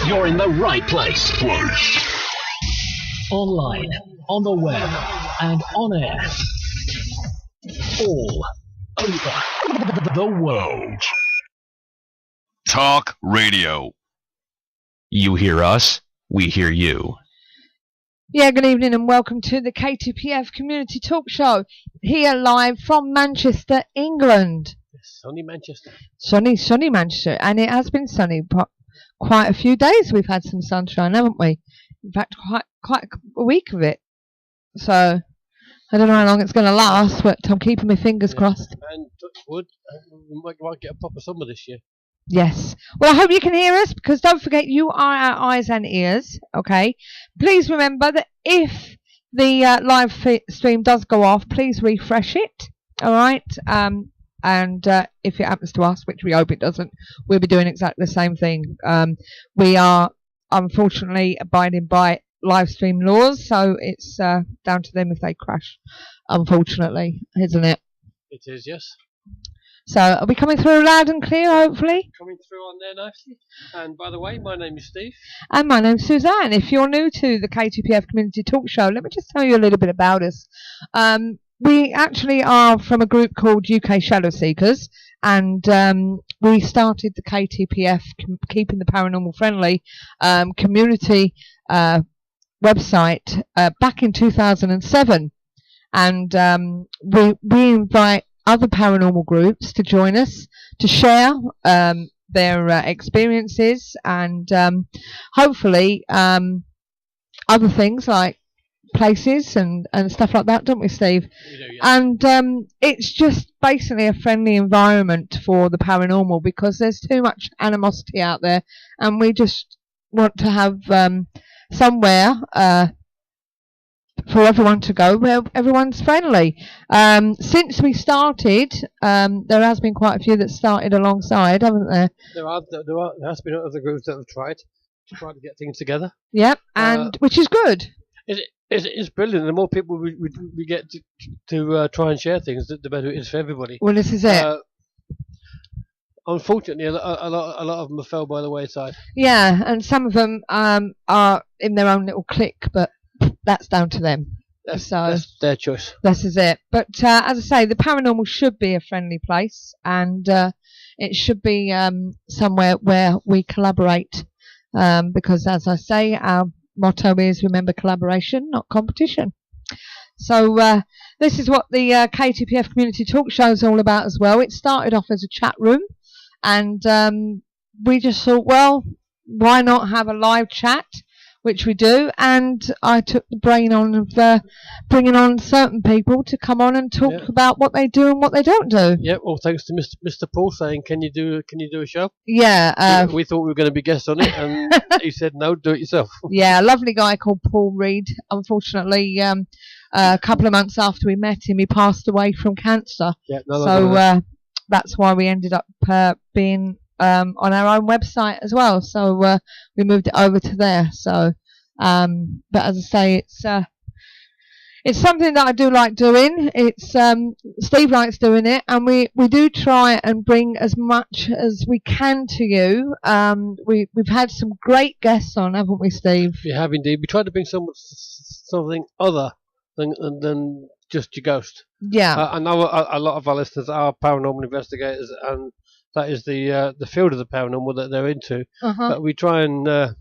You're in the right place. Online, on the web, and on air. All over the world. Talk Radio. You hear us, we hear you. Yeah, good evening and welcome to the KTPF Community Talk Show, here live from Manchester, England. Sunny Manchester. Sunny Manchester, and it has been sunny quite a few days. We've had some sunshine, haven't we? In fact, quite a week of it. So I don't know how long it's going to last, but I'm keeping my fingers crossed. And touch wood, we might get a proper summer this year. Yes. Well, I hope you can hear us, because don't forget, you are our eyes and ears, okay? Please remember that if the live stream does go off, please refresh it, all right? And if it happens to us, which we hope it doesn't, we'll be doing exactly the same thing. We are, unfortunately, abiding by live stream laws, so it's down to them if they crash, unfortunately, isn't it? It is, yes. So, are we coming through loud and clear, hopefully? Coming through on there nicely. And by the way, my name is Steve. And my name's Suzanne. If you're new to the KTPF Community Talk Show, let me just tell you a little bit about us. We actually are from a group called UK Shadow Seekers, and we started the KTPF, Keeping the Paranormal Friendly, community website back in 2007. And we invite other paranormal groups to join us to share their experiences and hopefully other things like places and stuff like that, don't we, Steve? We do, yeah. And it's just basically a friendly environment for the paranormal, because there's too much animosity out there, and we just want to have somewhere for everyone to go where everyone's friendly. Since we started, there has been quite a few that started alongside, haven't there? There has been other groups that have tried to get things together. Yep, and which is good. It's brilliant. The more people we get to try and share things, the better it is for everybody. Well, this is it. Unfortunately, a lot of them have fell by the wayside. Yeah, and some of them are in their own little clique, but that's down to them. That's their choice. This is it. But as I say, the paranormal should be a friendly place, and it should be somewhere where we collaborate, because, as I say, our motto is remember collaboration, not competition. So this is what the KTPF Community Talk Show is all about as well. It started off as a chat room, and we just thought, well, why not have a live chat, which we do, and I took the brain on of bringing on certain people to come on and talk about what they do and what they don't do. Yeah, well, thanks to Mr. Paul saying, can you do a show? Yeah. We thought we were going to be guests on it, and he said, no, do it yourself. Yeah, a lovely guy called Paul Reed. Unfortunately, a couple of months after we met him, he passed away from cancer. Yeah, so that's why we ended up being on our own website as well, so we moved it over to there. So but as I say, it's something that I do like doing. It's Steve likes doing it, and we do try and bring as much as we can to you. We've had some great guests on, haven't we, Steve? We have indeed. We tried to bring something other than just your ghost. Yeah. I know a lot of our listeners are paranormal investigators, and that is the field of the paranormal that they're into. But we try and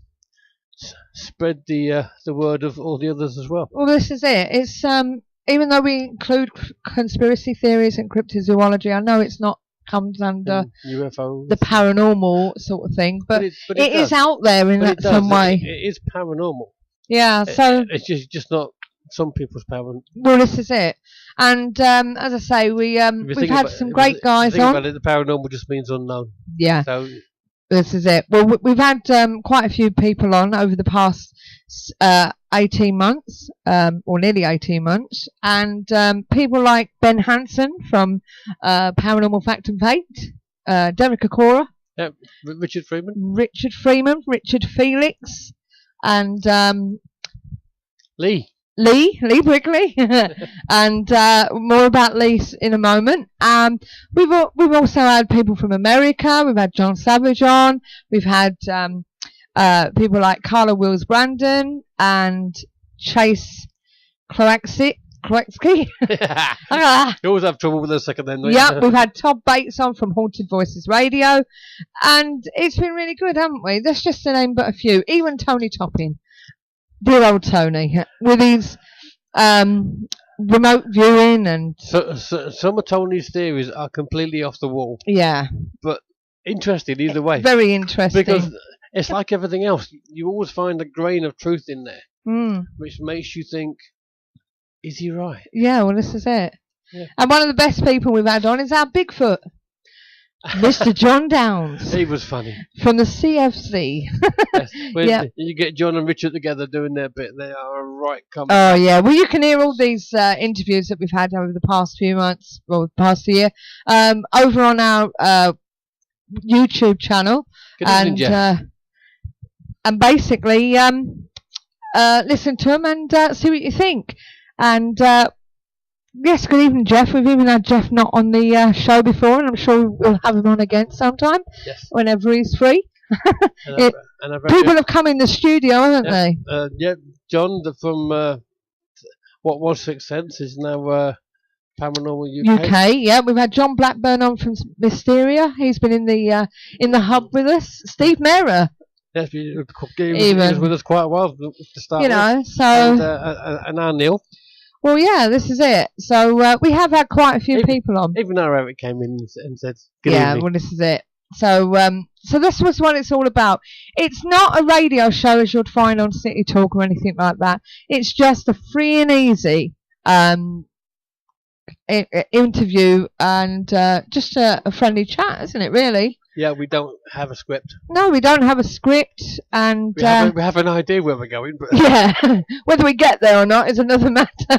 spread the word of all the others as well. Well, this is it. It's even though we include conspiracy theories and cryptozoology, I know it's not comes under UFOs, the paranormal sort of thing, but it is out there in some way. It is paranormal. Yeah, so it's just not some people's paranormal. Well, this is it. And as I say, we've had some great guys on. About it, the paranormal just means unknown. Yeah. So this is it. Well, we've had quite a few people on over the past 18 months, or nearly 18 months, and people like Ben Hansen from Paranormal Fact and Fate, Derek Akora, Richard Freeman, Richard Felix, and Lee Brigley, and more about Lee in a moment. We've also had people from America. We've had John Savage on. We've had people like Carla Wills Brandon and Chase Kloaksky. You always have trouble with the second then, don't you? Yep, we've had Todd Bates on from Haunted Voices Radio, and it's been really good, haven't we? That's just to name but a few. Even Tony Topping, dear old Tony, with his remote viewing and... So some of Tony's theories are completely off the wall. Yeah. But interesting either way. Very interesting. Because it's like everything else. You always find a grain of truth in there, which makes you think, is he right? Yeah, well, this is it. Yeah. And one of the best people we've had on is our Bigfoot, Mr. John Downs. He was funny. From the CFC. Yes. When you get John and Richard together doing their bit, they are a right comedy. Oh, yeah. Well, you can hear all these interviews that we've had over the past few months, well, the past year, over on our YouTube channel. Good evening, Jeff. And basically, listen to them and see what you think. And yes, good evening, Jeff. We've even had Jeff not on the show before, and I'm sure we'll have him on again sometime, whenever he's free. People have come in the studio, haven't they? Yeah, John from What Was Sixth Sense is now Paranormal UK. Yeah, we've had John Blackburn on from Mysteria. He's been in the hub with us. Steve Mercer. Yes, he was with us quite a while to start with. You know, so... And our Neil. Well, yeah, this is it. So we have had quite a few people on. Even though Eric came in and said, good evening. Well, this is it. So so this was what it's all about. It's not a radio show as you'd find on City Talk or anything like that. It's just a free and easy interview and just a friendly chat, isn't it, really? Yeah, we don't have a script. No, we don't have a script, and we have an idea where we're going, but yeah, whether we get there or not is another matter.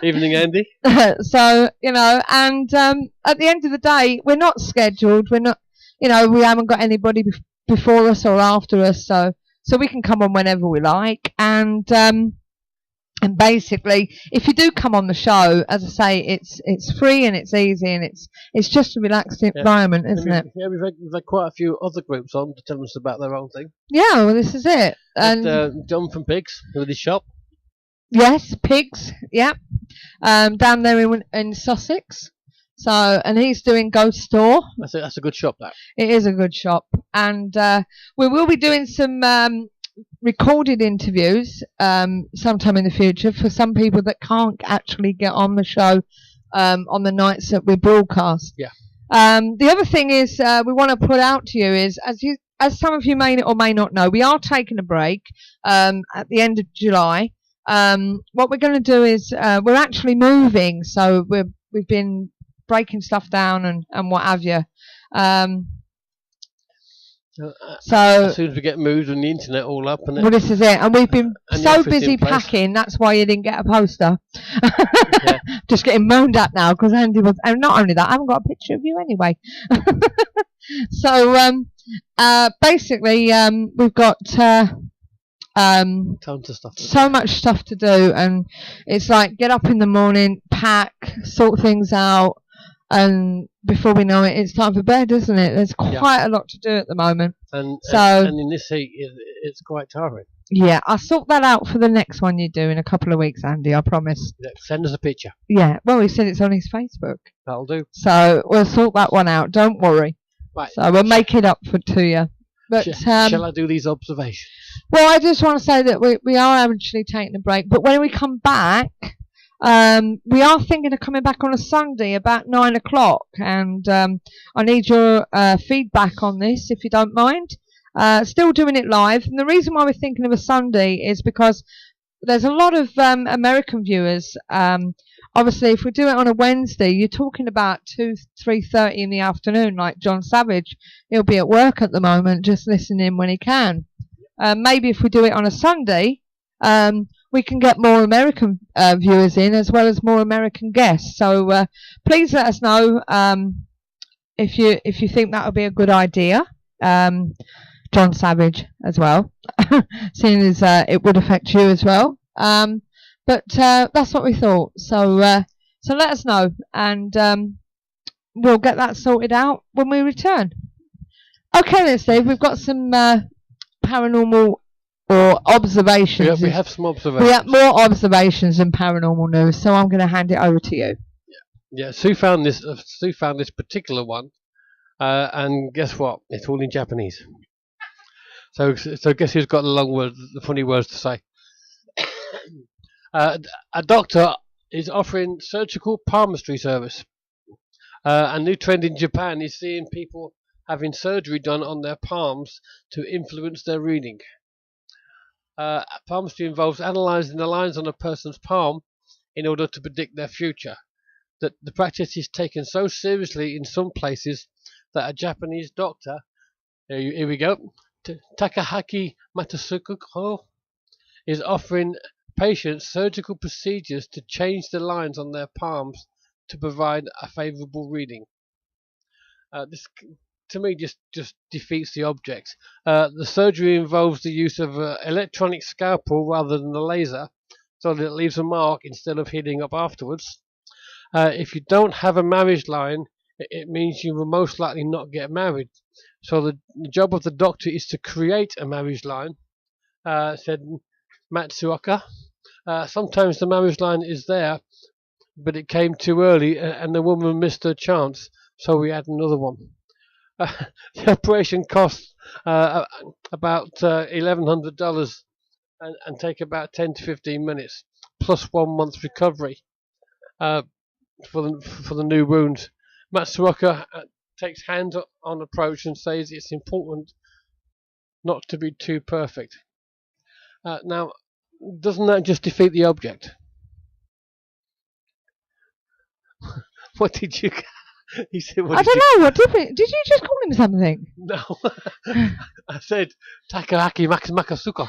Evening, Andy. So you know, and at the end of the day, we're not scheduled. We're not, you know, we haven't got anybody before us or after us, so we can come on whenever we like, and basically, if you do come on the show, as I say, it's free and it's easy and it's just a relaxed environment, isn't it? Yeah, we've had quite a few other groups on to tell us about their own thing. Yeah, well, this is it. And John from Pigs with his shop. Yes, Pigs. Yeah, down there in Sussex. So, and he's doing Ghost Store. That's a good shop, that. It is a good shop, and we will be doing some recorded interviews sometime in the future for some people that can't actually get on the show on the nights that we broadcast. Yeah. The other thing is we want to put out to you is, as some of you may or may not know, we are taking a break at the end of July. What we're going to do is we're actually moving, so we've been breaking stuff down and what have you. So as soon as we get moved and the internet all up, and well, this is it, and we've been so busy packing. That's why you didn't get a poster. Yeah. Just getting moaned at now because Andy was, and not only that, I haven't got a picture of you anyway. So basically, we've got tons of stuff. So much stuff to do, and it's like get up in the morning, pack, sort things out. And before we know it, it's time for bed, isn't it? There's quite a lot to do at the moment. And in this heat, it's quite tiring. Yeah, I'll sort that out for the next one you do in a couple of weeks, Andy, I promise. Yeah, send us a picture. Yeah, well, he said it's on his Facebook. That'll do. So we'll sort that one out, don't worry. Right. So we'll make it up to you. But shall I do these observations? Well, I just want to say that we are actually taking a break, but when we come back... we are thinking of coming back on a Sunday about 9 o'clock, and I need your feedback on this if you don't mind. Still doing it live, and the reason why we're thinking of a Sunday is because there's a lot of American viewers. Obviously, if we do it on a Wednesday, you're talking about 3:30 in the afternoon, like John Savage. He'll be at work at the moment, just listening when he can. Maybe if we do it on a Sunday, we can get more American viewers in as well as more American guests. So please let us know if you think that would be a good idea. John Savage as well, seeing as it would affect you as well. But that's what we thought. So let us know, and we'll get that sorted out when we return. Okay then, Steve, we've got some paranormal or observations. We have some observations. We have more observations than paranormal news, so I'm going to hand it over to you. Yeah, Sue found this particular one, and guess what? It's all in Japanese. So guess who's got the funny words to say? A doctor is offering surgical palmistry service. A new trend in Japan is seeing people having surgery done on their palms to influence their reading. Palmistry involves analysing the lines on a person's palm in order to predict their future. The practice is taken so seriously in some places that a Japanese doctor, here we go, Takahaki Matsuko, is offering patients surgical procedures to change the lines on their palms to provide a favourable reading. This, to me, just defeats the object. The surgery involves the use of an electronic scalpel rather than a laser, so that it leaves a mark instead of healing up afterwards. If you don't have a marriage line, it means you will most likely not get married. So the job of the doctor is to create a marriage line, said Matsuoka. Sometimes the marriage line is there, but it came too early and the woman missed her chance, so we had another one. The operation costs about $1,100 and take about 10 to 15 minutes, plus 1 month's recovery for the new wound. Matsuoka takes hands-on approach and says it's important not to be too perfect. Now, doesn't that just defeat the object? What did you? He said, I don't know. What did you just call him something? No, I said Takahaki Makasuka.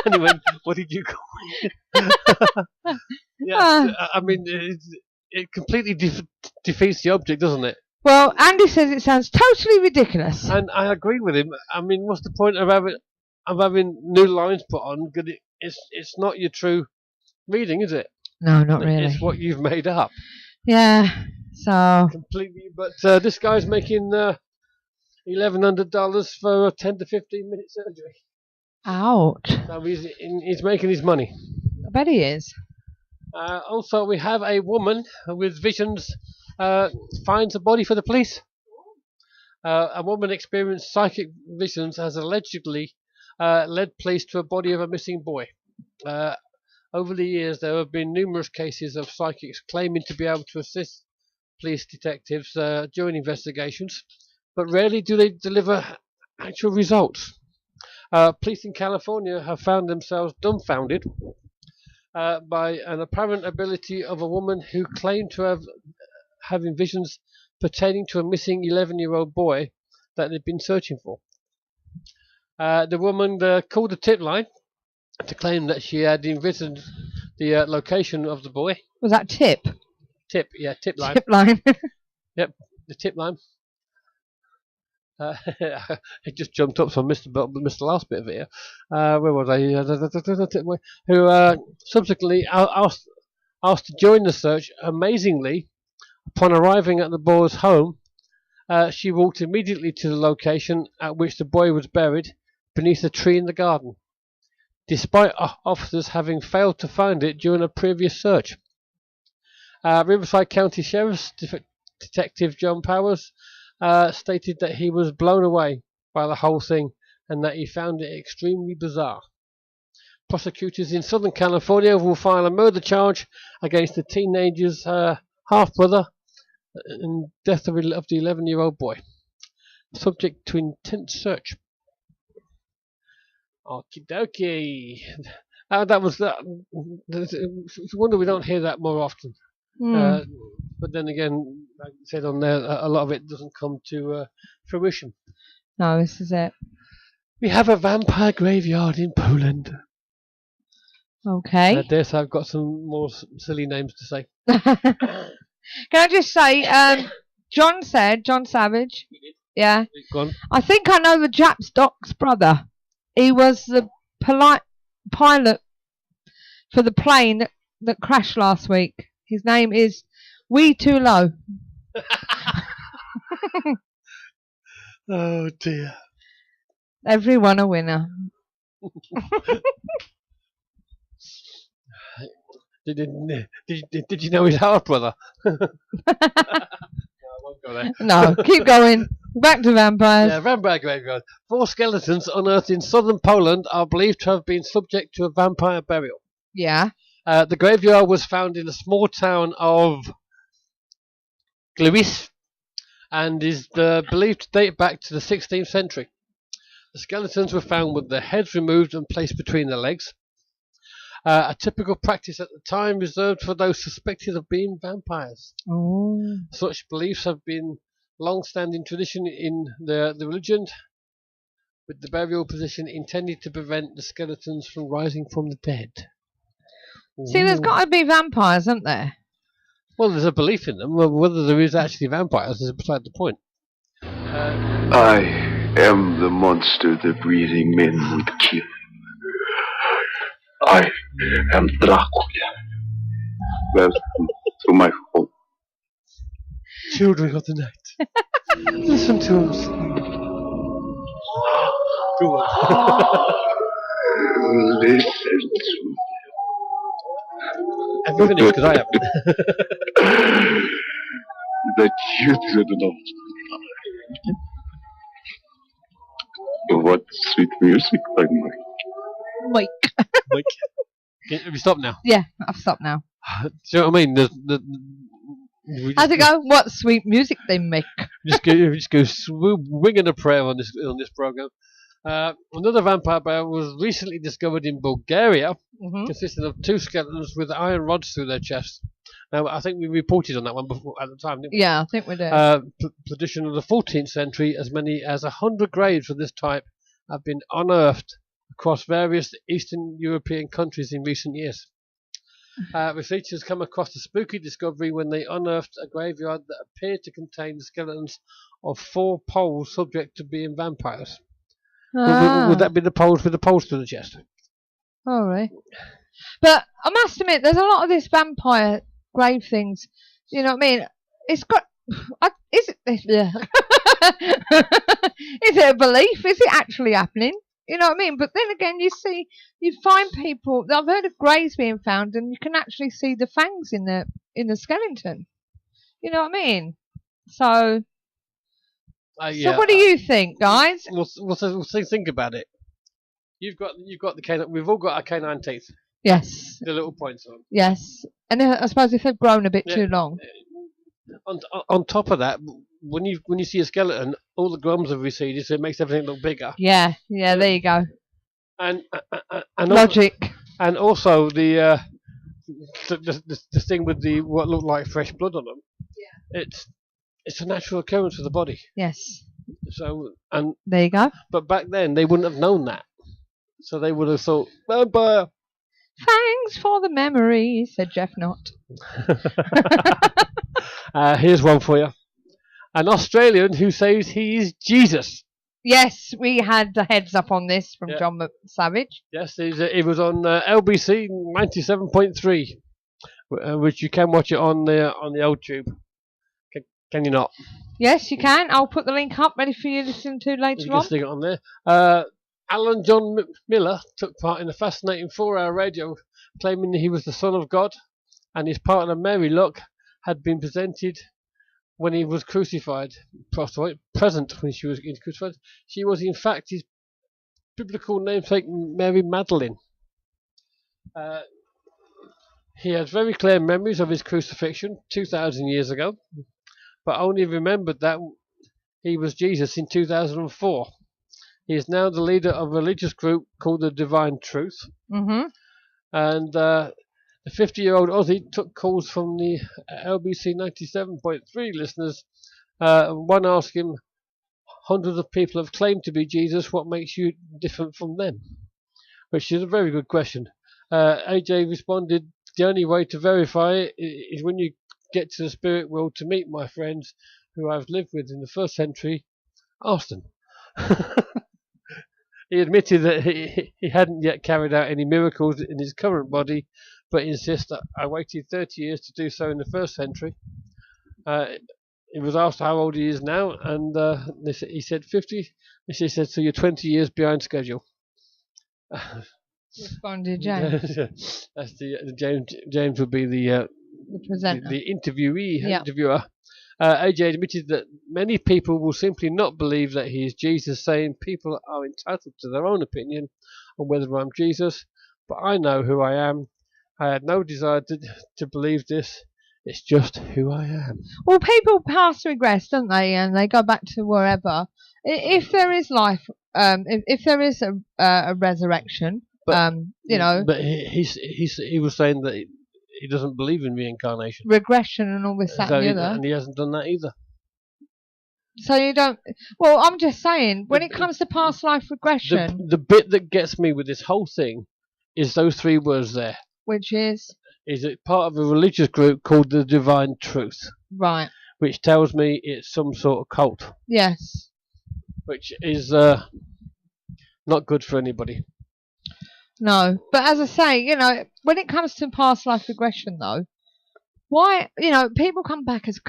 And he went, "What did you call me?" Yeah, I mean, it completely defeats the object, doesn't it? Well, Andy says it sounds totally ridiculous. And I agree with him. I mean, what's the point of having new lines put on? Because it's not your true reading, is it? No, not really. It's what you've made up. Yeah. So completely. But this guy's making $1,100 for a 10 to 15 minute surgery. Ouch. So he's making his money. I bet he is. Also, we have a woman with visions finds a body for the police. A woman experienced psychic visions has allegedly led police to a body of a missing boy. Over the years, there have been numerous cases of psychics claiming to be able to assist police detectives during investigations, but rarely do they deliver actual results. Police in California have found themselves dumbfounded by an apparent ability of a woman who claimed to having visions pertaining to a missing 11-year-old boy that they'd been searching for. The woman called the tip line to claim that she had envisioned the location of the boy. Was that tip? Tip line. Tip line. Yep, the tip line. It just jumped up, so I missed the last bit of it here. Where was I? Who subsequently asked to join the search. Amazingly, upon arriving at the boy's home, she walked immediately to the location at which the boy was buried beneath a tree in the garden, despite officers having failed to find it during a previous search. Riverside County Sheriff's Detective John Powers stated that he was blown away by the whole thing and that he found it extremely bizarre. Prosecutors in Southern California will file a murder charge against the teenager's half-brother and death of the 11-year-old boy, subject to intense search. Okie dokie. That was that. It's a wonder we don't hear that more often. But then again, like I said on there, a lot of it doesn't come to fruition. No, this is it. We have a vampire graveyard in Poland. Okay. I dare say I've got some more silly names to say. Can I just say, John Savage, yeah, I think I know the Jap's doc's brother. He was the pilot for the plane that crashed last week. His name is Wee Too Low. Oh dear. Everyone a winner. Did you know his half brother? No, I won't go there. No, keep going. Back to vampires. Yeah, vampire graveyard. 4 skeletons unearthed in southern Poland are believed to have been subject to a vampire burial. Yeah. The graveyard was found in the small town of Gliwice and is believed to date back to the 16th century. The skeletons were found with their heads removed and placed between their legs. A typical practice at the time reserved for those suspected of being vampires. Oh. Such beliefs have been long-standing tradition in the religion, with the burial position intended to prevent the skeletons from rising from the dead. See, there's got to be vampires, isn't there? Well, there's a belief in them. Whether there is actually vampires is beside the point. I am the monster the breathing men would kill. I am Dracula. Welcome to my home. Children of the night, listen to us. Go on. Listen to Have you finished? Because I haven't. the children of what sweet music by Mike. Mike. Have you stopped now? Yeah, I've stopped now. Do you know what I mean? How's it go? What sweet music they make. just go winging a prayer on this program. Another vampire burial was recently discovered in Bulgaria, consisting of 2 skeletons with iron rods through their chests. Now, I think we reported on that one before at the time, didn't we? Yeah, I think we did. Tradition of the 14th century, as many as 100 graves of this type have been unearthed across various Eastern European countries in recent years. Researchers come across a spooky discovery when they unearthed a graveyard that appeared to contain the skeletons of 4 Poles subject to being vampires. Would that be the Poles with the poles to the chest? All right. But I must admit, there's a lot of this vampire grave things. You know what I mean? It's got. Is it? Is it a belief? Is it actually happening? You know what I mean? But then again, you find people. I've heard of graves being found, and you can actually see the fangs in the skeleton. You know what I mean? So. Yeah, so what do you think, guys? We'll think about it. You've got the canine. We've all got our canine teeth. Yes. The little points on. Yes, and I suppose if they've grown a bit too long. On top of that, when you see a skeleton, all the gums have receded, so it makes everything look bigger. Yeah. There you go. And Logic. And also the thing with the what looked like fresh blood on them. Yeah. It's a natural occurrence for the body. Yes. So and there you go. But back then they wouldn't have known that, so they would have thought vampire. Thanks for the memory, said Jeff Knott. Here's one for you. An Australian who says he is Jesus. Yes, we had the heads up on this from John Savage. Yes, it was on LBC 97.3, which you can watch it on the old tube. Can you not? Yes, you can. I'll put the link up, ready for you to listen to later on. You can stick it on there. Alan John Miller took part in a fascinating 4-hour radio claiming that he was the Son of God, and his partner Mary Locke had been presented when he was crucified. Present when she was crucified. She was in fact his biblical namesake Mary Magdalene. He has very clear memories of his crucifixion 2,000 years ago, but only remembered that he was Jesus in 2004. He is now the leader of a religious group called the Divine Truth. And the 50-year-old Aussie took calls from the LBC 97.3 listeners. One asked him, hundreds of people have claimed to be Jesus, what makes you different from them? Which is a very good question. AJ responded, the only way to verify it is when you get to the spirit world to meet my friends who I've lived with in the 1st century, ask them. He admitted that he hadn't yet carried out any miracles in his current body, but insists that I waited 30 years to do so in the 1st century. He was asked how old he is now, and he said 50. She said, so you're 20 years behind schedule. Responded James. That's James would be the presenter. the interviewee, Yeah. interviewer. AJ admitted that many people will simply not believe that he is Jesus, saying people are entitled to their own opinion on whether I'm Jesus, but I know who I am. I had no desire to believe this. It's just who I am. Well, people pass regress, don't they? And they go back to wherever. If there is life, if there is a resurrection, But, you know. But he was saying that he doesn't believe in reincarnation. Regression and all this, that, and the other. And he hasn't done that either. So you don't. Well, I'm just saying, when it comes to past life regression, the bit that gets me with this whole thing is those three words there. Which is it part of a religious group called the Divine Truth, right? Which tells me it's some sort of cult. Yes. Which is not good for anybody. No, but as I say, you know, when it comes to past life regression, though, why, you know, people come back as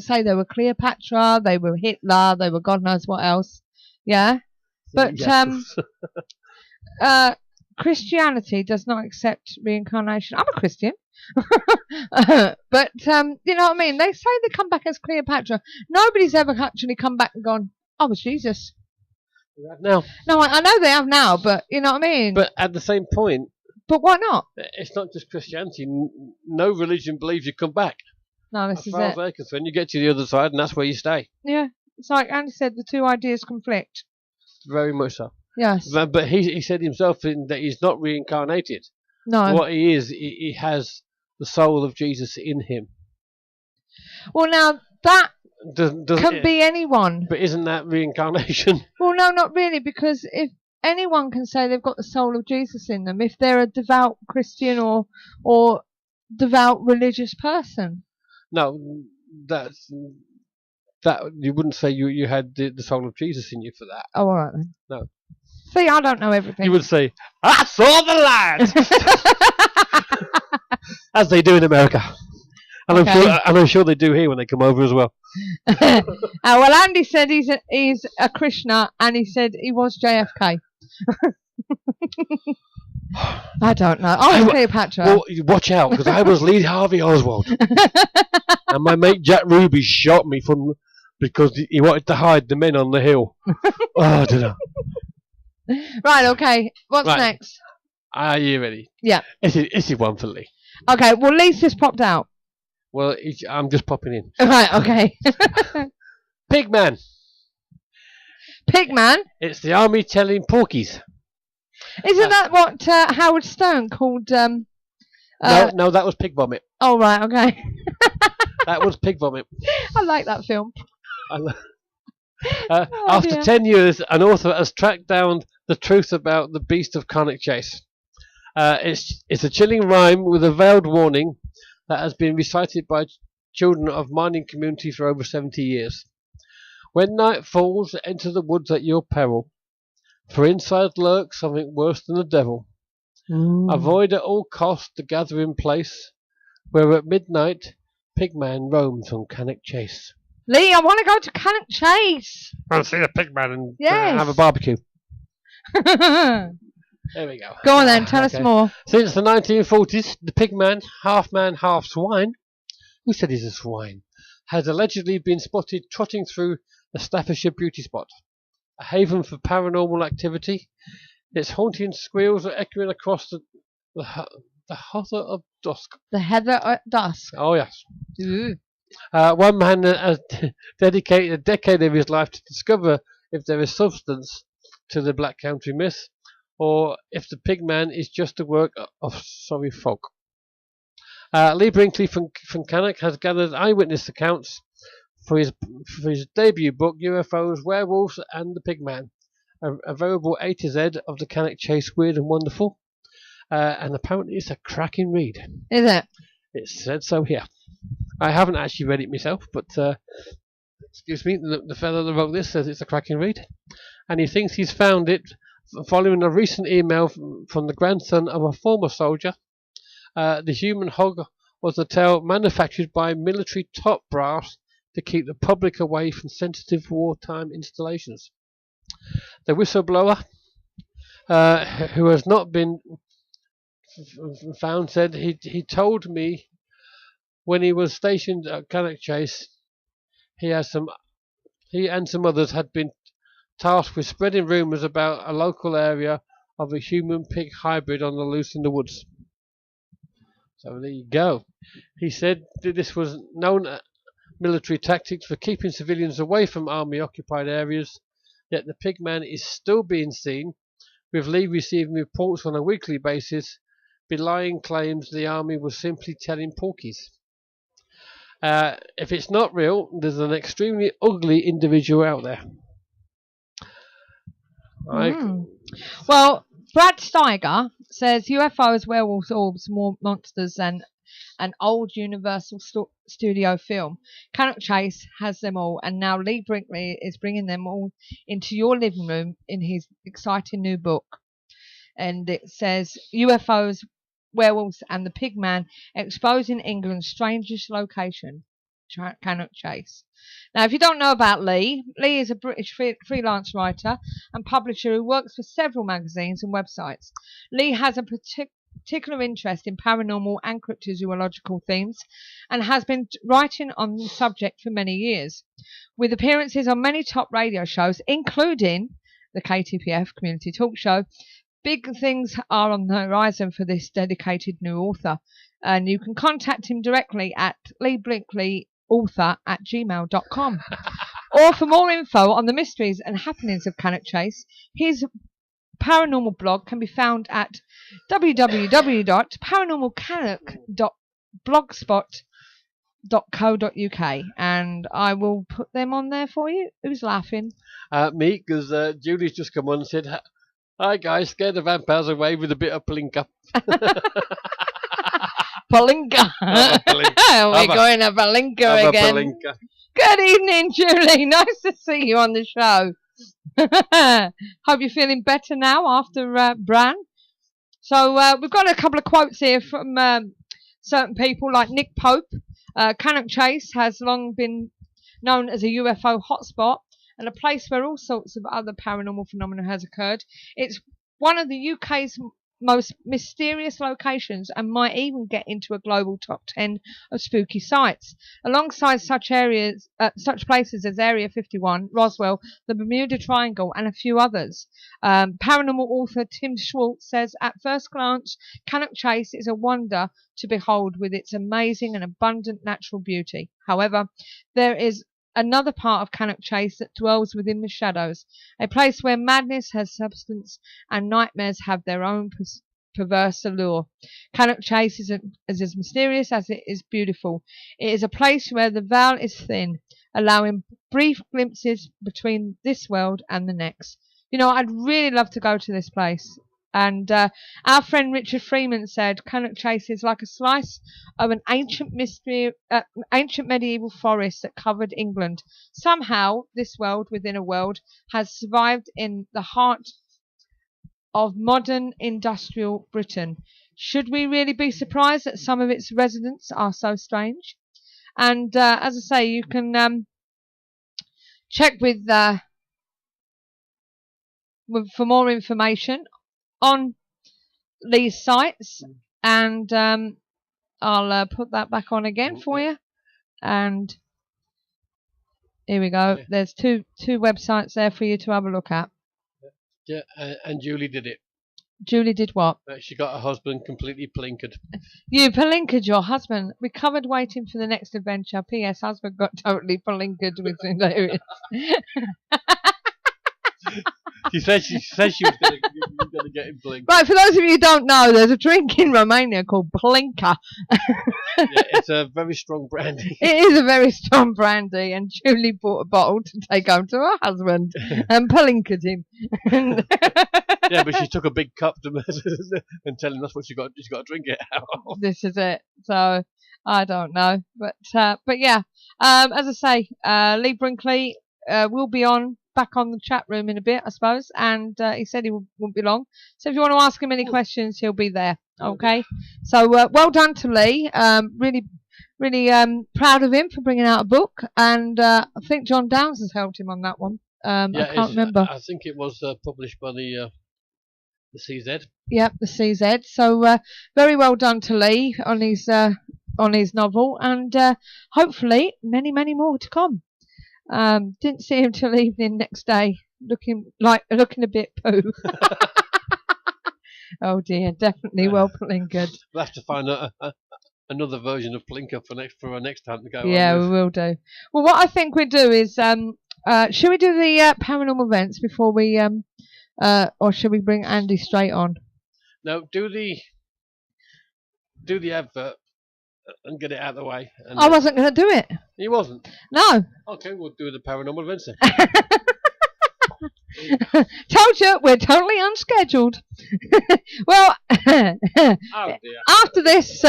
say they were Cleopatra, they were Hitler, they were God knows what else, yeah. But Christianity does not accept reincarnation. I'm a Christian, but you know what I mean. They say they come back as Cleopatra. Nobody's ever actually come back and gone, "I was Jesus." Now, no, I know they have now, but you know what I mean. But at the same point, but why not? It's not just Christianity. No religion believes you come back. No, this is it. As far as they're concerned, you get to the other side, and that's where you stay. Yeah, it's like Andy said, the two ideas conflict. Very much so. Yes. But he said himself that he's not reincarnated. No. What he is, he has the soul of Jesus in him. Well, now that can be anyone. But isn't that reincarnation? Well, no, not really, because if anyone can say they've got the soul of Jesus in them, if they're a devout Christian or devout religious person. No, that you wouldn't say you had the soul of Jesus in you for that. Oh, all right then. No. See, I don't know everything. You would say, I saw the light! As they do in America. And I'm sure they do here when they come over as well. Well, Andy said he's a Krishna, and he said he was JFK. I don't know. I was Cleopatra. Well, watch out, because I was Lee Harvey Oswald. And my mate Jack Ruby shot me because he wanted to hide the men on the hill. I don't know. Right, okay. What's next? Are you ready? Yeah. This is one for Lee. Okay, well, Lee's just popped out. Well, I'm just popping in. Right, okay. Pigman. Pigman? It's the army telling porkies. Isn't that what Howard Stone called... No, that was Pig Vomit. Oh, right, okay. That was Pig Vomit. I like that film. After 10 years, an author has tracked down the truth about the beast of Carnac Chase. It's a chilling rhyme with a veiled warning that has been recited by children of mining community for over 70 years. When night falls, enter the woods at your peril, for inside lurks something worse than the devil. Avoid at all costs the gathering place, where at midnight Pigman roams on Carnac Chase. Lee, I want to go to Carnac Chase. I'll see the Pigman and yes. Have a barbecue. There we go. Go on then, tell us more. Since the 1940s, the Pigman, half man, half swine, who said he's a swine, has allegedly been spotted trotting through the Staffordshire beauty spot, a haven for paranormal activity. Its haunting squeals are echoing across the heather of dusk. The heather at dusk? Oh, yes. Ooh. One man has dedicated a decade of his life to discover if there is substance to the Black Country myth, or if the Pigman is just the work of sorry folk. Lee Brinkley from Carnac has gathered eyewitness accounts for his debut book, UFOs, Werewolves and the Pigman, a veritable A to Z of the Carnac Chase Weird and Wonderful, and apparently it's a cracking read. Is it? It said so here. I haven't actually read it myself, but excuse me, the fellow that wrote this says it's a cracking read, and he thinks he's found it following a recent email from the grandson of a former soldier. The human hog was a tale manufactured by military top brass to keep the public away from sensitive wartime installations. The whistleblower, who has not been found, said he told me when he was stationed at Cannock Chase, he and some others had been tasked with spreading rumours about a local area of a human-pig hybrid on the loose in the woods. So there you go. He said that this was known military tactics for keeping civilians away from army-occupied areas, yet the pigman is still being seen, with Lee receiving reports on a weekly basis belying claims the army was simply telling porkies. If it's not real, there's an extremely ugly individual out there. Well, Brad Steiger says UFOs, werewolves, orbs, more monsters than an old Universal Studio film. Cannock Chase has them all, and now Lee Brinkley is bringing them all into your living room in his exciting new book. And it says UFOs, werewolves, and the Pigman exposing England's strangest location, Cannock Chase. Now, if you don't know about Lee, Lee is a British freelance writer and publisher who works for several magazines and websites. Lee has a particular interest in paranormal and cryptozoological themes and has been writing on the subject for many years, with appearances on many top radio shows, including the KTPF Community Talk Show. Big things are on the horizon for this dedicated new author, and you can contact him directly at leebrinkleyauthor@gmail.com. Or for more info on the mysteries and happenings of Cannock Chase, his paranormal blog can be found at www.paranormalcannock.blogspot.co.uk, and I will put them on there for you. Who's laughing? Me, because Julie's just come on and said, "Hi guys, scared the vampires away with a bit of plinker." Palinka. We're going to Palinka again. Palinka. Good evening, Julie. Nice to see you on the show. Hope you're feeling better now after Bran. So we've got a couple of quotes here from certain people like Nick Pope. Cannock Chase has long been known as a UFO hotspot and a place where all sorts of other paranormal phenomena has occurred. It's one of the UK's most mysterious locations and might even get into a global top 10 of spooky sites, alongside such places as Area 51, Roswell, the Bermuda Triangle, and a few others. Paranormal author Tim Schwartz says, at first glance, Cannock Chase is a wonder to behold with its amazing and abundant natural beauty. However, there is another part of Cannock Chase that dwells within the shadows, a place where madness has substance and nightmares have their own perverse allure. Cannock Chase is as mysterious as it is beautiful. It is a place where the veil is thin, allowing brief glimpses between this world and the next. You know, I'd really love to go to this place. And our friend Richard Freeman said, Cannock Chase is like a slice of an ancient medieval forest that covered England. Somehow, this world within a world has survived in the heart of modern industrial Britain. Should we really be surprised that some of its residents are so strange? And as I say, you can check with for more information on these sites, and I'll put that back on again for you. And here we go. Yeah. There's two websites there for you to have a look at. Yeah, and Julie did it. Julie did what? She got her husband completely plinkered. You palinkered your husband. Recovered waiting for the next adventure. P.S. Husband got totally palinkered with hilarious. She said she was going to get him blinked. Right, for those of you who don't know, there's a drink in Romania called Plinka. Yeah, it's a very strong brandy. It is a very strong brandy, and Julie bought a bottle to take home to her husband and Plinkered him. Yeah, but she took a big cup to and telling us what she got to drink it out of. This is it. So I don't know, but yeah, as I say, Lee Brinkley will be back on the chat room in a bit, I suppose, and he said he won't be long. So if you want to ask him any questions, he'll be there. Okay. So well done to Lee. Really proud of him for bringing out a book, and I think John Downs has helped him on that one. I can't remember. I think it was published by the CZ. Yep, the CZ. So very well done to Lee on his novel, and hopefully many more to come. Didn't see him till evening next day, looking a bit poo. Oh dear, definitely well plinkered. We'll have to find another version of Plinker for our next time to go. Yeah, we will do. Well, what I think we'll do is, should we do the paranormal events before we, or should we bring Andy straight on? No, do the advert and get it out of the way. And I wasn't going to do it. You wasn't? No. Okay, we'll do the paranormal events then. Told you, we're totally unscheduled. Well, oh dear. After this,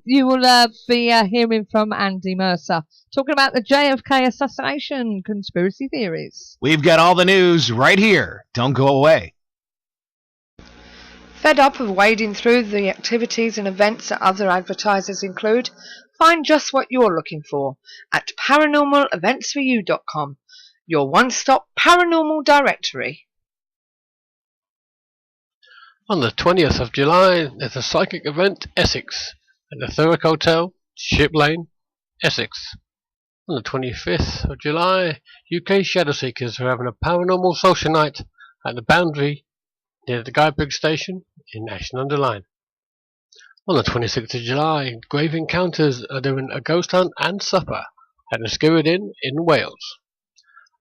you will be hearing from Andy Mercer, talking about the JFK assassination conspiracy theories. We've got all the news right here. Don't go away. Fed up of wading through the activities and events that other advertisers include? Find just what you're looking for at paranormaleventsforyou.com, your one-stop paranormal directory. On the 20th of July, there's a psychic event, Essex, at the Thurrock Hotel, Ship Lane, Essex. On the 25th of July, UK Shadow Seekers are having a paranormal social night at the Boundary near the Guidebridge Station in Ashton-under-Lyne. On the 26th of July, Grave Encounters are doing a ghost hunt and supper at the Skirrid Inn in Wales.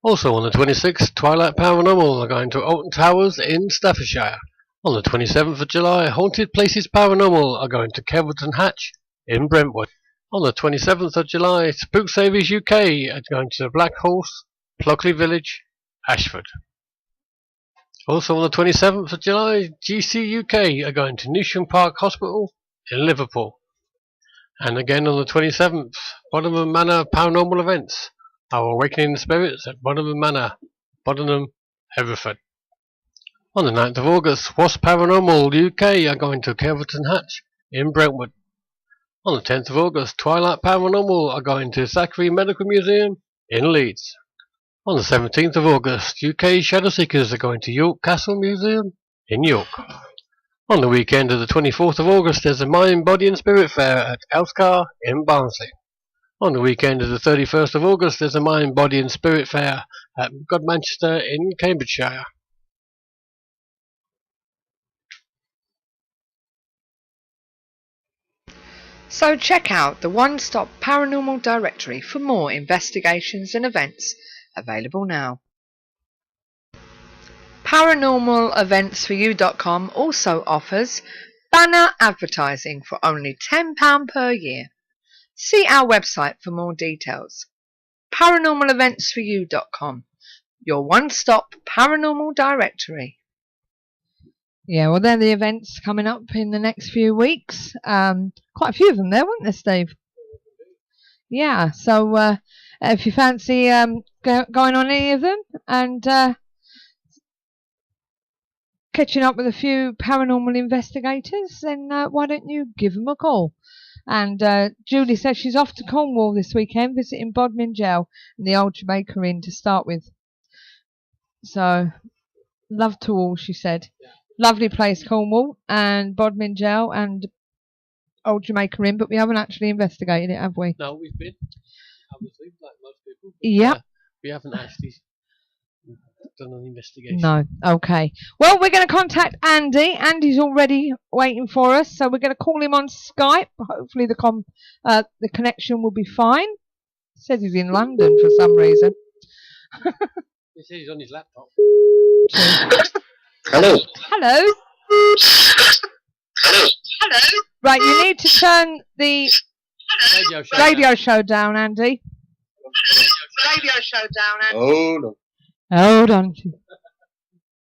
Also on the 26th, Twilight Paranormal are going to Alton Towers in Staffordshire. On the 27th of July, Haunted Places Paranormal are going to Kelverton Hatch in Brentwood. On the 27th of July, Spooksavers UK are going to the Black Horse, Plockley Village, Ashford. Also on the 27th of July, GC UK are going to Newsham Park Hospital in Liverpool. And again on the 27th, Bodenham Manor Paranormal Events are awakening the spirits at Bodenham Manor, Bodenham, Hereford. On the 9th of August, Wasp Paranormal UK are going to Kelverton Hatch in Brentwood. On the 10th of August, Twilight Paranormal are going to Zachary Medical Museum in Leeds. On the 17th of August, UK Shadow Seekers are going to York Castle Museum in York. On the weekend of the 24th of August, there's a Mind, Body and Spirit Fair at Elskar in Barnsley. On the weekend of the 31st of August, there's a Mind, Body and Spirit Fair at Godmanchester in Cambridgeshire. So check out the one-stop paranormal directory for more investigations and events, available now. Paranormaleventsforyou.com also offers banner advertising for only £10 per year. See our website for more details. Paranormaleventsforyou.com, your one-stop paranormal directory. Yeah, well, they're the events coming up in the next few weeks. Quite a few of them there, weren't there, Steve? Yeah, so if you fancy going on any of them and catching up with a few paranormal investigators, then why don't you give them a call? And Julie says she's off to Cornwall this weekend, visiting Bodmin Jail and the old Jamaica Inn to start with. So, love to all, she said. Yeah. Lovely place, Cornwall, and Bodmin Jail and old Jamaica Inn, but we haven't actually investigated it, have we? No, we've been, obviously, like most people. Yeah. We haven't actually done an investigation. No, okay. Well, we're going to contact Andy. Andy's already waiting for us, so we're going to call him on Skype. Hopefully the connection will be fine. He says he's in London for some reason. He says he's on his laptop. Hello. Hello. Hello. Right, you need to turn the radio show down, Andy. Oh, no. Hold on.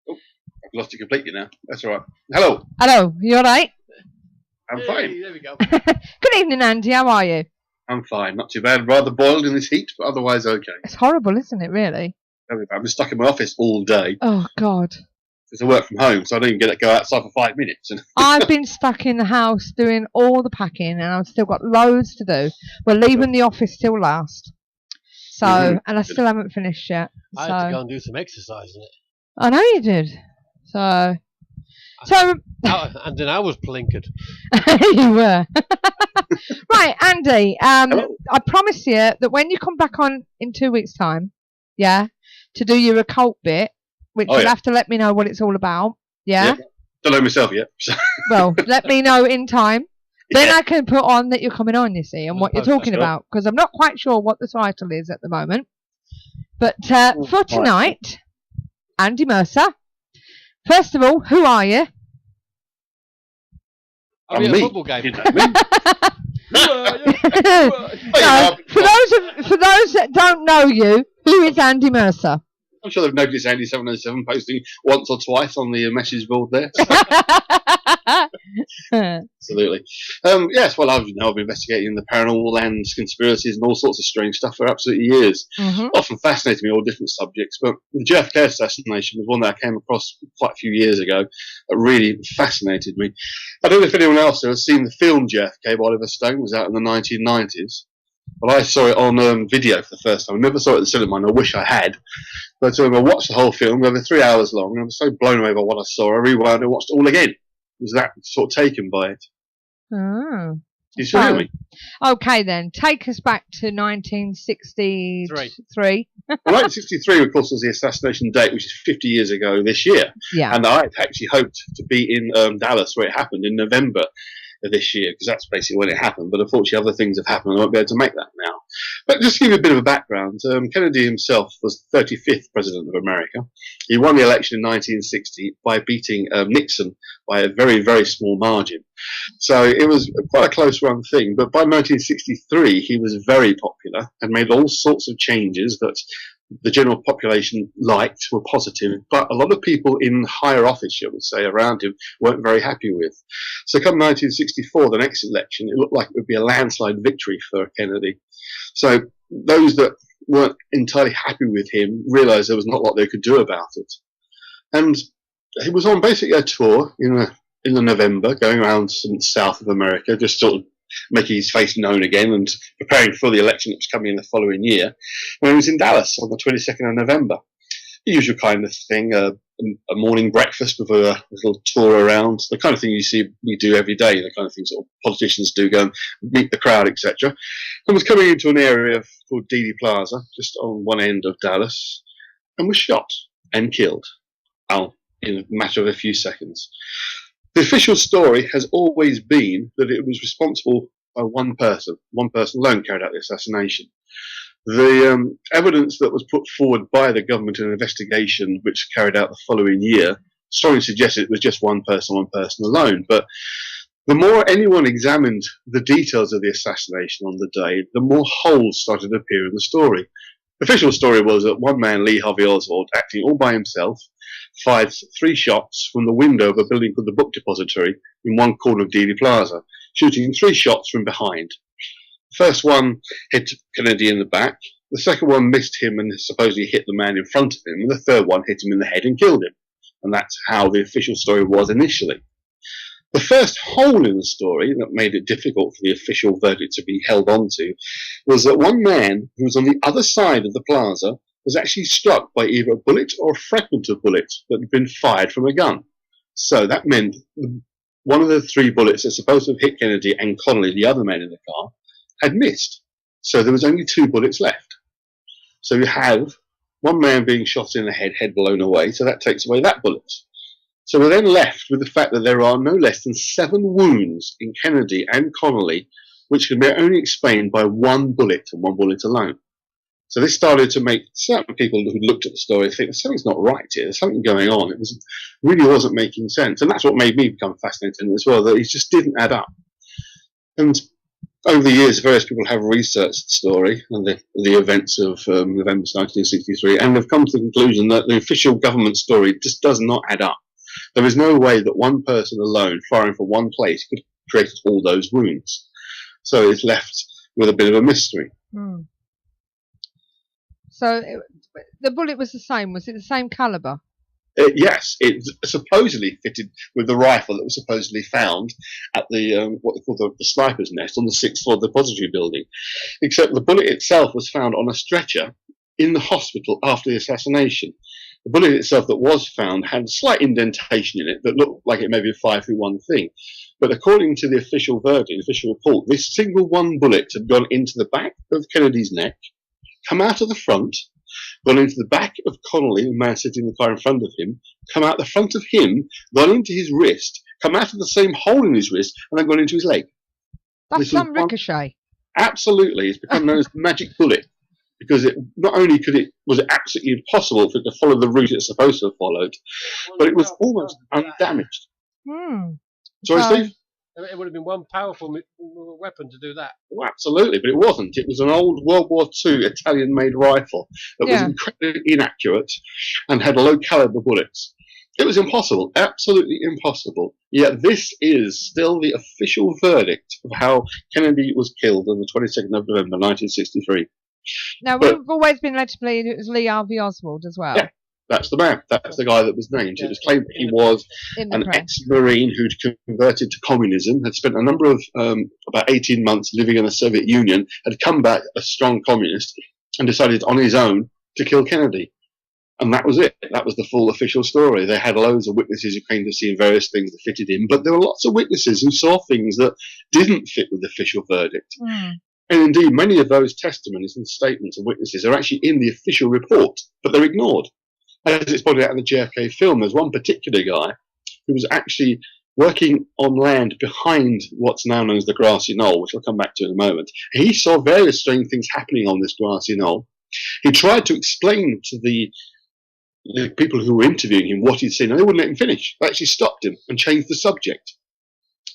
Oh, I've lost you completely now. That's all right. Hello. Hello, you all right? I'm fine. There we go. Good evening, Andy. How are you? I'm fine. Not too bad. Rather boiled in this heat, but otherwise okay. It's horrible, isn't it, really? Very bad. I've been stuck in my office all day. Oh, God. Because I work from home, so I don't even get to go outside for 5 minutes. I've been stuck in the house doing all the packing, and I've still got loads to do. We're leaving the office till last. So, and I still haven't finished yet. I had to go and do some exercise in it. I know you did. So, and then I was plinkered. you were. Right, Andy. I promise you that when you come back on in 2 weeks' time, to do your occult bit, which you'll have to let me know what it's all about. Yeah. Don't know myself yet. Well, let me know in time. Then I can put on that you're coming on, you see, and what you're talking about, because I'm not quite sure what the title is at the moment. But for tonight, Andy Mercer. First of all, who are you? I'm a football game. You know me. For those that don't know you, who is Andy Mercer? I'm sure they've noticed Andy 707 posting once or twice on the message board there. Absolutely. Yes, well, I've been investigating the paranormal and conspiracies and all sorts of strange stuff for absolutely years. Often fascinating me, all different subjects, but the JFK assassination was one that I came across quite a few years ago that really fascinated me. I don't know if anyone else has seen the film JFK by Oliver Stone. It was out in the 1990s. But I saw it on video for the first time. I never saw it at the cinema, and I wish I had. But I watched the whole film, over 3 hours long, and I was so blown away by what I saw. I rewound and watched it all again. I was that sort of taken by it. Oh. You see me? Okay, then. Take us back to 1963. 1963, of course, was the assassination date, which is 50 years ago this year. Yeah. And I actually hoped to be in Dallas, where it happened, in November of this year, because that's basically when it happened. But unfortunately, other things have happened. I won't be able to make that now. But just to give you a bit of a background, Kennedy himself was the 35th president of America. He won the election in 1960 by beating Nixon by a very, very small margin. So it was quite a close run thing. But by 1963, he was very popular and made all sorts of changes that the general population liked, were positive, but a lot of people in higher office, shall we say, around him weren't very happy with. So come 1964, the next election, it looked like it would be a landslide victory for Kennedy. So those that weren't entirely happy with him realized there was not a lot they could do about it. And he was on basically a tour in the November, going around some south of America, just sort of making his face known again and preparing for the election that was coming in the following year, when he was in Dallas on the 22nd of November. The usual kind of thing, a morning breakfast with a little tour around, the kind of thing you see we do every day, the kind of things that politicians do, go and meet the crowd, etc. And was coming into an area called Dealey Plaza, just on one end of Dallas, and was shot and killed in a matter of a few seconds. The official story has always been that it was responsible by one person alone carried out the assassination. The evidence that was put forward by the government in an investigation which carried out the following year strongly suggested it was just one person alone. But the more anyone examined the details of the assassination on the day, the more holes started to appear in the story. The official story was that one man, Lee Harvey Oswald, acting all by himself, fired 3 shots from the window of a building called the Book Depository in one corner of Dealey Plaza, shooting 3 shots from behind. The first one hit Kennedy in the back, the second one missed him and supposedly hit the man in front of him, and the third one hit him in the head and killed him. And that's how the official story was initially. The first hole in the story that made it difficult for the official verdict to be held onto was that one man who was on the other side of the plaza was actually struck by either a bullet or a fragment of bullet that had been fired from a gun. So that meant one of the 3 bullets that supposed to have hit Kennedy and Connolly, the other man in the car, had missed. So there was only 2 bullets left. So you have one man being shot in the head blown away, so that takes away that bullet. So we're then left with the fact that there are no less than 7 wounds in Kennedy and Connolly, which can be only explained by 1 bullet and 1 bullet alone. So this started to make certain people who looked at the story think something's not right here. There's something going on. It really wasn't making sense, and that's what made me become fascinated as well. That it just didn't add up. And over the years, various people have researched the story and the events of November 1963, and have come to the conclusion that the official government story just does not add up. There is no way that one person alone firing from one place could create all those wounds. So it's left with a bit of a mystery. Hmm. So the bullet was the same. Was it the same caliber? Yes, it supposedly fitted with the rifle that was supposedly found at the what they call the sniper's nest on the 6th floor of the depository building. Except the bullet itself was found on a stretcher in the hospital after the assassination. The bullet itself that was found had a slight indentation in it that looked like it may be a 5-3-1 thing. But according to the official verdict, official report, this single one bullet had gone into the back of Kennedy's neck, come out of the front, gone into the back of Connolly, the man sitting in the car in front of him, come out the front of him, gone into his wrist, come out of the same hole in his wrist, and then gone into his leg. That's some ricochet. Absolutely. It's become known as the magic bullet, because it not only was it absolutely impossible for it to follow the route it's supposed to have followed, but it was almost undamaged. Sorry, Steve? It would have been one powerful weapon to do that. Oh, absolutely, but it wasn't. It was an old World War II Italian-made rifle that was incredibly inaccurate and had low-caliber bullets. It was impossible, absolutely impossible. Yet this is still the official verdict of how Kennedy was killed on the 22nd of November, 1963. Now, we've always been led to believe it was Lee Harvey Oswald as well. Yeah, that's the man. That's the guy that was named. It was claimed that he was an ex-Marine who'd converted to communism, had spent a number of, about 18 months living in the Soviet Union, had come back a strong communist, and decided on his own to kill Kennedy. And that was it. That was the full official story. They had loads of witnesses who came to see various things that fitted in, but there were lots of witnesses who saw things that didn't fit with the official verdict. And indeed, many of those testimonies and statements of witnesses are actually in the official report, but they're ignored. As it's pointed out in the JFK film, there's one particular guy who was actually working on land behind what's now known as the grassy knoll, which I'll come back to in a moment. He saw various strange things happening on this grassy knoll. He tried to explain to the people who were interviewing him what he'd seen, and they wouldn't let him finish. They actually stopped him and changed the subject,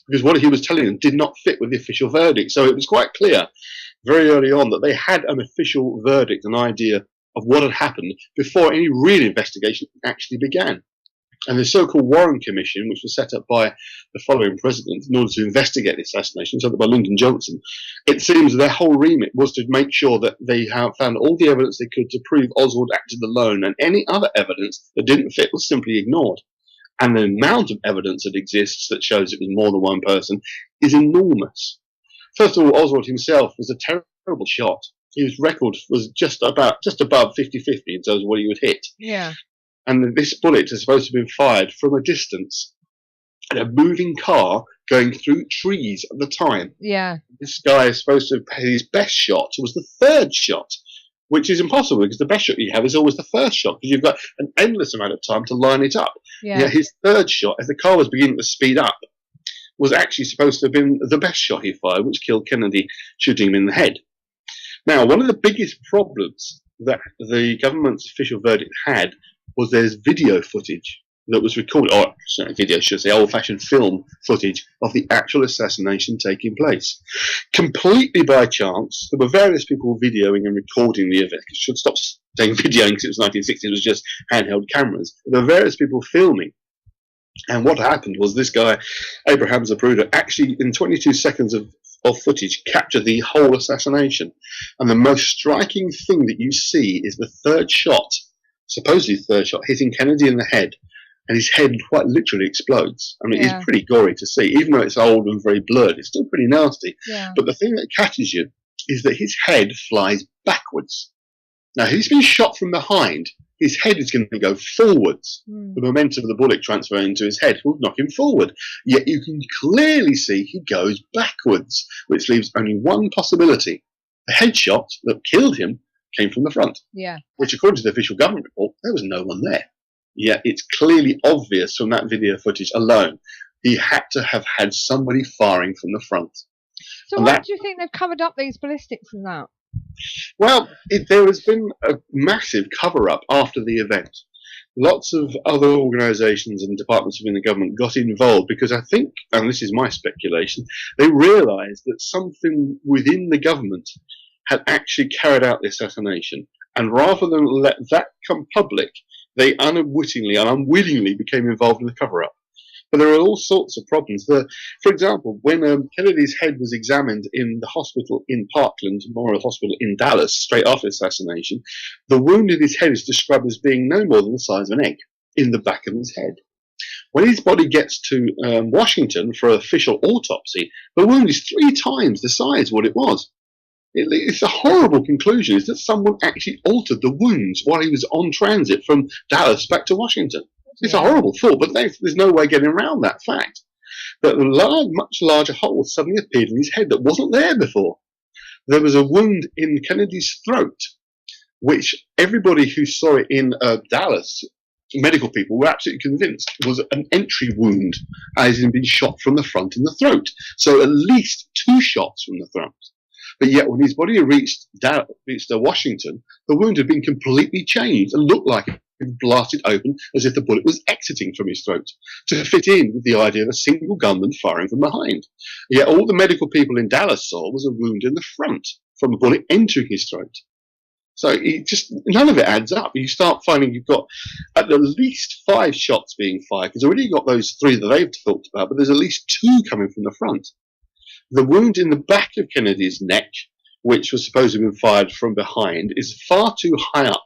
because what he was telling them did not fit with the official verdict. So it was quite clear very early on that they had an official verdict, an idea of what had happened before any real investigation actually began. And the so-called Warren Commission, which was set up by the following president in order to investigate the assassination, set up by Lyndon Johnson, it seems their whole remit was to make sure that they found all the evidence they could to prove Oswald acted alone, and any other evidence that didn't fit was simply ignored. And the amount of evidence that exists that shows it was more than one person is enormous. First of all, Oswald himself was a terrible shot. His record was just above 50-50 in terms of what he would hit. Yeah. And this bullet is supposed to have been fired from a distance in a moving car going through trees at the time. Yeah. This guy is supposed to have his best shot was the third shot, which is impossible because the best shot you have is always the first shot, because you've got an endless amount of time to line it up. Yeah. Yet his third shot, as the car was beginning to speed up, was actually supposed to have been the best shot he fired, which killed Kennedy, shooting him in the head. Now, one of the biggest problems that the government's official verdict had was there's video footage that was recorded, or sorry, video, should say, old-fashioned film footage of the actual assassination taking place. Completely by chance, there were various people videoing and recording the event. I should stop saying videoing because it was 1960, it was just handheld cameras. There were various people filming. And what happened was this guy, Abraham Zapruder, actually in 22 seconds of footage captured the whole assassination. And the most striking thing that you see is the third shot, supposedly third shot, hitting Kennedy in the head, and his head quite literally explodes. I mean, it's pretty gory to see. Even though it's old and very blurred, it's still pretty nasty. Yeah. But the thing that catches you is that his head flies backwards. Now, he's been shot from behind. His head is going to go forwards. The momentum of the bullet transferring to his head will knock him forward. Yet you can clearly see he goes backwards, which leaves only one possibility. The headshot that killed him came from the front. Yeah. Which, according to the official government report, there was no one there. Yet it's clearly obvious from that video footage alone, he had to have had somebody firing from the front. So why do you think they've covered up these ballistics from that? Well, there has been a massive cover-up after the event. Lots of other organisations and departments within the government got involved because I think, and this is my speculation, they realised that something within the government had actually carried out the assassination. And rather than let that come public, they unwittingly and unwillingly became involved in the cover-up. But there are all sorts of problems. For example, when Kennedy's head was examined in the hospital in Parkland, Memorial Hospital in Dallas, straight after the assassination, the wound in his head is described as being no more than the size of an egg. in the back of his head. When his body gets to Washington for an official autopsy, the wound is 3 times the size of what it was. It's a horrible conclusion, is that someone actually altered the wounds while he was on transit from Dallas back to Washington. It's a horrible thought, but there's no way getting around that fact. That a much larger hole suddenly appeared in his head that wasn't there before. There was a wound in Kennedy's throat, which everybody who saw it in Dallas, medical people, were absolutely convinced was an entry wound, as in been shot from the front in the throat. So at least 2 shots from the throat. But yet, when his body reached Washington, the wound had been completely changed and looked like it had blasted open as if the bullet was exiting from his throat, to fit in with the idea of a single gunman firing from behind. Yet all the medical people in Dallas saw was a wound in the front from a bullet entering his throat. So none of it adds up. You start finding you've got at least 5 shots being fired. He's already got those 3 that they've talked about, but there's at least 2 coming from the front. The wound in the back of Kennedy's neck, which was supposed to have been fired from behind, is far too high up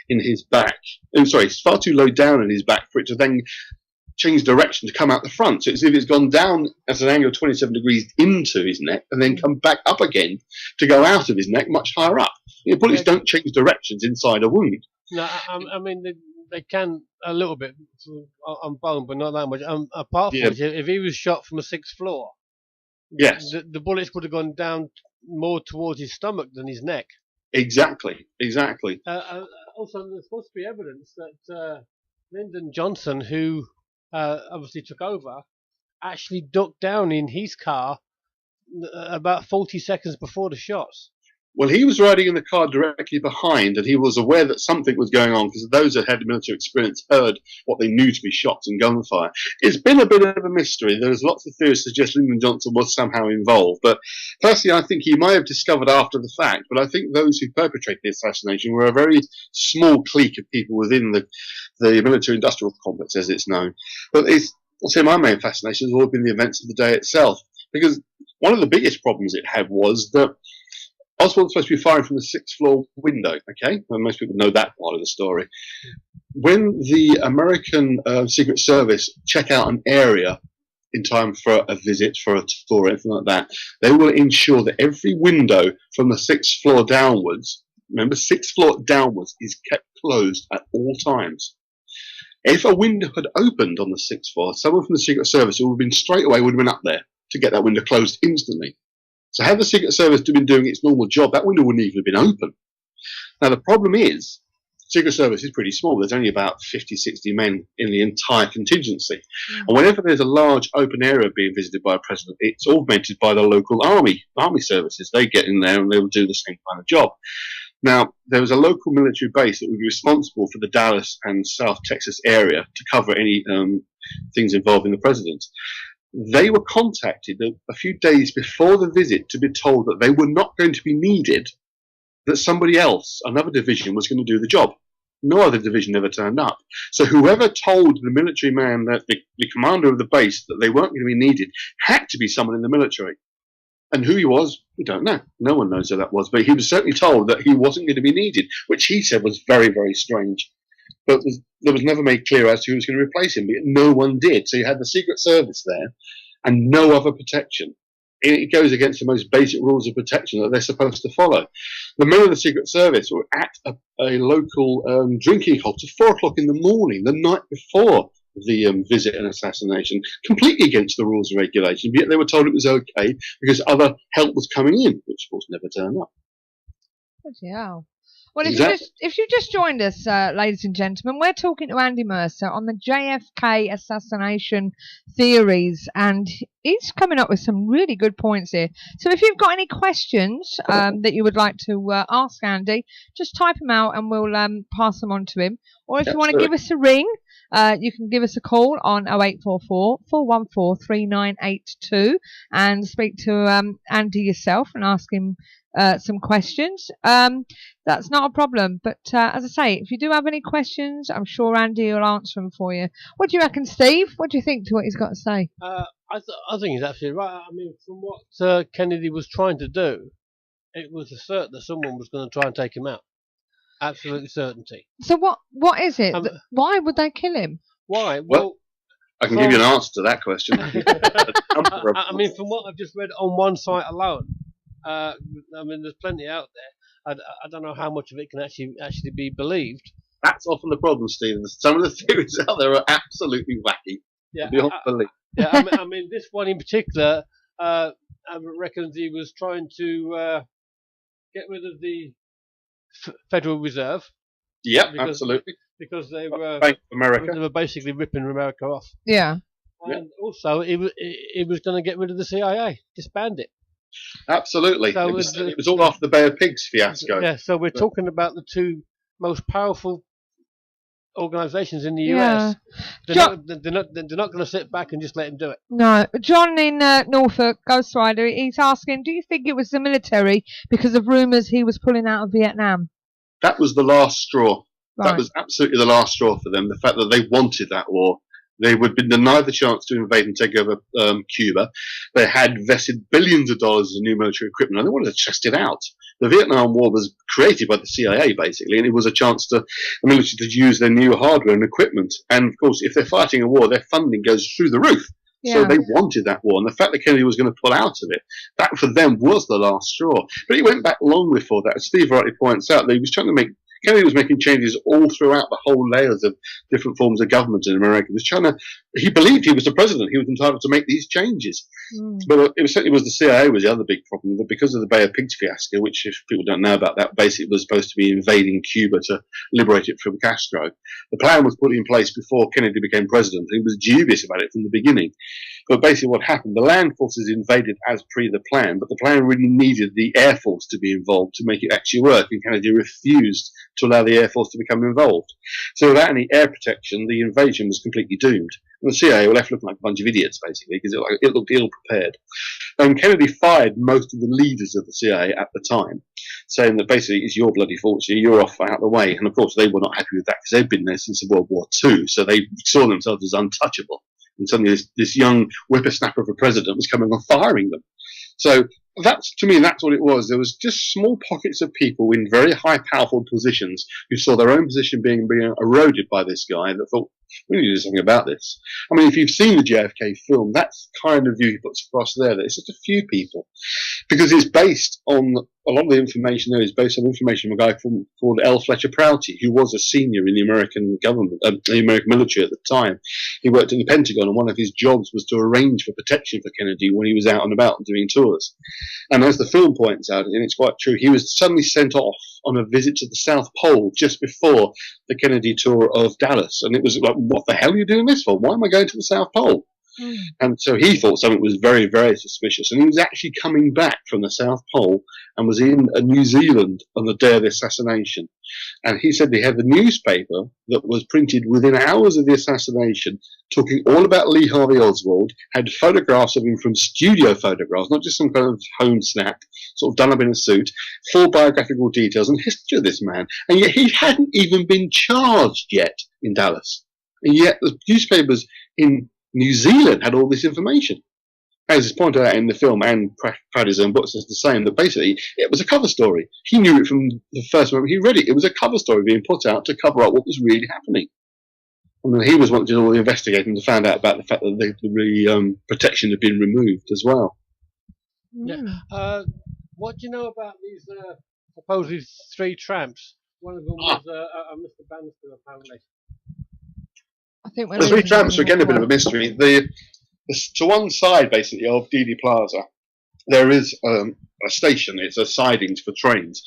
in his back. It's far too low down in his back for it to then change direction to come out the front. So it's as if it's gone down at an angle of 27 degrees into his neck and then come back up again to go out of his neck much higher up. Bullets don't change directions inside a wound. No, I mean, they can a little bit on bone, but not that much. Apart from which, if he was shot from a 6th floor, yes, the bullets would have gone down more towards his stomach than his neck. Exactly. Also, there's supposed to be evidence that Lyndon Johnson, who obviously took over, actually ducked down in his car about 40 seconds before the shots. Well, he was riding in the car directly behind, and he was aware that something was going on because those that had military experience heard what they knew to be shots and gunfire. It's been a bit of a mystery. There's lots of theories suggesting Lyndon Johnson was somehow involved, but personally, I think he might have discovered after the fact. But I think those who perpetrated the assassination were a very small clique of people within the military-industrial complex, as it's known. But I'll say my main fascination has always been the events of the day itself, because one of the biggest problems it had was that Oswald was supposed to be firing from the 6th floor window, okay? Well, most people know that part of the story. When the American Secret Service check out an area in time for a visit, for a tour, anything like that, they will ensure that every window from the 6th floor downwards, remember, 6th floor downwards, is kept closed at all times. If a window had opened on the 6th floor, someone from the Secret Service would have been straight away would have been up there to get that window closed instantly. So had the Secret Service been doing its normal job, that window wouldn't even have been open. Now, the problem is, Secret Service is pretty small. There's only about 50, 60 men in the entire contingency. And whenever there's a large open area being visited by a president, it's augmented by the local army services. They get in there and they will do the same kind of job. Now, there was a local military base that would be responsible for the Dallas and South Texas area to cover any things involving the president. They were contacted a few days before the visit to be told that they were not going to be needed, that somebody else, another division, was going to do the job. No other division ever turned up. So whoever told the military man, that the commander of the base, that they weren't going to be needed, had to be someone in the military. And who he was, we don't know. No one knows who that was. But he was certainly told that he wasn't going to be needed, which he said was very, very strange. But there was never made clear as to who was going to replace him. But no one did. So you had the Secret Service there and no other protection. It goes against the most basic rules of protection that they're supposed to follow. The men of the Secret Service were at a local drinking hole till 4 o'clock in the morning, the night before the visit and assassination, completely against the rules and regulations. Yet they were told it was okay because other help was coming in, which of course never turned up. Bloody hell. Well, Exactly. if you just joined us, ladies and gentlemen, we're talking to Andy Mercer on the JFK assassination theories, and he's coming up with some really good points here. So if you've got any questions that you would like to ask Andy, just type them out and we'll pass them on to him. Or if you want to give us a ring, you can give us a call on 0844 414 3982 and speak to Andy yourself and ask him some questions. That's not a problem, but as I say, if you do have any questions, I'm sure Andy will answer them for you. What do you reckon, Steve? What do you think to what he's got to say? I think he's absolutely right. I mean, from what Kennedy was trying to do, it was a cert that someone was going to try and take him out. absolute certainty. So what is it? Why would they kill him? Why? Well, I can give you an answer to that question. I mean, from what I've just read on one site alone, I mean, there's plenty out there. I don't know how much of it can actually be believed. That's often the problem, Stephen. Some of the theories out there are absolutely wacky. Yeah, beyond belief. Yeah, I mean, this one in particular, I reckon he was trying to get rid of the Federal Reserve. Yep, absolutely. Because they were Bank of America. They were basically ripping America off. Yeah. And also, he was going to get rid of the CIA, disband it. Absolutely. So it was all after the Bay of Pigs fiasco. Yeah, so we're talking about the two most powerful organisations in the US. They're not going to sit back and just let him do it. No. John in Norfolk, Ghost Rider, he's asking, do you think it was the military because of rumours he was pulling out of Vietnam? That was the last straw. Right. That was absolutely the last straw for them. The fact that they wanted that war. They would have been denied the chance to invade and take over Cuba. They had vested billions of dollars in new military equipment, and they wanted to test it out. The Vietnam War was created by the CIA, basically, and it was a chance for the military to use their new hardware and equipment. And, of course, if they're fighting a war, their funding goes through the roof. Yeah. So they wanted that war, and the fact that Kennedy was going to pull out of it, that for them was the last straw. But it went back long before that. As Steve rightly points out, that he was trying to make Kennedy was making changes all throughout the whole layers of different forms of government in America. He believed he was the president. He was entitled to make these changes. But it certainly was the CIA was the other big problem. Because of the Bay of Pigs fiasco, which if people don't know about that, basically was supposed to be invading Cuba to liberate it from Castro. The plan was put in place before Kennedy became president. He was dubious about it from the beginning. But basically what happened, the land forces invaded as per the plan, but the plan really needed the Air Force to be involved to make it actually work, and Kennedy refused to allow the Air Force to become involved. So without any air protection, the invasion was completely doomed. And the CIA were left looking like a bunch of idiots, basically, because it looked ill-prepared. And Kennedy fired most of the leaders of the CIA at the time, saying that basically it's your bloody fault, you're off out of the way. And of course they were not happy with that because they'd been there since World War II, so they saw themselves as untouchable. And suddenly this young whippersnapper of a president was coming on firing them. So to me, that's what it was. There was just small pockets of people in very high, powerful positions who saw their own position being eroded by this guy that thought, we need to do something about this. I mean, if you've seen the JFK film, that's kind of view he puts across there, that it's just a few people. Because it's based on, a lot of the information there is based on information from a guy called L. Fletcher Prouty, who was a senior in the American government, the American military at the time. He worked in the Pentagon, and one of his jobs was to arrange for protection for Kennedy when he was out and about doing tours. And as the film points out, and it's quite true, he was suddenly sent off on a visit to the South Pole just before the Kennedy tour of Dallas. And it was like, what the hell are you doing this for? Why am I going to the South Pole? And so he thought something was very, very suspicious. And he was actually coming back from the South Pole and was in New Zealand on the day of the assassination. And he said they had the newspaper that was printed within hours of the assassination, talking all about Lee Harvey Oswald, had photographs of him from studio photographs, not just some kind of home snap, sort of done up in a suit, full biographical details and history of this man. And yet he hadn't even been charged yet in Dallas. And yet the newspapers in New Zealand had all this information. As is pointed out in the film, and Pratt his own books, is the same, that basically it was a cover story. He knew it from the first moment he read it. It was a cover story being put out to cover up what was really happening. And then he was wanting to do all the investigating to find out about the fact that the protection had been removed as well. Yeah. What do you know about these supposed three tramps? One of them was Mr. Bannister, apparently. I think the three tramps are again a bit of a mystery. To one side, basically, of Dealey Plaza, there is a station. It's a sidings for trains.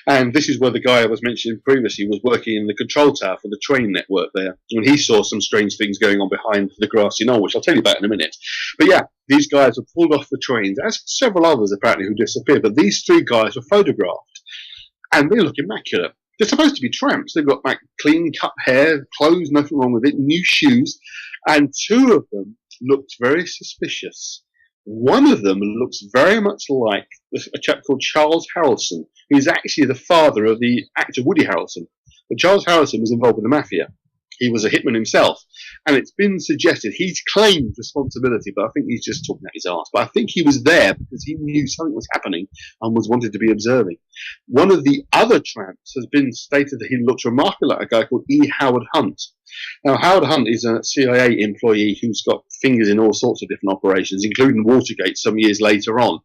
And this is where the guy I was mentioning previously was working in the control tower for the train network there. When he saw some strange things going on behind the grassy knoll, which I'll tell you about in a minute. But yeah, these guys were pulled off the trains, as several others apparently who disappeared. But these three guys were photographed. And they look immaculate. They're supposed to be tramps. They've got like clean cut hair, clothes, nothing wrong with it, new shoes. And two of them looked very suspicious. One of them looks very much like a chap called Charles Harrelson, who's actually the father of the actor Woody Harrelson. But Charles Harrelson was involved with the mafia. he was a hitman himself. And it's been suggested he's claimed responsibility, but I think he's just talking out his arse. But I think he was there because he knew something was happening and was wanted to be observing. One of the other tramps has been stated that he looks remarkably like a guy called E. Howard Hunt. Now, Howard Hunt is a CIA employee who's got fingers in all sorts of different operations, including Watergate some years later on.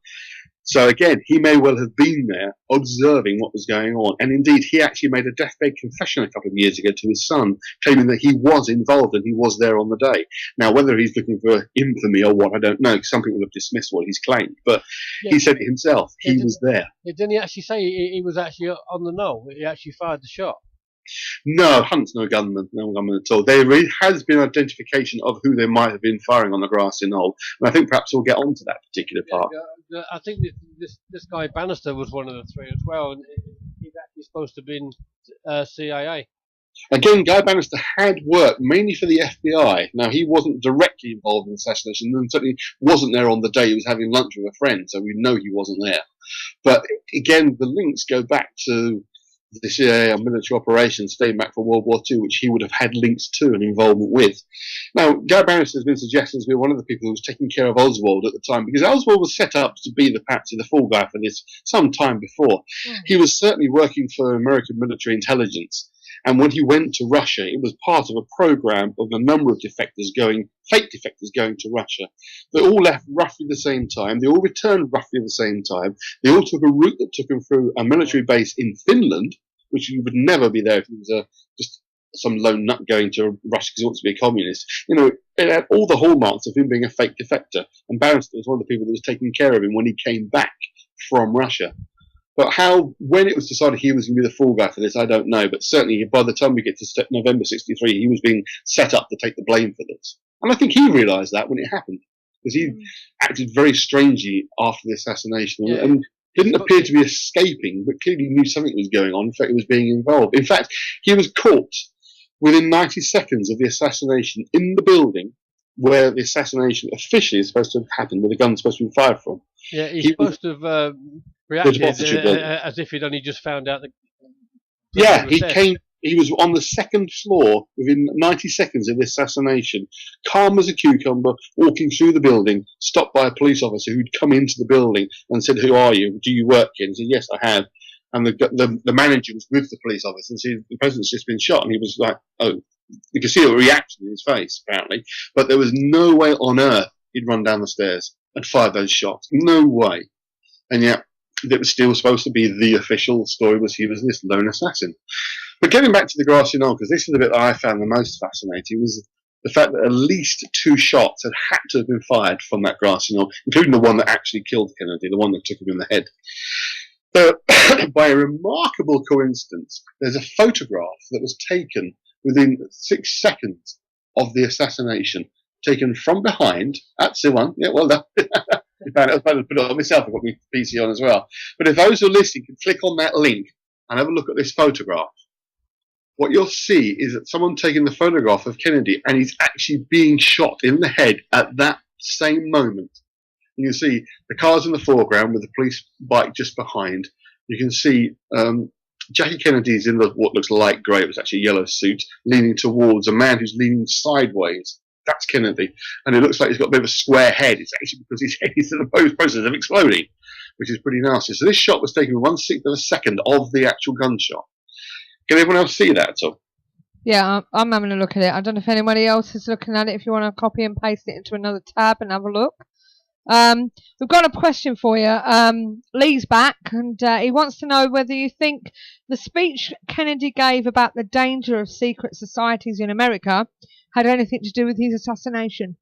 So again, he may well have been there observing what was going on. And indeed, he actually made a deathbed confession a couple of years ago to his son, claiming that he was involved and he was there on the day. Now, whether he's looking for infamy or what, I don't know. Some people have dismissed what he's claimed. But he said it himself. He was there. Didn't he actually say he was actually on the knoll? He actually fired the shot? No, Hunt's no gunman at all. There has been identification of who they might have been firing on the grassy knoll, and I think perhaps we'll get on to that particular part. I think this guy Bannister was one of the three as well, and he's actually supposed to have been CIA. Again, Guy Bannister had worked mainly for the FBI. Now, he wasn't directly involved in the assassination, and certainly wasn't there on the day he was having lunch with a friend, so we know he wasn't there. But again, the links go back to the CIA and military operations dating back from World War II, which he would have had links to and involvement with. Now, Guy Bannister has been suggested to be one of the people who was taking care of Oswald at the time, because Oswald was set up to be the patsy, the fall guy for this some time before. He was certainly working for American military intelligence, and when he went to Russia, it was part of a program of a number of fake defectors going to Russia. They all left roughly the same time. They all returned roughly the same time. They all took a route that took them through a military base in Finland, which you would never be there if he was just some lone nut going to Russia because he wants to be a communist. You know, it had all the hallmarks of him being a fake defector. And Bannister was one of the people that was taking care of him when he came back from Russia. But when it was decided he was going to be the fall guy for this, I don't know. But certainly by the time we get to November 63, he was being set up to take the blame for this. And I think he realised that when it happened, because he acted very strangely after the assassination and didn't appear to be escaping, but clearly knew something was going on. In fact, he was being involved. In fact, he was caught within 90 seconds of the assassination in the building where the assassination officially is supposed to have happened, where the gun's supposed to be fired from. Yeah, he's supposed to have reacted as if he'd only just found out that. Yeah, he was on the second floor within 90 seconds of the assassination, calm as a cucumber, walking through the building, stopped by a police officer who'd come into the building and said, "Who are you? Do you work here?" And he said, "Yes, I have." And the manager was with the police officer and said, "The president's just been shot." And he was like, "Oh." You could see a reaction in his face, apparently. But there was no way on earth he'd run down the stairs and fired those shots. No way. And yet, it was still supposed to be the official story was he was this lone assassin. But getting back to the grassy knoll, because this is the bit that I found the most fascinating, was the fact that at least 2 shots had to have been fired from that grassy knoll, including the one that actually killed Kennedy, the one that took him in the head. But by a remarkable coincidence, there's a photograph that was taken within 6 seconds of the assassination, taken from behind. That's the one. Yeah, well done. I was about to put it on myself. I've got my PC on as well. But if those who are listening can click on that link and have a look at this photograph, what you'll see is that someone taking the photograph of Kennedy and he's actually being shot in the head at that same moment. And you see the cars in the foreground with the police bike just behind. You can see Jackie Kennedy's in what looks light grey, it was actually a yellow suit, leaning towards a man who's leaning sideways. That's Kennedy. And it looks like he's got a bit of a square head. It's actually because his head is in the process of exploding, which is pretty nasty. So this shot was taken 1/6 of a second of the actual gunshot. Can everyone else see that at all? Yeah, I'm having a look at it. I don't know if anybody else is looking at it. If you want to copy and paste it into another tab and have a look. We've got a question for you. Lee's back, and he wants to know whether you think the speech Kennedy gave about the danger of secret societies in America had anything to do with his assassination.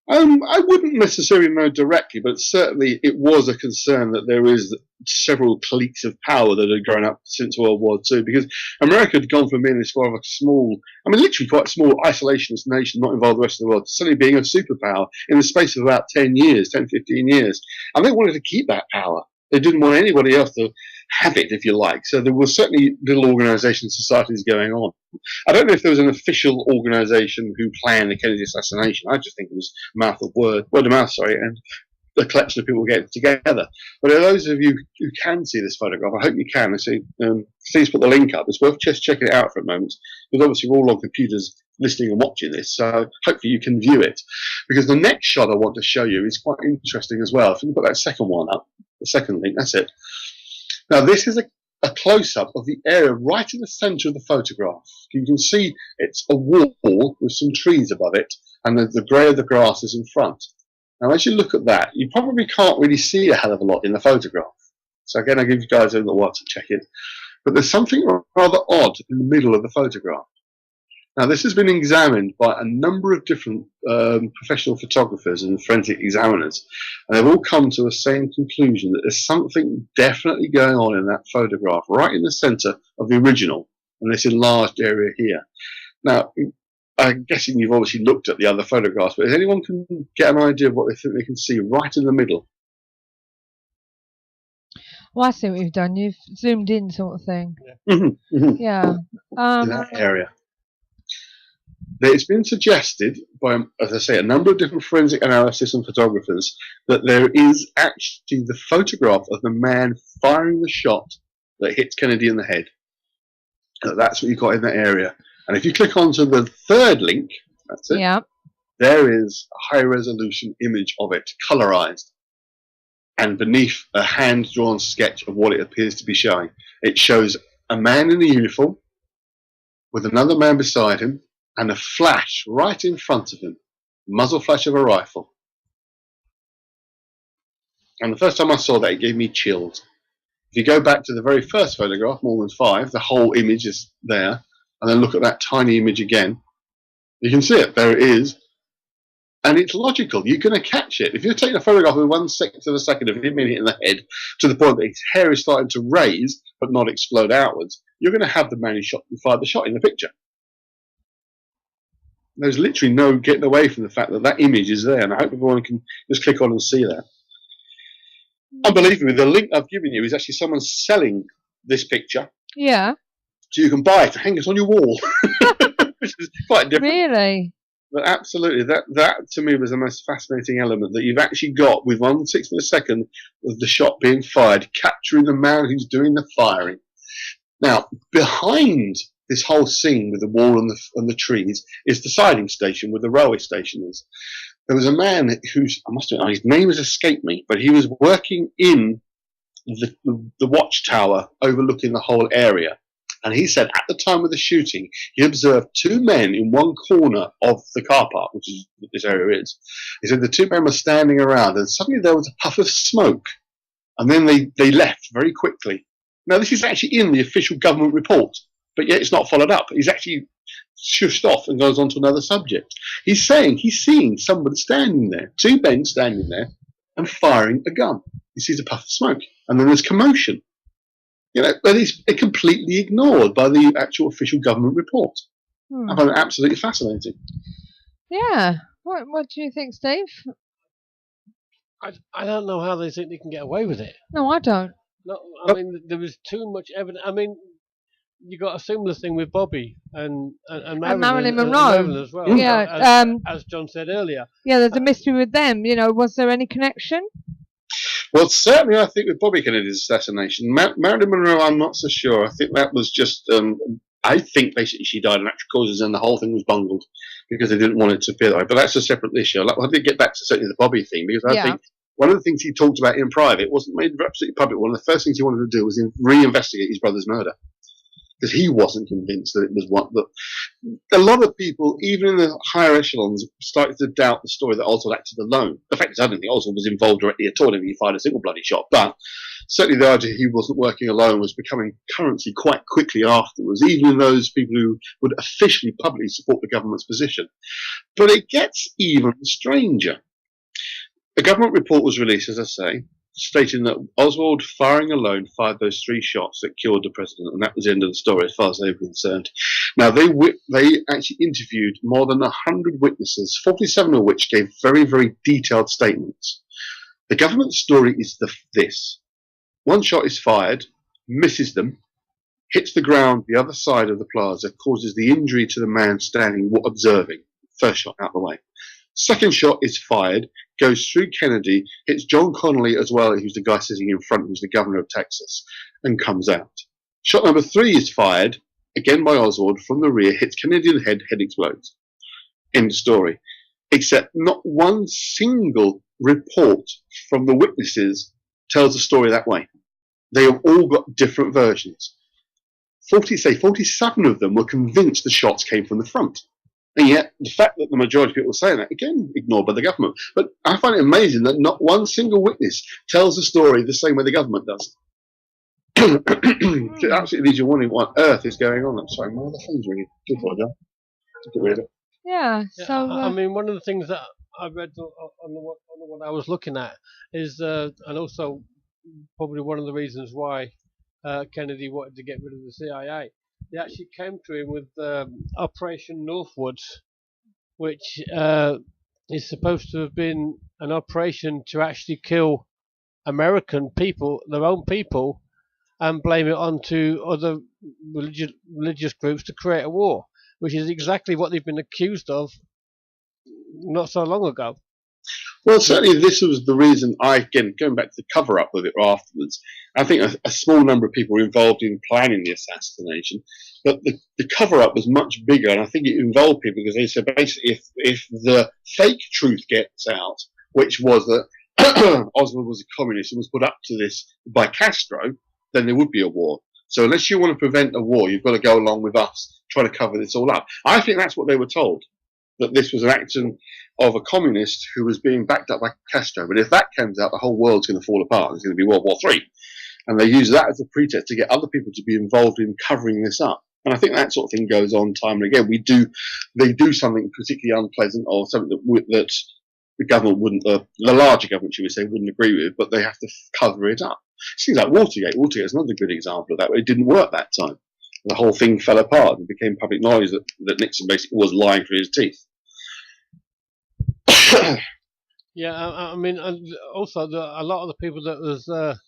I wouldn't necessarily know directly, but certainly it was a concern that there is several cliques of power that had grown up since World War II, because America had gone from being this sort of a small, literally quite small isolationist nation, not involved the rest of the world, to suddenly being a superpower in the space of about 10 years, 10, 15 years. And they wanted to keep that power. They didn't want anybody else to have it, if you like. So there were certainly little organizations, societies going on. I don't know if there was an official organization who planned the Kennedy assassination. I just think it was word of mouth, and a collection of people getting together. But for those of you who can see this photograph, I hope you can. I see, please put the link up. It's worth just checking it out for a moment, because obviously we're all on computers listening and watching this, so hopefully you can view it. Because the next shot I want to show you is quite interesting as well. If you can put that second one up, the second link, that's it. Now this is a close-up of the area right in the centre of the photograph. You can see it's a wall with some trees above it, and the grey of the grass is in front. Now, as you look at that, you probably can't really see a hell of a lot in the photograph. So again, I'll give you guys a little while to check it. But there's something rather odd in the middle of the photograph. Now, this has been examined by a number of different professional photographers and forensic examiners, and they've all come to the same conclusion that there's something definitely going on in that photograph, right in the centre of the original, and this enlarged area here. Now, I'm guessing you've obviously looked at the other photographs, but if anyone can get an idea of what they think they can see right in the middle? Well, I see what you've done. You've zoomed in, sort of thing. Yeah. In that area. It's been suggested by, as I say, a number of different forensic analysis and photographers that there is actually the photograph of the man firing the shot that hits Kennedy in the head. That's what you've got in that area. And if you click onto the third link, that's it. Yeah. There is a high-resolution image of it, colorized, and beneath a hand-drawn sketch of what it appears to be showing. It shows a man in a uniform with another man beside him, and a flash right in front of him, muzzle flash of a rifle. And the first time I saw that, it gave me chills. If you go back to the very first photograph, more than 5, the whole image is there, and then look at that tiny image again, you can see it. There it is. And it's logical. You're going to catch it. If you're taking a photograph with 1/6 of a second of him hitting the head to the point that his hair is starting to raise but not explode outwards, you're going to have the man who fired the shot in the picture. There's literally no getting away from the fact that that image is there, and I hope everyone can just click on and see that. Unbelievably, the link I've given you is actually someone selling this picture. Yeah. So you can buy it to hang it on your wall, which is quite different. Really? But absolutely, that to me was the most fascinating element, that you've actually got, with 1/6 of a second of the shot being fired, capturing the man who's doing the firing. Now, behind this whole scene with the wall and the trees is the siding station where the railway station is. There was a man who's, I must admit, his name has escaped me, but he was working in the watchtower overlooking the whole area. And he said at the time of the shooting, he observed 2 men in one corner of the car park, which is what this area is. He said the 2 men were standing around, and suddenly there was a puff of smoke, and then they left very quickly. Now, this is actually in the official government report, but yet it's not followed up. He's actually shushed off and goes on to another subject. He's saying he's seeing somebody standing there, 2 men standing there, and firing a gun. He sees a puff of smoke, and then there's commotion. But it's completely ignored by the actual official government report. I find it absolutely fascinating. Yeah. What do you think, Steve? I don't know how they think they can get away with it. No, I don't. No, I mean, there was too much evidence. I mean, you got a similar thing with Bobby and Marilyn Monroe. Marilyn as well. Yeah. As John said earlier. Yeah, there's a mystery with them. Was there any connection? Well, certainly, I think with Bobby Kennedy's assassination, Marilyn Monroe, I'm not so sure. I think that was just, I think basically she died of natural causes and the whole thing was bungled because they didn't want it to appear that way. But that's a separate issue. I did get back to certainly the Bobby thing, because I think one of the things he talked about in private wasn't made absolutely public. One of the first things he wanted to do was reinvestigate his brother's murder, because he wasn't convinced that it was one that a lot of people, even in the higher echelons, started to doubt the story that Oswald acted alone. The fact is, I don't think Oswald was involved directly at all. He fired a single bloody shot, but certainly the idea he wasn't working alone was becoming currency quite quickly afterwards, even in those people who would officially publicly support the government's position. But it gets even stranger. A government report was released, as I say, stating that Oswald, firing alone, fired those 3 shots that killed the president, and that was the end of the story as far as they were concerned. Now, they actually interviewed more than 100 witnesses, 47 of which gave very, very detailed statements. The government story is this. 1 shot is fired, misses them, hits the ground the other side of the plaza, causes the injury to the man standing observing. First shot out of the way. Second shot is fired, goes through Kennedy, hits John Connolly as well, who's the guy sitting in front, who's the governor of Texas, and comes out. Shot number 3 is fired, again by Oswald, from the rear, hits Kennedy in the head, head explodes. End of story. Except not one single report from the witnesses tells the story that way. They have all got different versions. 47 of them were convinced the shots came from the front. And yet, the fact that the majority of people are saying that, again, ignored by the government. But I find it amazing that not one single witness tells the story the same way the government does. It absolutely leaves you wondering what on earth is going on. I'm sorry, my other phone's ringing. Good for it, get rid of it. Yeah, so... I mean, one of the things that I read on the one I was looking at is, and also probably one of the reasons why Kennedy wanted to get rid of the CIA, they actually came to him with Operation Northwoods, which is supposed to have been an operation to actually kill American people, their own people, and blame it onto other religious groups to create a war, which is exactly what they've been accused of not so long ago. Well, certainly this was the reason again, going back to the cover-up of it afterwards, I think a small number of people were involved in planning the assassination, but the cover-up was much bigger, and I think it involved people because they said basically if the fake truth gets out, which was that Oswald was a communist and was put up to this by Castro, then there would be a war. So unless you want to prevent a war, you've got to go along with us, trying to cover this all up. I think that's what they were told, that this was an action of a communist who was being backed up by Castro. But if that comes out, the whole world's going to fall apart. It's going to be World War III. And they use that as a pretext to get other people to be involved in covering this up. And I think that sort of thing goes on time and again. They do something particularly unpleasant or something that the government wouldn't, the larger government, should we say, wouldn't agree with, but they have to cover it up. Seems like Watergate. Watergate is another good example of that, where it didn't work that time. The whole thing fell apart and became public knowledge that Nixon basically was lying through his teeth. Yeah, I mean, also a lot of the people that was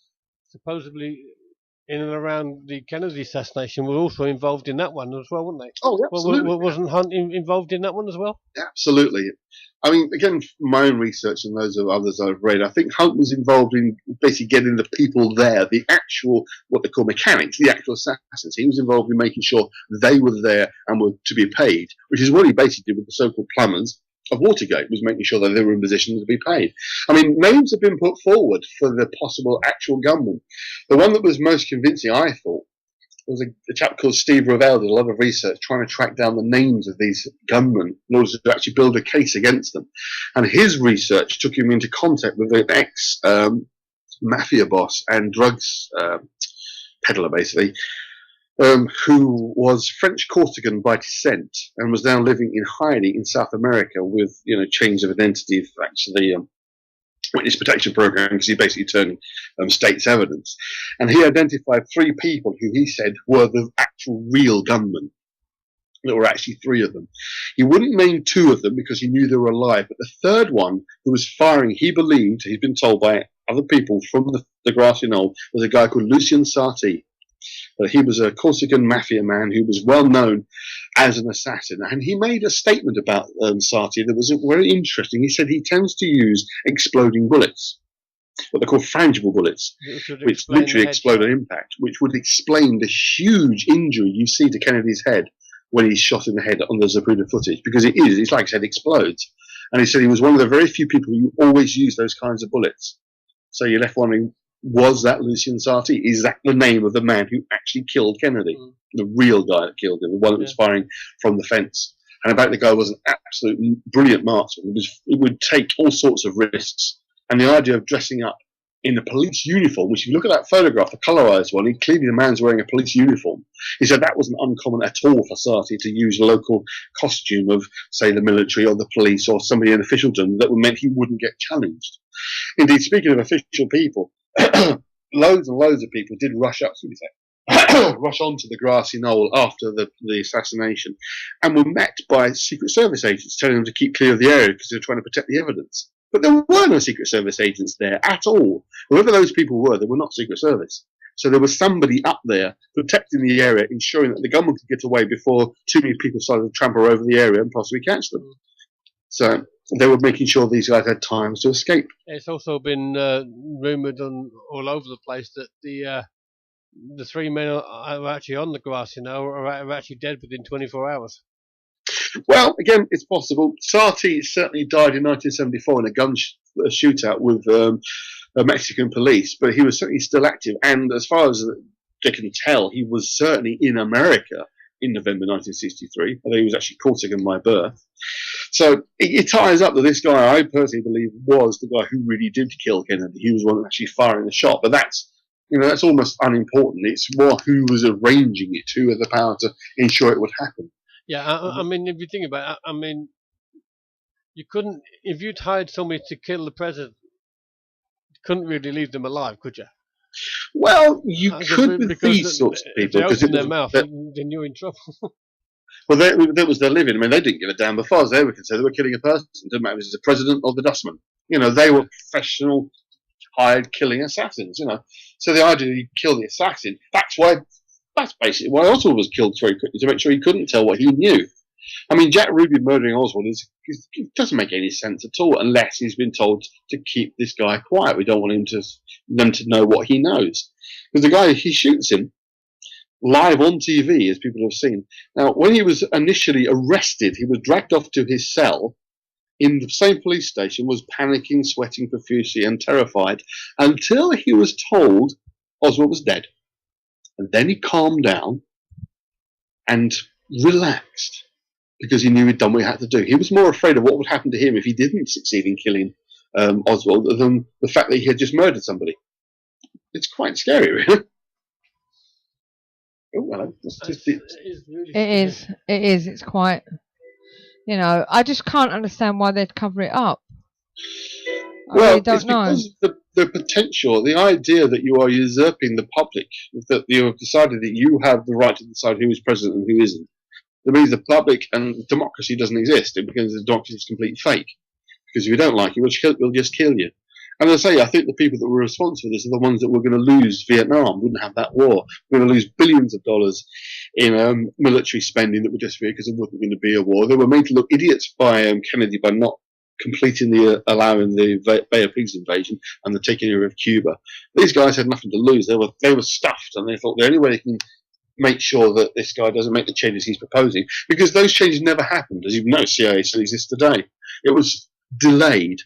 supposedly in and around the Kennedy assassination were also involved in that one as well, weren't they? Oh, absolutely. Wasn't Hunt involved in that one as well? Absolutely. I mean, again, from my own research and those of others I've read, I think Hunt was involved in basically getting the people there, the actual, what they call mechanics, the actual assassins. He was involved in making sure they were there and were to be paid, which is what he basically did with the so-called plumbers of Watergate, was making sure that they were in position to be paid. I mean, names have been put forward for the possible actual gunman. The one that was most convincing, I thought, was a chap called Steve Ravel did a lot of research trying to track down the names of these gunmen in order to actually build a case against them. And his research took him into contact with an ex-mafia boss and drugs peddler, basically, who was French Corsican by descent and was now living in hiding in South America with, change of identity for actually witness protection program, because he basically turned state's evidence. And he identified 3 people who he said were the actual real gunmen. There were actually 3 of them. He wouldn't name 2 of them because he knew they were alive, but the third one who was firing, he believed, he'd been told by other people from the grassy knoll, was a guy called Lucien Sarti. He was a Corsican mafia man who was well known as an assassin, and he made a statement about Sarti that was very interesting. He said he tends to use exploding bullets, what they call frangible bullets, which literally explode on impact, which would explain the huge injury you see to Kennedy's head when he's shot in the head on the Zapruder footage, because it's like I said, explodes. And he said he was one of the very few people who always use those kinds of bullets. So you're left wondering, was that Lucien Sarti? Is that the name of the man who actually killed Kennedy? The real guy that killed him, the one that was firing from the fence. And in fact, the guy was an absolute brilliant marksman. It would take all sorts of risks. And the idea of dressing up in a police uniform, which if you look at that photograph, the colorized one, clearly the man's wearing a police uniform. He said that wasn't uncommon at all for Sarti to use a local costume of, say, the military or the police or somebody in officialdom that meant he wouldn't get challenged. Indeed, speaking of official people, loads and loads of people did rush up, rush onto the grassy knoll after the assassination, and were met by Secret Service agents telling them to keep clear of the area because they were trying to protect the evidence. But there were no Secret Service agents there at all. Whoever those people were, they were not Secret Service. So there was somebody up there protecting the area, ensuring that the gunman could get away before too many people started to trample over the area and possibly catch them. So they were making sure these guys had times to escape. It's also been rumoured all over the place that the three men are actually on the grass, are actually dead within 24 hours. Well, again, it's possible. Sati certainly died in 1974 in a gun shootout with Mexican police, but he was certainly still active. And as far as they can tell, he was certainly in America in November 1963, although he was actually Corsican by birth. So it ties up that this guy, I personally believe, was the guy who really did kill Kennedy. He was the one actually firing the shot. But that's almost unimportant. It's more who was arranging it, who had the power to ensure it would happen. Yeah, I mean, if you think about it, I mean, you couldn't, if you'd hired somebody to kill the president, you couldn't really leave them alive, could you? Well, you could with these sorts of people. If they open their mouth, then you're in trouble. Well, that was their living. I mean, they didn't give a damn. As far as they were concerned, they were killing a person. It didn't matter if it was the president or the dustman. They were professional, hired killing assassins. So the idea that you kill the assassin, that's basically why Oswald was killed very quickly, to make sure he couldn't tell what he knew. I mean, Jack Ruby murdering Oswald it doesn't make any sense at all unless he's been told to keep this guy quiet. We don't want them to know what he knows. Because the guy, he shoots him live on TV, as people have seen. Now, when he was initially arrested, he was dragged off to his cell in the same police station, was panicking, sweating profusely and terrified until he was told Oswald was dead. And then he calmed down and relaxed because he knew he'd done what he had to do. He was more afraid of what would happen to him if he didn't succeed in killing Oswald than the fact that he had just murdered somebody. It's quite scary, really. Oh, well, it is. It's quite, I just can't understand why they'd cover it up. I really don't know. Because the potential, the idea that you are usurping the public, that you have decided that you have the right to decide who is president and who isn't. That means the public and democracy doesn't exist. It becomes a democracy is complete fake. Because if you don't like it, we'll just kill you. And as I say, I think the people that were responsible for this are the ones that were going to lose Vietnam. Wouldn't have that war. We're going to lose billions of dollars in military spending that would disappear because there wasn't going to be a war. They were made to look idiots by Kennedy by not completing allowing the Bay of Pigs invasion and the taking over of Cuba. These guys had nothing to lose. They were stuffed, and they thought the only way they can make sure that this guy doesn't make the changes he's proposing, because those changes never happened. As you know, CIA still exists today. It was delayed,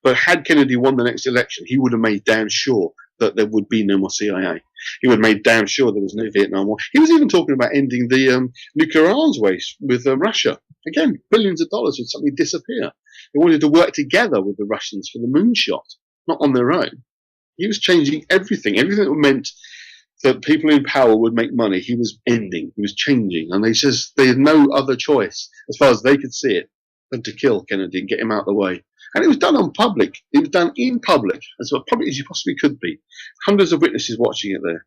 but had Kennedy won the next election, he would have made damn sure that there would be no more CIA. He would have made damn sure there was no Vietnam War. He was even talking about ending the nuclear arms race with Russia. Again, billions of dollars would suddenly disappear. They wanted to work together with the Russians for the moonshot, not on their own. He was changing everything. Everything that meant that people in power would make money, he was ending. He was changing. And they had no other choice, as far as they could see it, than to kill Kennedy and get him out of the way. And it was done on public. It was done in public, as public as you possibly could be. Hundreds of witnesses watching it there.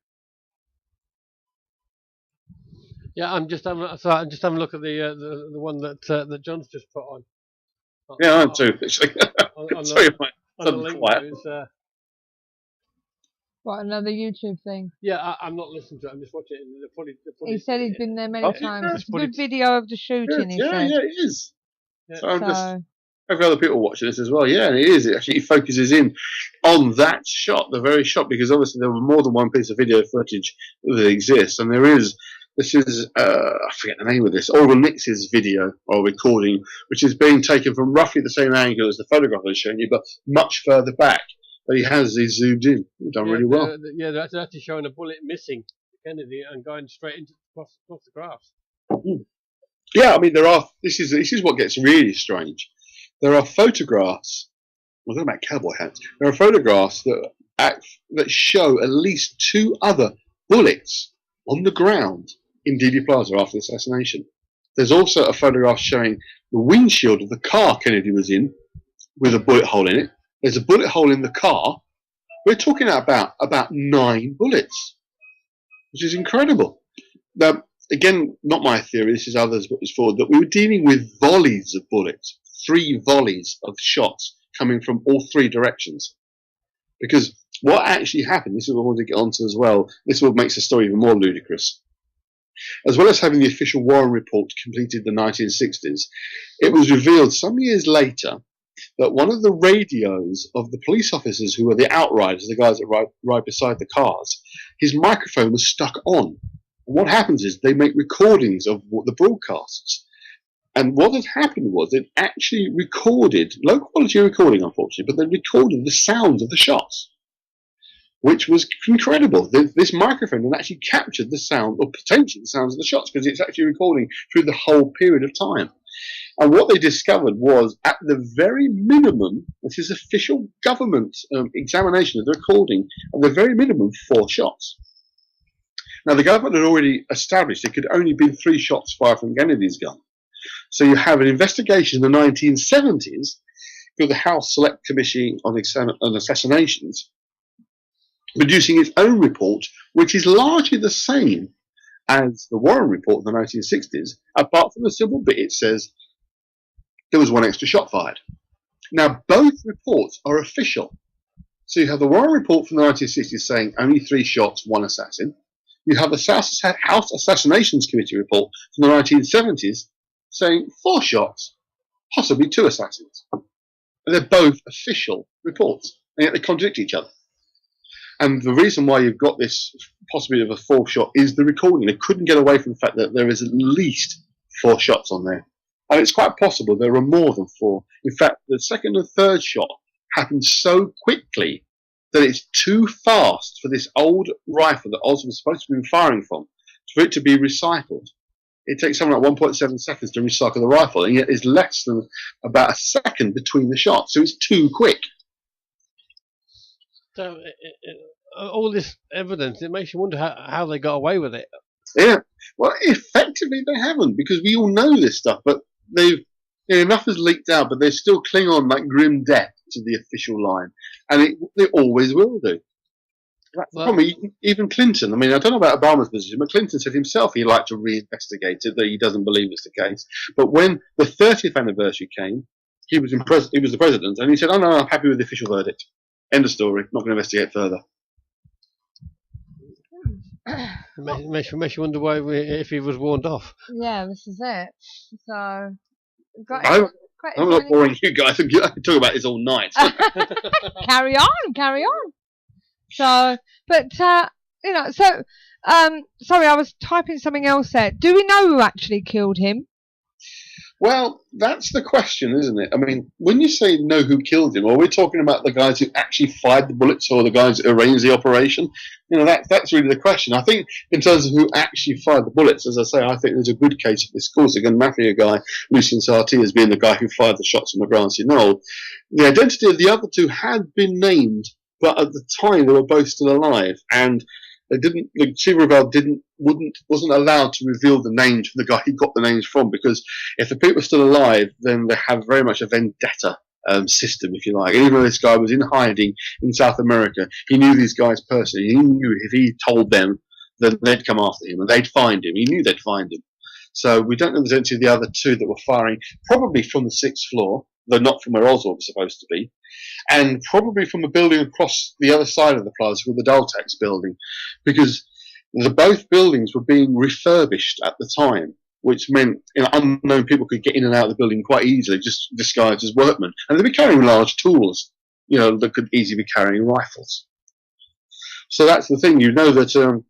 Yeah, I'm just having a look at the one that John's just put on. Yeah, I'm too. Sorry, on the link quiet. What, another YouTube thing? Yeah, I'm not listening to it. I'm just watching it. They're probably, he said he'd been there many times. Yeah, it's a good video of the shooting, he said. Yeah, it is. Yeah. So I'm just... Hopefully other people watching this as well. Yeah, and it is. It actually focuses in on that shot, the very shot, because obviously there were more than one piece of video footage that exists, and there is. This is I forget the name of this. Orville Nix's video or recording, which is being taken from roughly the same angle as the photograph I was showing you, but much further back. But he zoomed in. He's done really well. They're actually showing a bullet missing Kennedy and going straight across the grass. Yeah, I mean there are. This is what gets really strange. There are photographs. We're talking about cowboy hats. There are photographs that show at least 2 other bullets on the ground in Dealey Plaza after the assassination. There's also a photograph showing the windshield of the car Kennedy was in with a bullet hole in it. There's a bullet hole in the car. We're talking about 9 bullets, which is incredible. Now, again, not my theory. This is others put this forward, that we were dealing with volleys of bullets. 3 volleys of shots coming from all 3 directions. Because what actually happened, this is what I want to get onto as well, this is what makes the story even more ludicrous. As well as having the official Warren report completed in the 1960s, it was revealed some years later that one of the radios of the police officers who were the outriders, the guys that ride beside the cars, his microphone was stuck on. And what happens is they make recordings of the broadcasts. And what had happened was it actually recorded, low quality recording unfortunately, but they recorded the sounds of the shots, which was incredible. This microphone had actually captured the sound, or potentially the sounds of the shots, because it's actually recording through the whole period of time. And what they discovered was, at the very minimum, this is official government examination of the recording, at the very minimum, 4 shots. Now, the government had already established it could only be 3 shots fired from Kennedy's gun. So you have an investigation in the 1970s through the House Select Committee on Assassinations, producing its own report, which is largely the same as the Warren report in the 1960s, apart from the simple bit it says there was 1 extra shot fired. Now, both reports are official. So you have the Warren report from the 1960s saying only 3 shots, 1 assassin. You have the House Assassinations Committee report from the 1970s saying 4 shots, possibly 2 assassins. And they're both official reports, and yet they contradict each other. And the reason why you've got this possibility of a 4th shot is the recording. They couldn't get away from the fact that there is at least 4 shots on there. And it's quite possible there are more than 4. In fact, the 2nd and 3rd shot happened so quickly that it's too fast for this old rifle that Oswald was supposed to be firing from, for it to be recycled. It takes something like 1.7 seconds to recycle the rifle, and yet it's less than about a second between the shots. So it's too quick. So all this evidence, it makes you wonder how they got away with it. Yeah, well, effectively they haven't, because we all know this stuff, but enough has leaked out, but they still cling on like grim death to the official line, and they always will do. That's the problem. Even Clinton, I mean, I don't know about Obama's position, but Clinton said himself he'd like to reinvestigate it, that he doesn't believe it's the case. But when the 30th anniversary came, he was the president, and he said, "Oh no, I'm happy with the official verdict. End of story. Not going to investigate further." It makes you wonder why if he was warned off. Yeah, this is it. So, I'm not boring you guys. I can talk about this all night. Carry on. So, but sorry, I was typing something else there. Do we know who actually killed him? Well, that's the question, isn't it? I mean, when you say know who killed him, are we talking about the guys who actually fired the bullets or the guys who arranged the operation? That's really the question. I think in terms of who actually fired the bullets, as I say, I think there's a good case of this Corsican mafia guy, Lucien Sarti, as being the guy who fired the shots on the Grassy Knoll. The identity of the other 2 had been named, but at the time they were both still alive, and Chief Rebel wasn't allowed to reveal the names from the guy he got the names from, because if the people are still alive, then they have very much a vendetta system, if you like. And even though this guy was in hiding in South America, he knew these guys personally. He knew if he told them, then they'd come after him and they'd find him. He knew they'd find him. So we don't know the identity of the other 2 that were firing, probably from the 6th floor, though not from where Oswald was supposed to be, and probably from a building across the other side of the plaza called the Daltax building, because both buildings were being refurbished at the time, which meant unknown people could get in and out of the building quite easily, just disguised as workmen, and they'd be carrying large tools, that could easily be carrying rifles. So that's the thing. That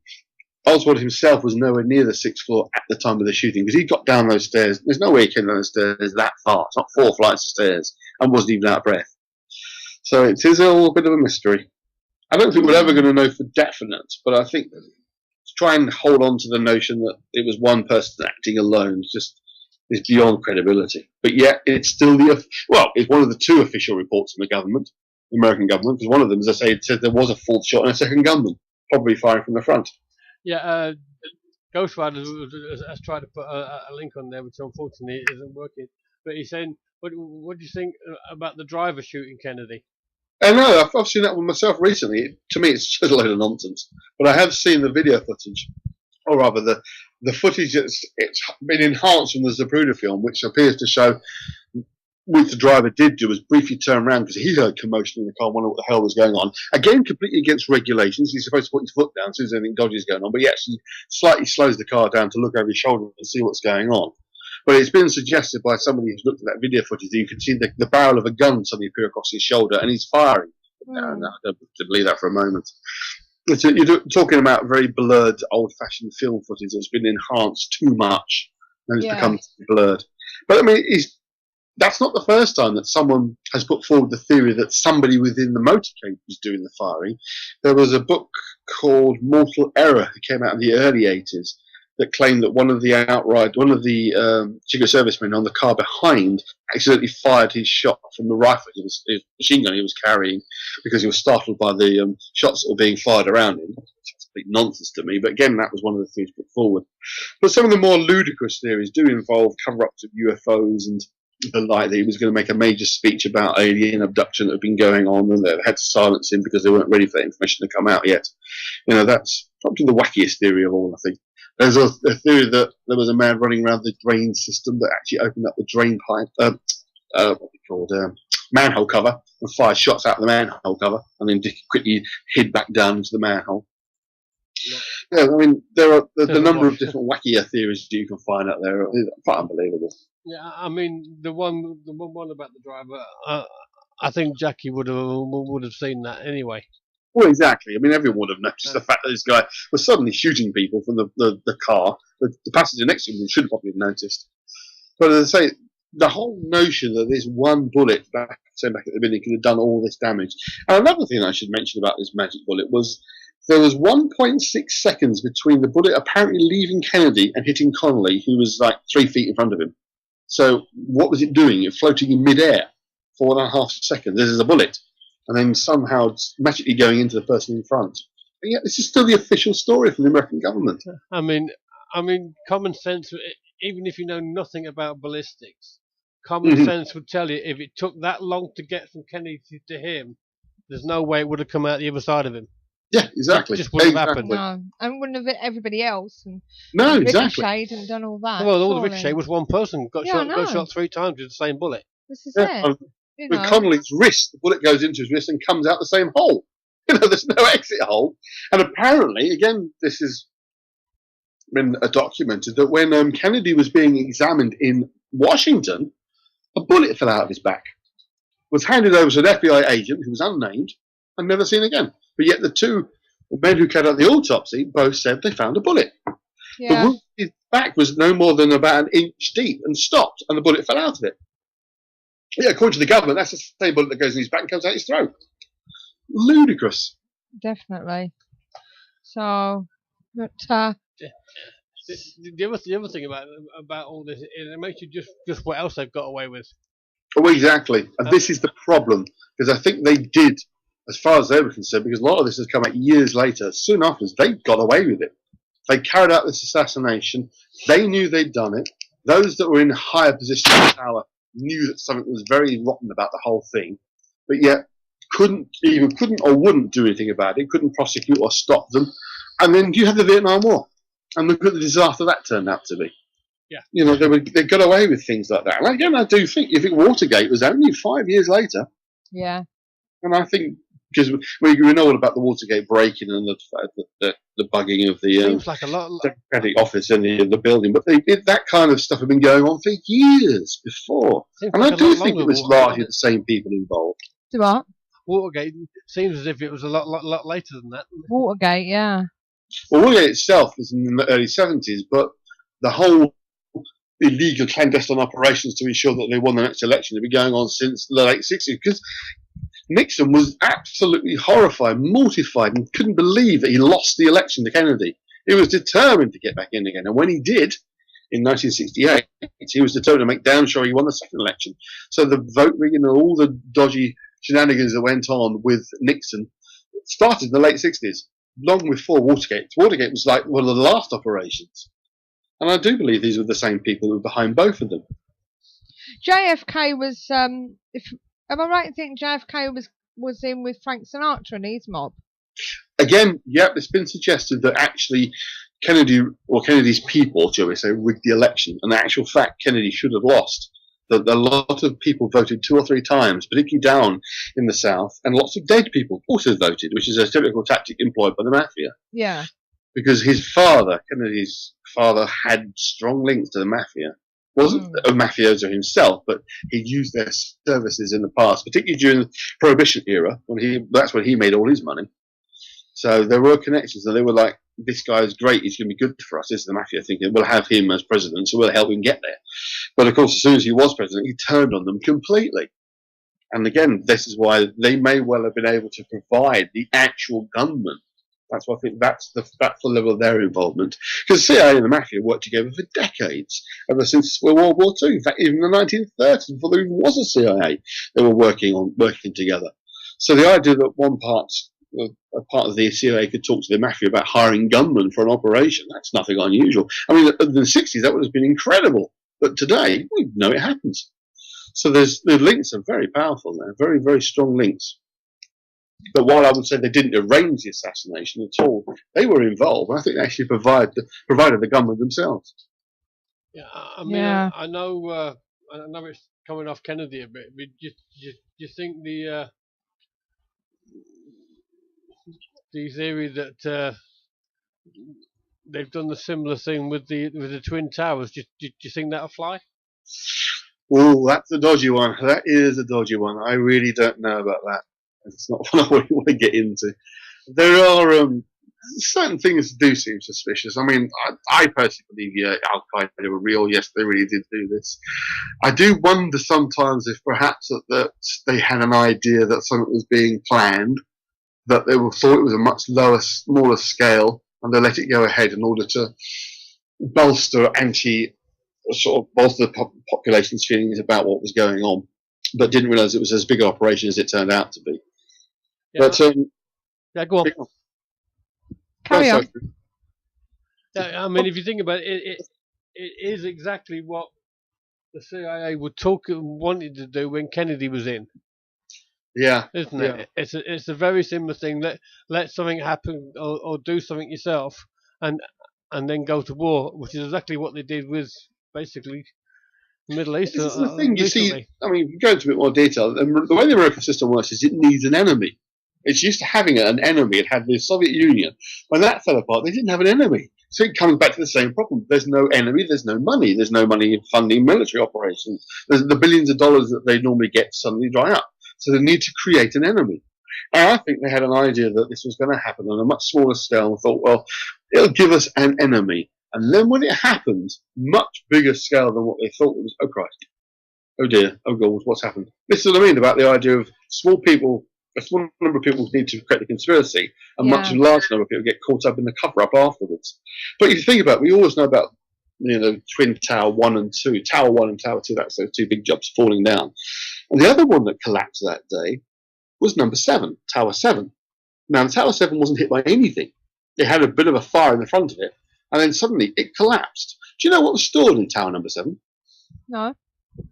Oswald himself was nowhere near the 6th floor at the time of the shooting, because he got down those stairs. There's no way he came down those stairs that far. It's not 4 flights of stairs, and wasn't even out of breath. So it is a bit of a mystery. I don't think we're ever going to know for definite, but I think to try and hold on to the notion that it was one person acting alone is beyond credibility. But yet it's still it's one of the 2 official reports from the government, the American government, because one of them, as I say, it said there was a 4th shot and a 2nd gunman, probably firing from the front. Yeah, Ghost Rider has tried to put a link on there, which unfortunately isn't working. But he's saying, what do you think about the driver shooting Kennedy? I know, I've seen that one myself recently. To me, it's just a load of nonsense. But I have seen the video footage, or rather the footage. It's been enhanced from the Zapruder film, which appears to show what the driver did do was briefly turn around because he heard commotion in the car, wondered what the hell was going on. Again, completely against regulations. He's supposed to put his foot down as soon as anything dodgy is going on, but he actually slightly slows the car down to look over his shoulder and see what's going on. But it's been suggested by somebody who's looked at that video footage that you can see the barrel of a gun suddenly appear across his shoulder, and he's firing. No, I don't believe that for a moment. You're talking about very blurred, old-fashioned film footage that's been enhanced too much and has become blurred. But I mean, that's not the first time that someone has put forward the theory that somebody within the motorcade was doing the firing. There was a book called Mortal Error that came out in the early 80s that claimed that one of the Secret Servicemen on the car behind accidentally fired his shot from the rifle, his machine gun he was carrying, because he was startled by the shots that were being fired around him. That's complete nonsense to me, but again, that was one of the things put forward. But some of the more ludicrous theories do involve cover-ups of UFOs and the like, that he was going to make a major speech about alien abduction that had been going on, and they had to silence him because they weren't ready for that information to come out yet. That's probably the wackiest theory of all, I think. There's a theory that there was a man running around the drain system that actually opened up the drain pipe, manhole cover, and fired shots out of the manhole cover, and then quickly hid back down into the manhole. Yeah, I mean, there are the number of different wackier theories you can find out there. It's quite unbelievable. Yeah, I mean, the one about the driver, I think Jackie would have seen that anyway. Well, exactly. I mean, everyone would have noticed the fact that this guy was suddenly shooting people from the car. The passenger next to him should probably have noticed. But as I say, the whole notion that this one bullet back at the beginning could have done all this damage. And another thing I should mention about this magic bullet was there was 1.6 seconds between the bullet apparently leaving Kennedy and hitting Connolly, who was like 3 feet in front of him. So what was it doing? It floating in midair for 1.5 seconds. This is a bullet. And then somehow magically going into the person in front. And yet this is still the official story from the American government. I mean, common sense, even if you know nothing about ballistics, common sense would tell you if it took that long to get from Kennedy to him, there's no way it would have come out the other side of him. Yeah, exactly. It just wouldn't have happened. No, and wouldn't have everybody else. And no, exactly. Ricocheted and done all that. Well, all the ricochet was one person got shot 3 times with the same bullet. This is it. With Connolly's wrist, the bullet goes into his wrist and comes out the same hole. There's no exit hole. And apparently, again, this has been documented, that when Kennedy was being examined in Washington, a bullet fell out of his back, was handed over to an FBI agent who was unnamed and never seen again. But yet the two men who carried out the autopsy both said they found a bullet. Yeah. The wound in his back was no more than about 1 inch deep and stopped, and the bullet fell out of it. Yeah, according to the government, that's the same bullet that goes in his back and comes out his throat. Ludicrous. Definitely. So, but the other thing about all this, it makes you just what else they've got away with. Oh, exactly. And this is the problem, because I think they did, as far as they were concerned, because a lot of this has come out years later, soon after, they got away with it. They carried out this assassination. They knew they'd done it. Those that were in higher positions of power knew that something was very rotten about the whole thing, but yet couldn't or wouldn't do anything about it, couldn't prosecute or stop them. And then you had the Vietnam War, and look at the disaster that turned out to be. Yeah. They got away with things like that. And again, I do think, Watergate was only 5 years later. Yeah. And I think, because we know all about the Watergate break-in and the bugging of the seems like a lot Democratic office in the building, but that kind of stuff had been going on for years before. And I do think it was largely the same people involved. Do what? Watergate seems as if it was a lot later than that. Watergate, yeah. Well, Watergate itself was in the early 70s, but the whole illegal clandestine operations to ensure that they won the next election had been going on since the late 60s, because Nixon was absolutely horrified, mortified, and couldn't believe that he lost the election to Kennedy. He was determined to get back in again, and when he did, in 1968, he was determined to make damn sure he won the second election. So the vote rigging and all the dodgy shenanigans that went on with Nixon started in the late 60s, long before Watergate. Watergate was like one of the last operations. And I do believe these were the same people who were behind both of them. JFK was, am I right in thinking JFK was in with Frank Sinatra and his mob? Again, yep, it's been suggested that actually Kennedy's people, shall we say, rigged the election. And the actual fact, Kennedy should have lost. That a lot of people voted 2 or 3 times, particularly down in the South, and lots of dead people also voted, which is a typical tactic employed by the mafia. Yeah. Because his father, Kennedy's father, had strong links to the mafia. Wasn't a mafioso himself, but he'd used their services in the past, particularly during the Prohibition era, that's when he made all his money. So there were connections, and they were like, this guy's great, he's going to be good for us. This is the mafia thinking, we'll have him as president, so we'll help him get there. But of course, as soon as he was president, he turned on them completely. And again, this is why they may well have been able to provide the actual gunmen. That's why I think that's the level of their involvement. Because the CIA and the mafia worked together for decades, ever since World War II. In fact, even in the 1930s, before there even was a CIA, they were working together. So the idea that a part of the CIA could talk to the mafia about hiring gunmen for an operation, that's nothing unusual. I mean, in the 60s, that would have been incredible. But today, we know it happens. So the links are very powerful there, very, very strong links. But while I would say they didn't arrange the assassination at all, they were involved. I think they actually provided the gunmen themselves. Yeah, I mean, yeah. I know it's coming off Kennedy a bit, but do you think the theory that they've done the similar thing with the Twin Towers, do you think that'll fly? Oh, that's a dodgy one. That is a dodgy one. I really don't know about that. It's not one I want to get into. There are certain things that do seem suspicious. I mean, I personally believe, Al-Qaeda were real. Yes, they really did do this. I do wonder sometimes if perhaps that they had an idea that something was being planned, that they thought it was a much smaller scale, and they let it go ahead in order to bolster the population's feelings about what was going on, but didn't realise it was as big an operation as it turned out to be. Yeah. But go on. Carry on. Yeah, I mean, if you think about it, it is exactly what the CIA wanted to do when Kennedy was in. Yeah, isn't it? It's a very similar thing. Let something happen or do something yourself, and then go to war, which is exactly what they did with basically the Middle East. This is the thing. You see, I mean, go into a bit more detail. The way the American system works is it needs an enemy. It's used to having an enemy. It had the Soviet Union. When that fell apart, they didn't have an enemy. So it comes back to the same problem. There's no enemy. There's no money. There's no money funding military operations. The billions of dollars that they normally get suddenly dry up. So they need to create an enemy. And I think they had an idea that this was going to happen on a much smaller scale and thought, well, it'll give us an enemy. And then when it happens, much bigger scale than what they thought it was, oh Christ, oh dear, oh God, what's happened? This is what I mean about the idea of a small number of people need to create the conspiracy, and much larger number of people get caught up in the cover-up afterwards. But if you think about it, we always know about Twin Tower 1 and 2, Tower 1 and Tower 2, that's those two big jobs falling down. And the other one that collapsed that day was number 7, Tower 7. Now, Tower 7 wasn't hit by anything. It had a bit of a fire in the front of it, and then suddenly it collapsed. Do you know what was stored in Tower number 7? No.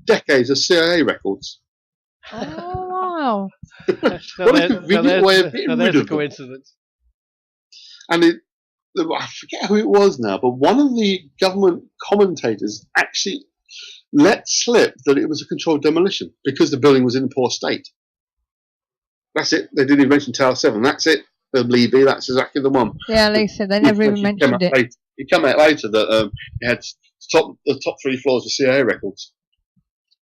Decades of CIA records. Oh, wow. What a convenient way of getting rid of them. Coincidence. And I forget who it was now, but one of the government commentators actually let slip that it was a controlled demolition because the building was in a poor state. That's it. They didn't even mention Tower 7. That's it. The Levy, that's exactly the one. Yeah, Lisa, they never even mentioned it. It came out later that it had the top 3 floors of CIA records.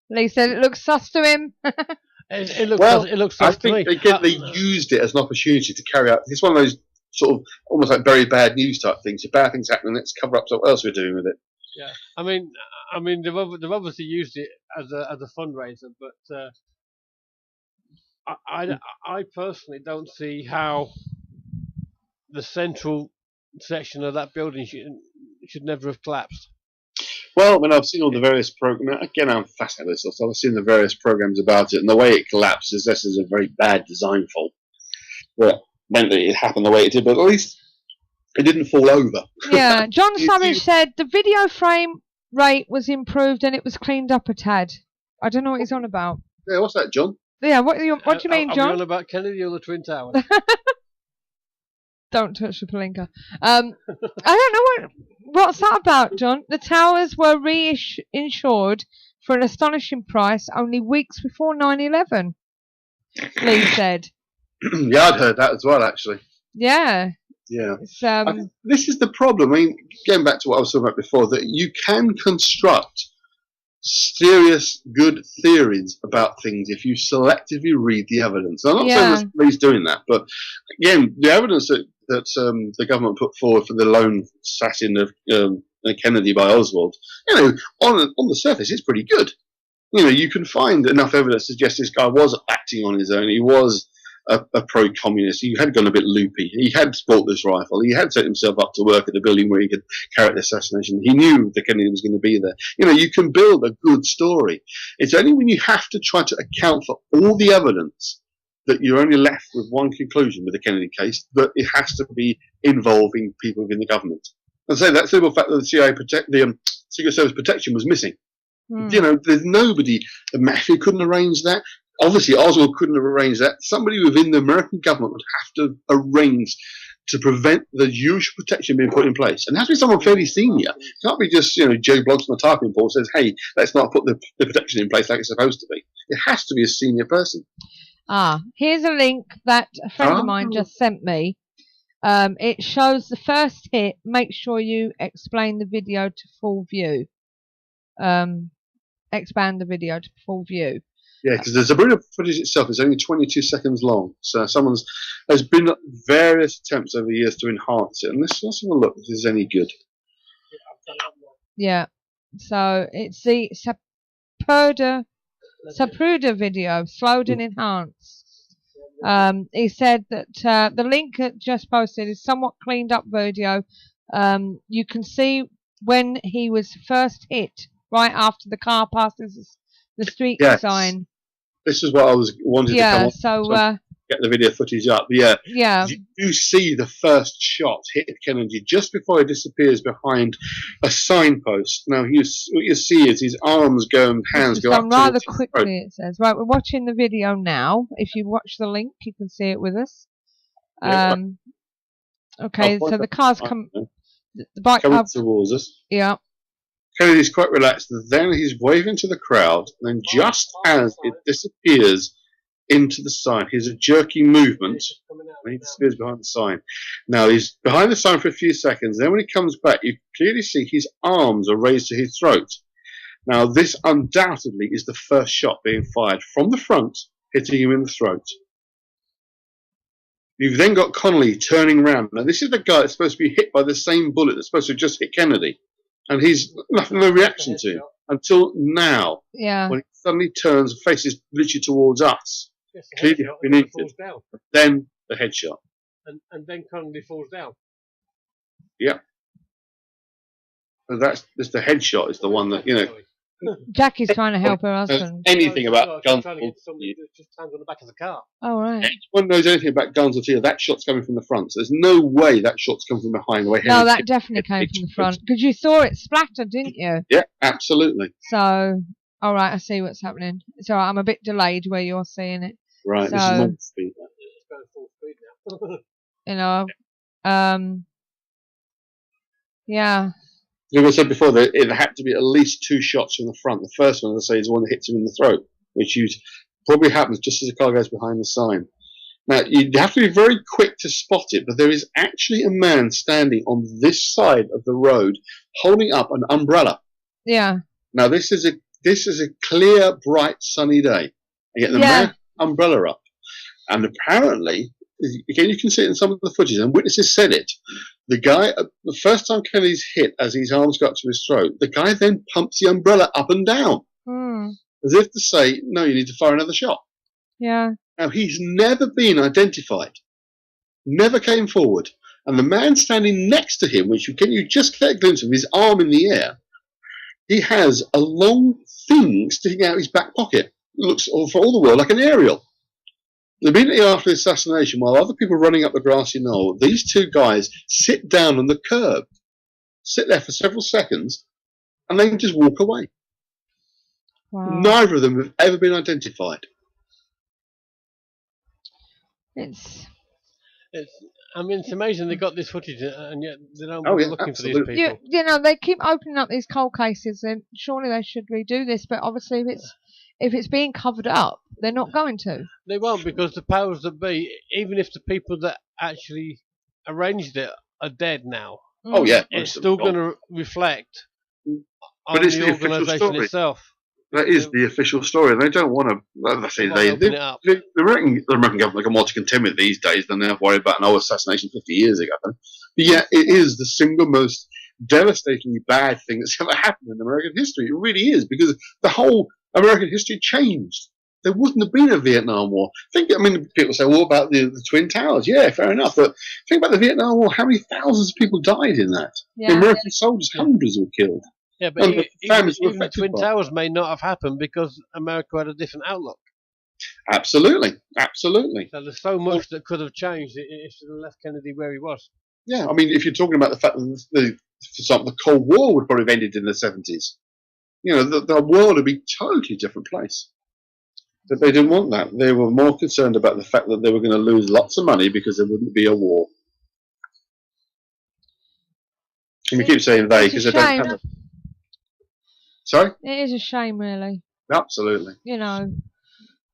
Lisa, it looks sus to him. It looks sus to me. I think they used it as an opportunity to carry out. It's one of those sort of almost like very bad news type things. If bad things happen, let's cover up what else we're doing with it. Yeah, I mean, they've obviously used it as a fundraiser, but I personally don't see how the central section of that building should never have collapsed. Well, I mean, I've seen all the various programs. Again, I'm fascinated with this. I've seen the various programs about it, and the way it collapses, this is a very bad design fault. That meant that it happened the way it did, but at least it didn't fall over. Yeah, John Savage said the video frame rate was improved and it was cleaned up a tad. I don't know what he's on about. Yeah, what's that, John? Yeah, what do you mean, John? Are we on about Kennedy or the Twin Towers? Don't touch the Palinka. I don't know what's that about, John. The towers were reinsured for an astonishing price only weeks before 9/11. Lee said. Yeah, I'd heard that as well, actually. Yeah. Yeah. This is the problem. I mean, going back to what I was talking about before, that you can construct serious, good theories about things if you selectively read the evidence. I'm not saying that somebody's doing that, but again, the evidence that the government put forward for the lone assassin of Kennedy by Oswald, on the surface, it's pretty good. You can find enough evidence to suggest this guy was acting on his own. He was a pro-communist. He had gone a bit loopy. He had bought this rifle. He had set himself up to work at a building where he could carry out the assassination. He knew the Kennedy was going to be there. You can build a good story. It's only when you have to try to account for all the evidence that you're only left with one conclusion with the Kennedy case, that it has to be involving people within the government. And so that simple fact that the CIA the Secret Service protection was missing. There's nobody. The mafia couldn't arrange that. Obviously, Oswald couldn't have arranged that. Somebody within the American government would have to arrange to prevent the usual protection being put in place. And it has to be someone fairly senior. It can't be just, Joe Bloggs on the typing board says, hey, let's not put the protection in place like it's supposed to be. It has to be a senior person. Here's a link that a friend of mine just sent me. It shows the first hit. Make sure you explain the video to full view. Expand the video to full view. Yeah, because the Zabrina footage itself is only 22 seconds long. So there's been various attempts over the years to enhance it. And let's have a look if this is any good. Yeah. So it's the Zapruder video, slowed and enhanced. He said that the link just posted is somewhat cleaned up video. You can see when he was first hit, right after the car passes the street sign. This is what I was wanting to come on. So get the video footage up. You see the first shot hit Kennedy just before he disappears behind a signpost. Now what you see is his arms go and hands go up rather quickly. It says, right, we're watching the video now. If you watch the link, you can see it with us. Okay, so the cars come, the bike coming towards us. Yeah. Kennedy's quite relaxed. Then he's waving to the crowd. And then just as it disappears into the sign, here's a jerky movement. And he disappears behind the sign. Now, he's behind the sign for a few seconds. Then when he comes back, you clearly see his arms are raised to his throat. Now, this undoubtedly is the first shot being fired from the front, hitting him in the throat. You've then got Connolly turning around. Now, this is the guy that's supposed to be hit by the same bullet that's supposed to have just hit Kennedy. And he's no reaction to him until now. Yeah. When he suddenly turns and faces literally towards us. Clearly beneath it. Then the headshot. And then Connolly falls down. Yeah. And that's the headshot is the one that, Jackie's trying to help her husband. Anything about guns. Just stands on the back of the car. Oh, right. Anyone knows anything about guns or steel, that shot's coming from the front. So there's no way that shot's coming from behind. The way no, that definitely came from the front. Because you saw it splatter, didn't you? Yeah, absolutely. So, all right, I see what's happening. It's all right, I'm a bit delayed where you're seeing it. Right, so, this is normal speed. It's going full speed now. Yeah. Like I said before, it had to be at least two shots from the front. The first one, as I say, is the one that hits him in the throat, which probably happens just as the car goes behind the sign. Now, you have to be very quick to spot it, but there is actually a man standing on this side of the road holding up an umbrella. Yeah. Now, this is a clear, bright, sunny day. And yet the man umbrella up. And apparently, again, you can see it in some of the footage, and witnesses said it. The guy, the first time Kennedy's hit, as his arms got to his throat, the guy then pumps the umbrella up and down, as if to say, no, you need to fire another shot. Yeah. Now, he's never been identified, never came forward. And the man standing next to him, which you just get a glimpse of his arm in the air, he has a long thing sticking out his back pocket. It looks, for all the world, like an aerial. Immediately after the assassination, while other people are running up the grassy knoll, these two guys sit down on the curb, sit there for several seconds, and then just walk away. Wow. Neither of them have ever been identified. It's amazing they got this footage, and yet they don't bother looking absolutely. for these people. You know, they keep opening up these cold cases, and surely they should redo this, but obviously if it's being covered up, they're not going to. They won't, because the powers that be, even if the people that actually arranged it are dead now, Oh yeah, it's still going to reflect But it's the the official organisation story. itself. That is the official story, and they don't want to. I say the American government are more to contend with these days than they're worried about an assassination 50 years ago. But yeah, it is the single most devastatingly bad thing that's ever happened in American history. It really is, because the whole American history changed. There wouldn't have been a Vietnam War. People say, "Well, about the Twin Towers?" Yeah, fair enough. But think about the Vietnam War. How many thousands of people died in that? Yeah. The American soldiers, hundreds were killed. Yeah, but even the Twin by. Towers may not have happened because America had a different outlook. Absolutely. So there's so much that could have changed if it had left Kennedy where he was. Yeah, I mean, if you're talking about the fact that the Cold War would probably have ended in the 70s, the world would be a totally different place. But they didn't want that. They were more concerned about the fact that they were going to lose lots of money because there wouldn't be a war. And we keep saying they because they don't have it. Sorry? It is a shame, really. Absolutely.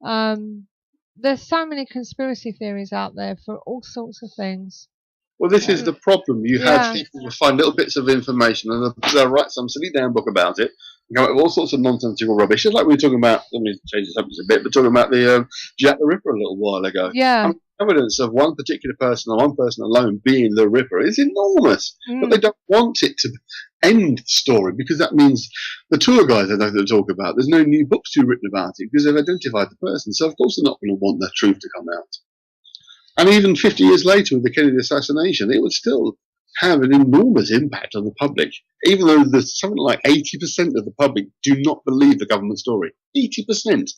There's so many conspiracy theories out there for all sorts of things. Well, this is the problem. You have people who find little bits of information and they'll write some silly damn book about it and come up with all sorts of nonsensical rubbish. Just like we were talking about, let me change the subject a bit, but talking about the Jack the Ripper a little while ago. Yeah. Evidence of one particular person or one person alone being the Ripper is enormous. But they don't want it to end the story because that means the tour guys are nothing to talk about. There's no new books to be written about it because they've identified the person. So, of course, they're not going to want the truth to come out. And even 50 years later with the Kennedy assassination, it would still have an enormous impact on the public, even though there's something like 80% of the public do not believe the government story. 80%.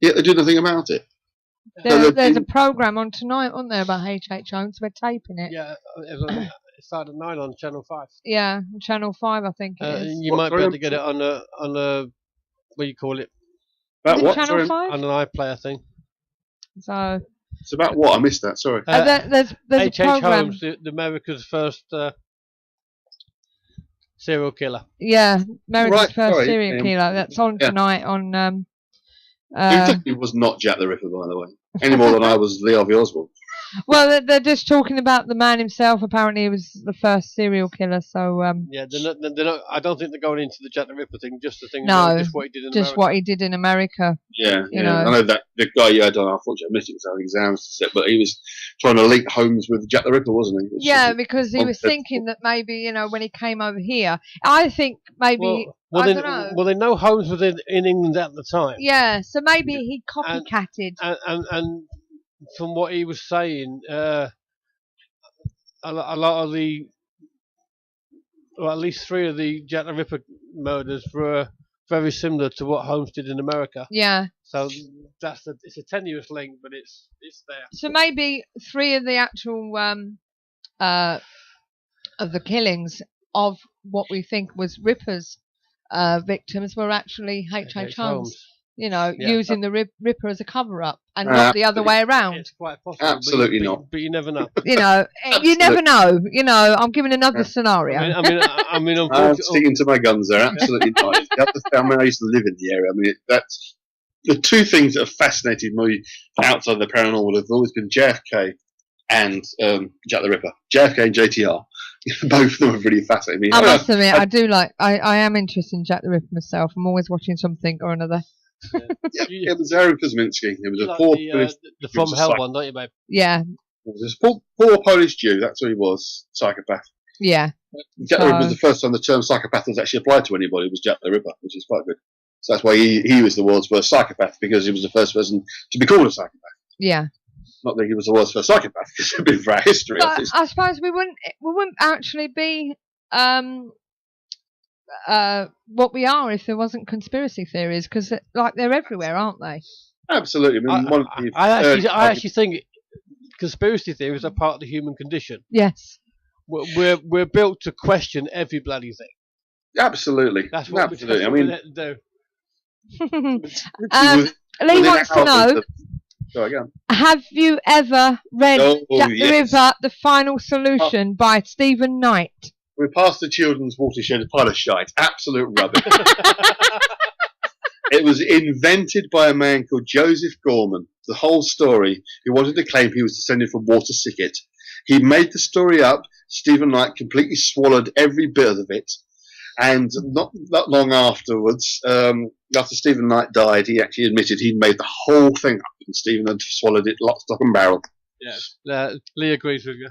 Yet they do nothing about it. There's a programme on tonight, wasn't there, about H.H. Holmes? We're taping it. Yeah, it started at 9 on Channel 5. Yeah, Channel 5, I think it is. You might be able to get it on a what do you call it? About what? Channel 5? On an iPlayer thing. So... It's about what? I missed that, sorry. There's H.H. a programme. Holmes, the America's first serial killer. Yeah, America's first serial killer. That's on tonight on... He definitely was not Jack the Ripper, by the way. Any more than I was Lee Harvey Oswald. Well, they're just talking about the man himself. Apparently, he was the first serial killer. So yeah, they're not. I don't think they're going into the Jack the Ripper thing. Just the thing. No, just what he did in just America. what he did in America. Yeah, I know that the guy you had on. Unfortunately, I missed it because I had exams to sit. But he was trying to link Holmes with Jack the Ripper, wasn't he? Yeah, because he was thinking that maybe when he came over here, I think maybe. I don't know. Well, they know Holmes was in England at the time. Yeah, so maybe he copycatted. And from what he was saying, a lot of at least 3 of the Jack the Ripper murders were very similar to what Holmes did in America. Yeah. So it's a tenuous link, but it's there. So maybe 3 of the actual of the killings of what we think was Ripper's victims were actually H.H. Holmes. Using the Ripper as a cover-up and not the other way around. It's quite possible. Absolutely not. But you never know. You never know. I'm giving another scenario. I mean, I'm sticking to my guns there. Absolutely not. I used to live in the area. I mean, that's the 2 things that have fascinated me outside the paranormal have always been JFK and Jack the Ripper. JFK and JTR. Both of them have really fascinated me. I must admit, I am interested in Jack the Ripper myself. I'm always watching something or another. It was Aaron Kosminski. It was a poor the From Hell one, don't you, babe? Yeah. It was a poor Polish Jew. That's who he was. Psychopath. Yeah. Jack the Ripper was the first time the term psychopath was actually applied to anybody. It was Jack the Ripper, which is quite good. So that's why he was the world's first psychopath, because he was the first person to be called a psychopath. Yeah. Not that he was the world's first psychopath, because it's been for our history. But I suppose we wouldn't actually be what we are if there wasn't conspiracy theories, because they're everywhere, aren't they? Absolutely. I actually think conspiracy theories are part of the human condition. Yes. We're built to question every bloody thing. Absolutely. That's what absolutely. We're do. Lee wants to know. Have you ever read Jack the Ripper, The Final Solution by Stephen Knight? We passed the children's watershed pile of shite. Absolute rubbish. It was invented by a man called Joseph Gorman. The whole story. He wanted to claim he was descended from Walter Sickert. He made the story up. Stephen Knight completely swallowed every bit of it. And not long afterwards, after Stephen Knight died, he actually admitted he'd made the whole thing up, and Stephen had swallowed it lock, stock and barrel. Yeah, Lee agrees with you.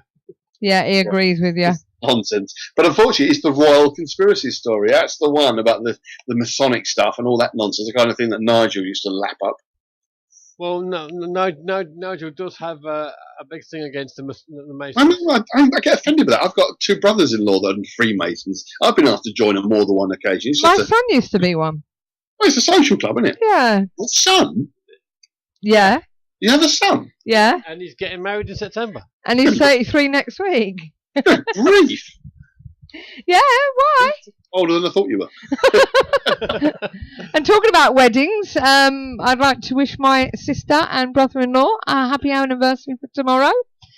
Yeah, he agrees with you. Nonsense. But unfortunately, it's the royal conspiracy story. That's the one about the Masonic stuff and all that nonsense, the kind of thing that Nigel used to lap up. Well, no, Nigel does have a big thing against the Masons. I get offended by that. I've got 2 brothers-in-law that are Freemasons. I've been asked to join on more than one occasion. My son used to be one. Well, it's a social club, isn't it? Yeah. What, son? Yeah. You have a son? Yeah. And he's getting married in September. And he's 33 next week. Good grief. Yeah, why? Older than I thought you were. And talking about weddings, I'd like to wish my sister and brother-in-law a happy anniversary for tomorrow.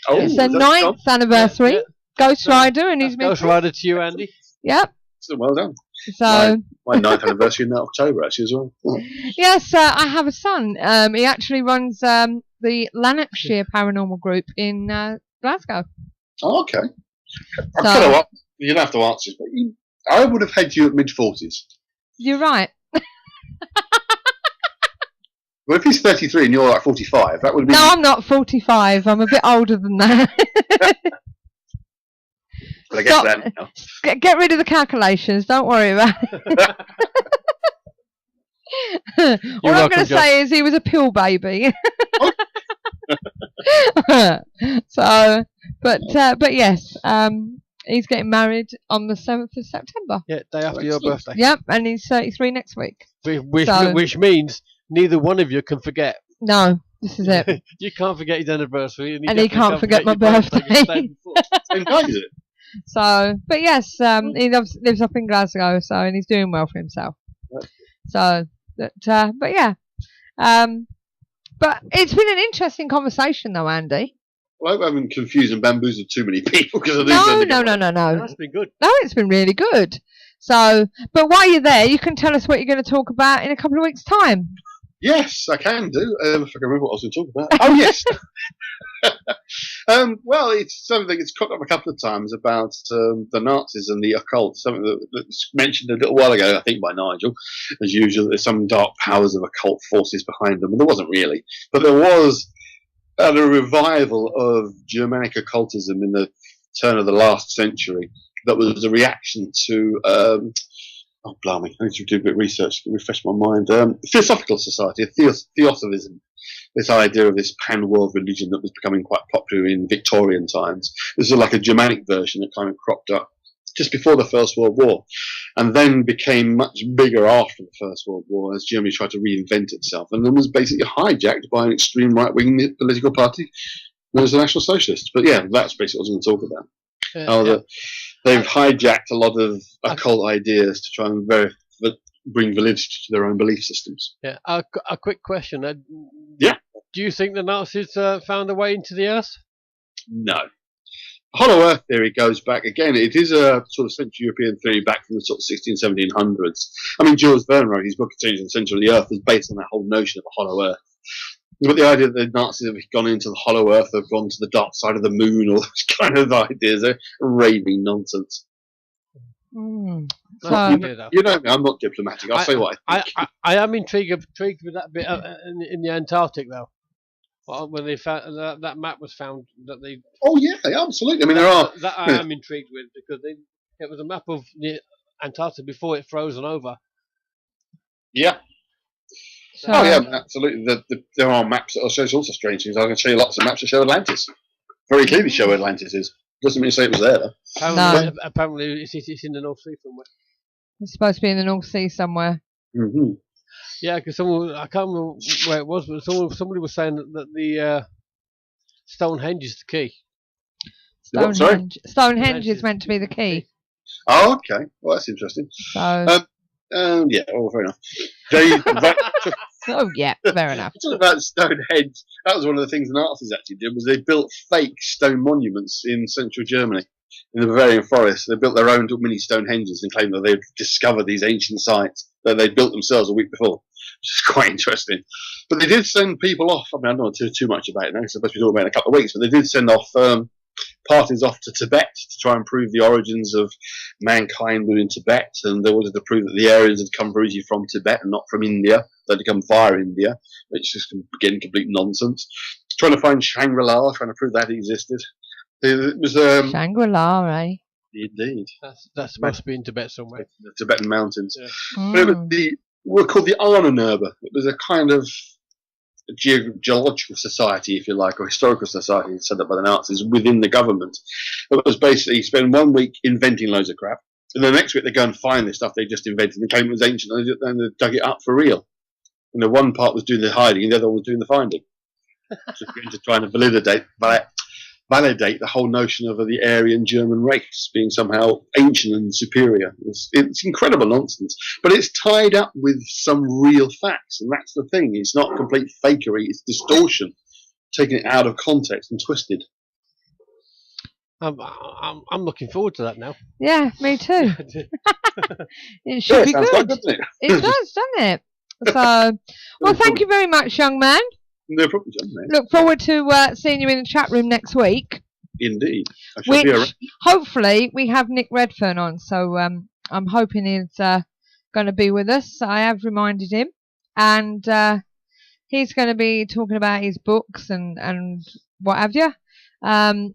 Oh, it's their 9th anniversary. Yeah. Ghost Rider and his Ghost Rider to you, Andy. Yep. So well done. So my 9th anniversary in October, actually, as well. Oh. yes, I have a son. He actually runs the Lanarkshire Paranormal Group in Glasgow. Oh, okay. I tell you what, you don't have to answer this, but I would have had you at mid-40s. You're right. Well, if he's 33 and you're like 45, that would be... No, I'm not 45. I'm a bit older than that. But I guess that now. Get rid of the calculations. Don't worry about it. All I'm going to say is he was a pill baby. So, but yes, he's getting married on the 7th of September. Yeah, day after your birthday. Yep, and he's 33 next week. Which means neither one of you can forget. No, this is it. You can't forget his anniversary, and he can't forget my birthday. Same time, is it? So, but yes, he lives up in Glasgow, so, and he's doing well for himself. So, but yeah, but it's been an interesting conversation, though, Andy. Well, I hope I haven't confused and bamboozled too many people. No. That's been good. No, it's been really good. So, but while you're there, you can tell us what you're going to talk about in a couple of weeks' time. Yes, I can do. If I can remember what I was going to talk about. Oh, yes. Well, it's something that's cropped up a couple of times about the Nazis and the occult. Something that's mentioned a little while ago, I think, by Nigel. As usual, there's some dark powers of occult forces behind them. And there wasn't really. But there was a revival of Germanic occultism in the turn of the last century that was a reaction to... oh, blimey, I need to do a bit of research to refresh my mind. Theosophical Society, Theosophism. This idea of this pan-world religion that was becoming quite popular in Victorian times. This is like a Germanic version that kind of cropped up just before the First World War, and then became much bigger after the First World War as Germany tried to reinvent itself, and then was basically hijacked by an extreme right-wing political party known as the National Socialists. But yeah, that's basically what I was going to talk about. They've hijacked a lot of occult ideas to try and bring validity to their own belief systems. Yeah, a quick question. Yeah. Do you think the Nazis found a way into the Earth? No. Hollow Earth theory goes back again. It is a sort of Central European theory back from the sort of 1700s. I mean, Jules Verne wrote his book Change in the Centre of the Earth was based on that whole notion of a hollow Earth. But the idea that the Nazis have gone into the hollow Earth, have gone to the dark side of the moon, all those kind of ideas are raving nonsense. So, you know me, I'm not diplomatic. I'll say what I think. I am intrigued with that bit in the Antarctic, though. When they found that map was found, that they. Oh yeah, absolutely. I mean, there are. That I am intrigued with because it was a map of the Antarctic before it frozen over. Yeah. so, Oh yeah, absolutely. There are maps that show all sorts of strange things. I can show you lots of maps that show Atlantis. Very clearly show where Atlantis is. Doesn't mean to say it was there though. Apparently it's in the North Sea somewhere. It's supposed to be in the North Sea somewhere. Mm-hmm. Yeah, because someone, I can't remember where it was, but somebody was saying that the Stonehenge is the key. Stonehenge is meant to be the key. Oh, okay. Well, that's interesting. So. Yeah. Oh, fair enough. Oh yeah, fair enough. Talking about Stonehenge, that was one of the things the Nazis actually did. Was they built fake stone monuments in central Germany, in the Bavarian forest. They built their own mini Stonehenges and claimed that they'd discovered these ancient sites that they'd built themselves a week before, which is quite interesting. But they did send people off. I mean, I don't want to too much about it now, because I'm supposed to be talking about it in a couple of weeks, but they did send off parties off to Tibet to try and prove the origins of mankind were in Tibet, and they wanted to prove that the Aryans had come originally from Tibet and not from India. They'd come via India, which is again complete nonsense. Trying to find Shangri-La, trying to prove that existed. It was Shangri-La, eh? Indeed. That's supposed to be in Tibet somewhere. The Tibetan mountains. Yeah. But it was were called the Ahnenerbe. It was a kind of geological society, if you like, or historical society set up by the Nazis within the government. It was basically you spend 1 week inventing loads of crap, and the next week they go and find this stuff they just invented and claim it was ancient, and they dug it up for real. And the one part was doing the hiding, and the other one was doing the finding. So going to try and validate the whole notion of the Aryan German race being somehow ancient and superior. It's incredible nonsense, but it's tied up with some real facts, and that's the thing. It's not complete fakery; it's distortion, taking it out of context and twisted. I'm looking forward to that now. Yeah, me too. It should be sounds good. quite good, doesn't it? It does, doesn't it? So, well, thank you very much, young man. No problem, John. Mate. Look forward to seeing you in the chat room next week. Indeed. I shall be around. Which, hopefully, we have Nick Redfern on. So I'm hoping he's going to be with us. I have reminded him. And he's going to be talking about his books and what have you.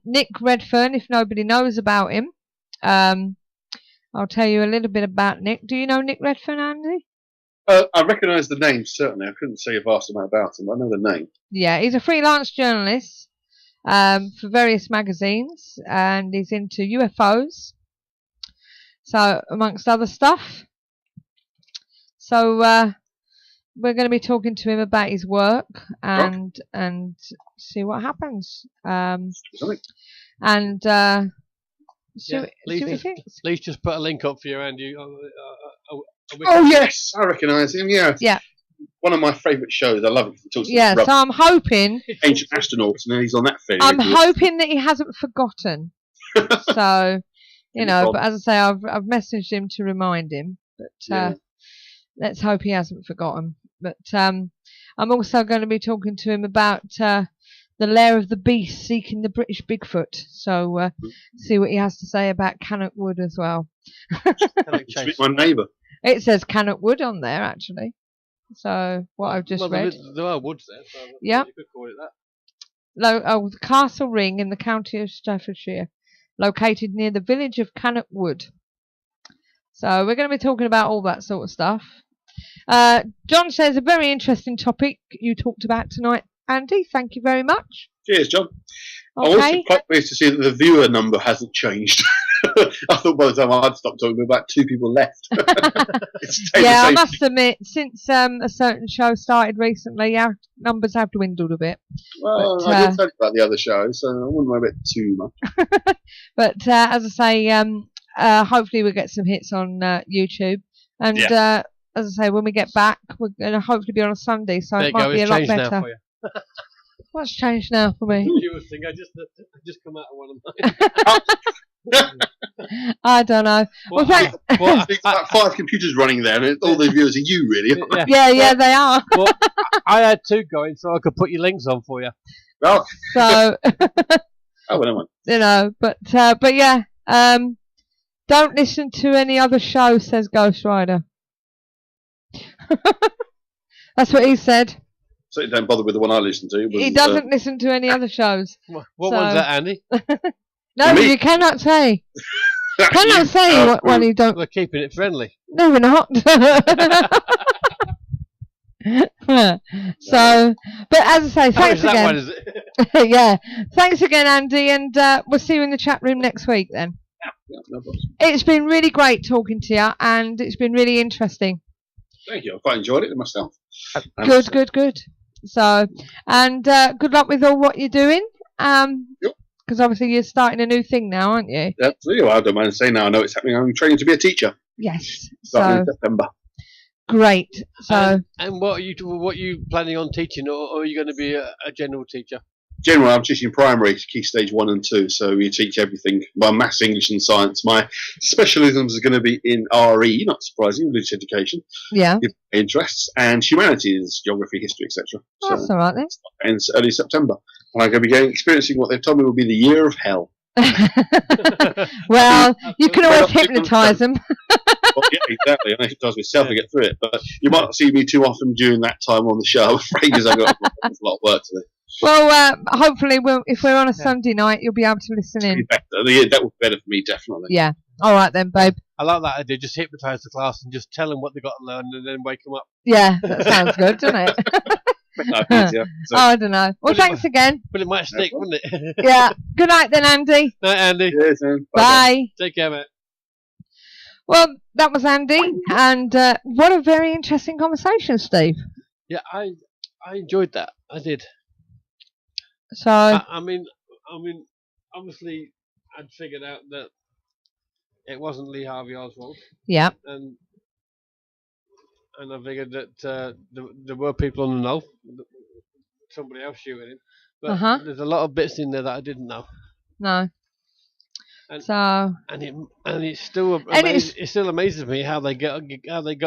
Nick Redfern, if nobody knows about him, I'll tell you a little bit about Nick. Do you know Nick Redfern, Andy? I recognise the name, certainly. I couldn't say a vast amount about him, but I know the name. Yeah, he's a freelance journalist for various magazines, and he's into UFOs, so amongst other stuff. So we're going to be talking to him about his work and see what happens. And see what he thinks. Lee's just put a link up for you, Andy. Oh yes, I recognise him. Yeah, yeah. One of my favourite shows. I love it. He talks Yeah, about so I'm hoping ancient astronauts, and he's on that fairly. I'm regularly. hoping that he hasn't forgotten. So, you know, but as I say, I've messaged him to remind him. But let's hope he hasn't forgotten. But I'm also going to be talking to him about the lair of the beast seeking the British Bigfoot. So see what he has to say about Cannock Wood as well. My neighbour. It says Cannock Wood on there, actually. So, what I've just read. There are woods there, so yeah. You could call it that. The Castle Ring in the county of Staffordshire, located near the village of Cannock Wood. So, we're going to be talking about all that sort of stuff. John says, a very interesting topic you talked about tonight, Andy. Thank you very much. Cheers, John. Okay. I'm also quite pleased to see that the viewer number hasn't changed. I thought by the time I'd stopped talking, there were about 2 people left. Yeah, I must admit, since a certain show started recently, our numbers have dwindled a bit. Well, but, I did tell you about the other show, so I wouldn't worry about too much. But as I say, hopefully we'll get some hits on YouTube. And as I say, when we get back, we're going to hopefully be on a Sunday, so it might be a lot better. What's changed now for me? You would think I just come out of one of mine. I don't know. Well, thanks. There's about 5 computers running there, and all the viewers are you, really. Aren't they? Yeah, they are. Well, I had 2 going, so I could put your links on for you. Well, so, well, you know, but yeah, don't listen to any other show, says Ghost Rider. That's what he said. So you don't bother with the one I listen to. He doesn't listen to any other shows. What one's that, Andy? No, you cannot say. Cannot say what one you don't. We're keeping it friendly. No, we're not. So, but as I say, thanks again. That one, is it? Yeah, thanks again, Andy, and we'll see you in the chat room next week then. Yeah, no problem. It's been really great talking to you, and it's been really interesting. Thank you. I quite enjoyed it myself. Good. So, and good luck with all what you're doing. Because obviously you're starting a new thing now, aren't you? Absolutely. Well, I don't mind saying now. I know it's happening. I'm training to be a teacher. Yes. Starting in September. Great. So. And what are you planning on teaching, or are you going to be a general teacher? General, I'm teaching primary, key stage 1 and 2, so we teach everything. Well, maths, English and science. My specialisms are going to be in RE, not surprising, religious education. Yeah. Interests, and humanities, geography, history, etc. That's all right then. Ends early September. And I'm going to be experiencing what they've told me will be the year of hell. Well, you can always hypnotise them. Well, yeah, exactly. I hypnotise myself to get through it, but you might not see me too often during that time on the show, I'm afraid, because I've got a lot of work to do. Well, hopefully, if we're on a Sunday night, you'll be able to listen in. Yeah, that would be better for me, definitely. Yeah. All right then, babe. I like that idea. Just hypnotise the class and just tell them what they've got to learn and then wake them up. Yeah, that sounds good, doesn't it? I don't know. Well, thanks again. But it might stick, wouldn't it? Yeah. Good night then, Andy. Night, Andy. Cheers, man. Bye. Take care, mate. Well, that was Andy, and what a very interesting conversation, Steve. Yeah, I enjoyed that. I did. So I mean, obviously, I'd figured out that it wasn't Lee Harvey Oswald. Yeah. And I figured that there were people on the know, somebody else shooting him. But there's a lot of bits in there that I didn't know. No. And it still it still amazes me how they got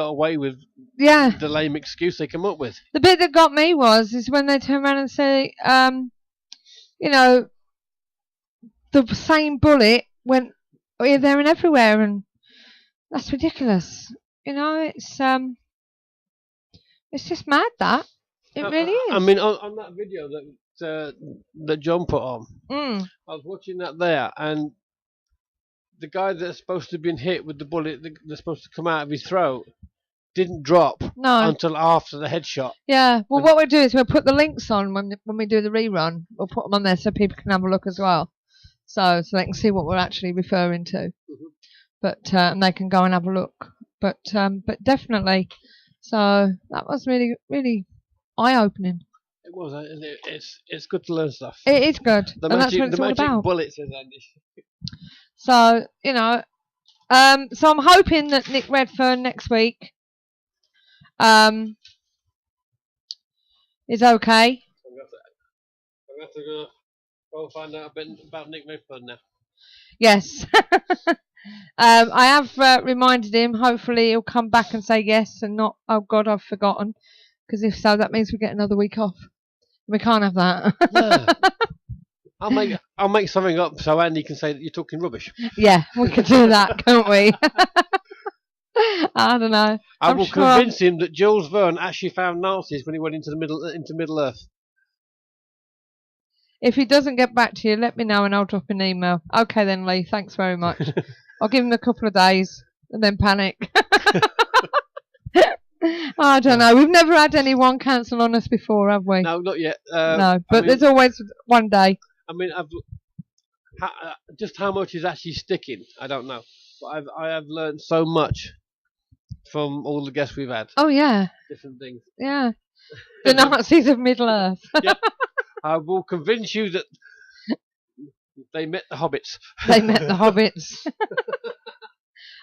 away with the lame excuse they come up with. The bit that got me is when they turn around and say, the same bullet went here, there, and everywhere, and that's ridiculous. It's just mad. That it really is. I mean, on that video that John put on, I was watching that there, and the guy that's supposed to have been hit with the bullet that's supposed to come out of his throat didn't drop until after the headshot. Yeah. Well, what we'll do is we'll put the links on when we do the rerun. We'll put them on there so people can have a look as well, so they can see what we're actually referring to. But and they can go and have a look. But definitely. So that was really, really eye-opening. It was. It's good to learn stuff. It is good. The and magic, that's what it's all about. Bullets in Andy. So, so I'm hoping that Nick Redfern next week is okay. I'm going to go and find out a bit about Nick Redfern now. Yes. I have reminded him. Hopefully he'll come back and say yes and not, oh God, I've forgotten. Because if so, that means we get another week off. We can't have that. No. I'll make something up so Andy can say that you're talking rubbish. Yeah, we could do that, can't we? I don't know. I will convince him that Jules Verne actually found Nazis when he went into Middle Earth. If he doesn't get back to you, let me know and I'll drop an email. Okay then, Lee. Thanks very much. I'll give him a couple of days and then panic. I don't know. We've never had anyone cancel on us before, have we? No, not yet. No, but there's always one day. I mean, just how much is actually sticking, I don't know. But I have learned so much from all the guests we've had. Oh, yeah. Different things. Yeah. The Nazis of Middle Earth. Yep. I will convince you that they met the hobbits. They met the hobbits.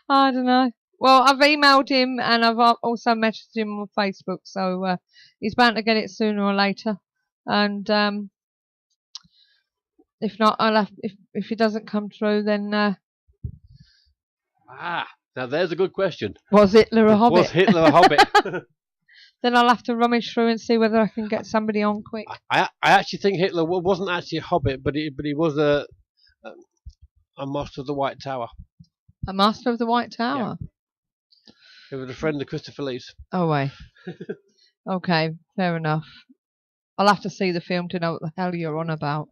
I don't know. Well, I've emailed him and I've also messaged him on Facebook, so he's bound to get it sooner or later. And if not, I'll have. If he doesn't come through, then. Now there's a good question. Was Hitler a hobbit? Was Hitler a hobbit? Then I'll have to rummage through and see whether I can get somebody on quick. I actually think Hitler wasn't actually a hobbit, but he was a master of the White Tower. A master of the White Tower. Yeah. He was a friend of Christopher Lee's. Oh, wait. Okay, fair enough. I'll have to see the film to know what the hell you're on about.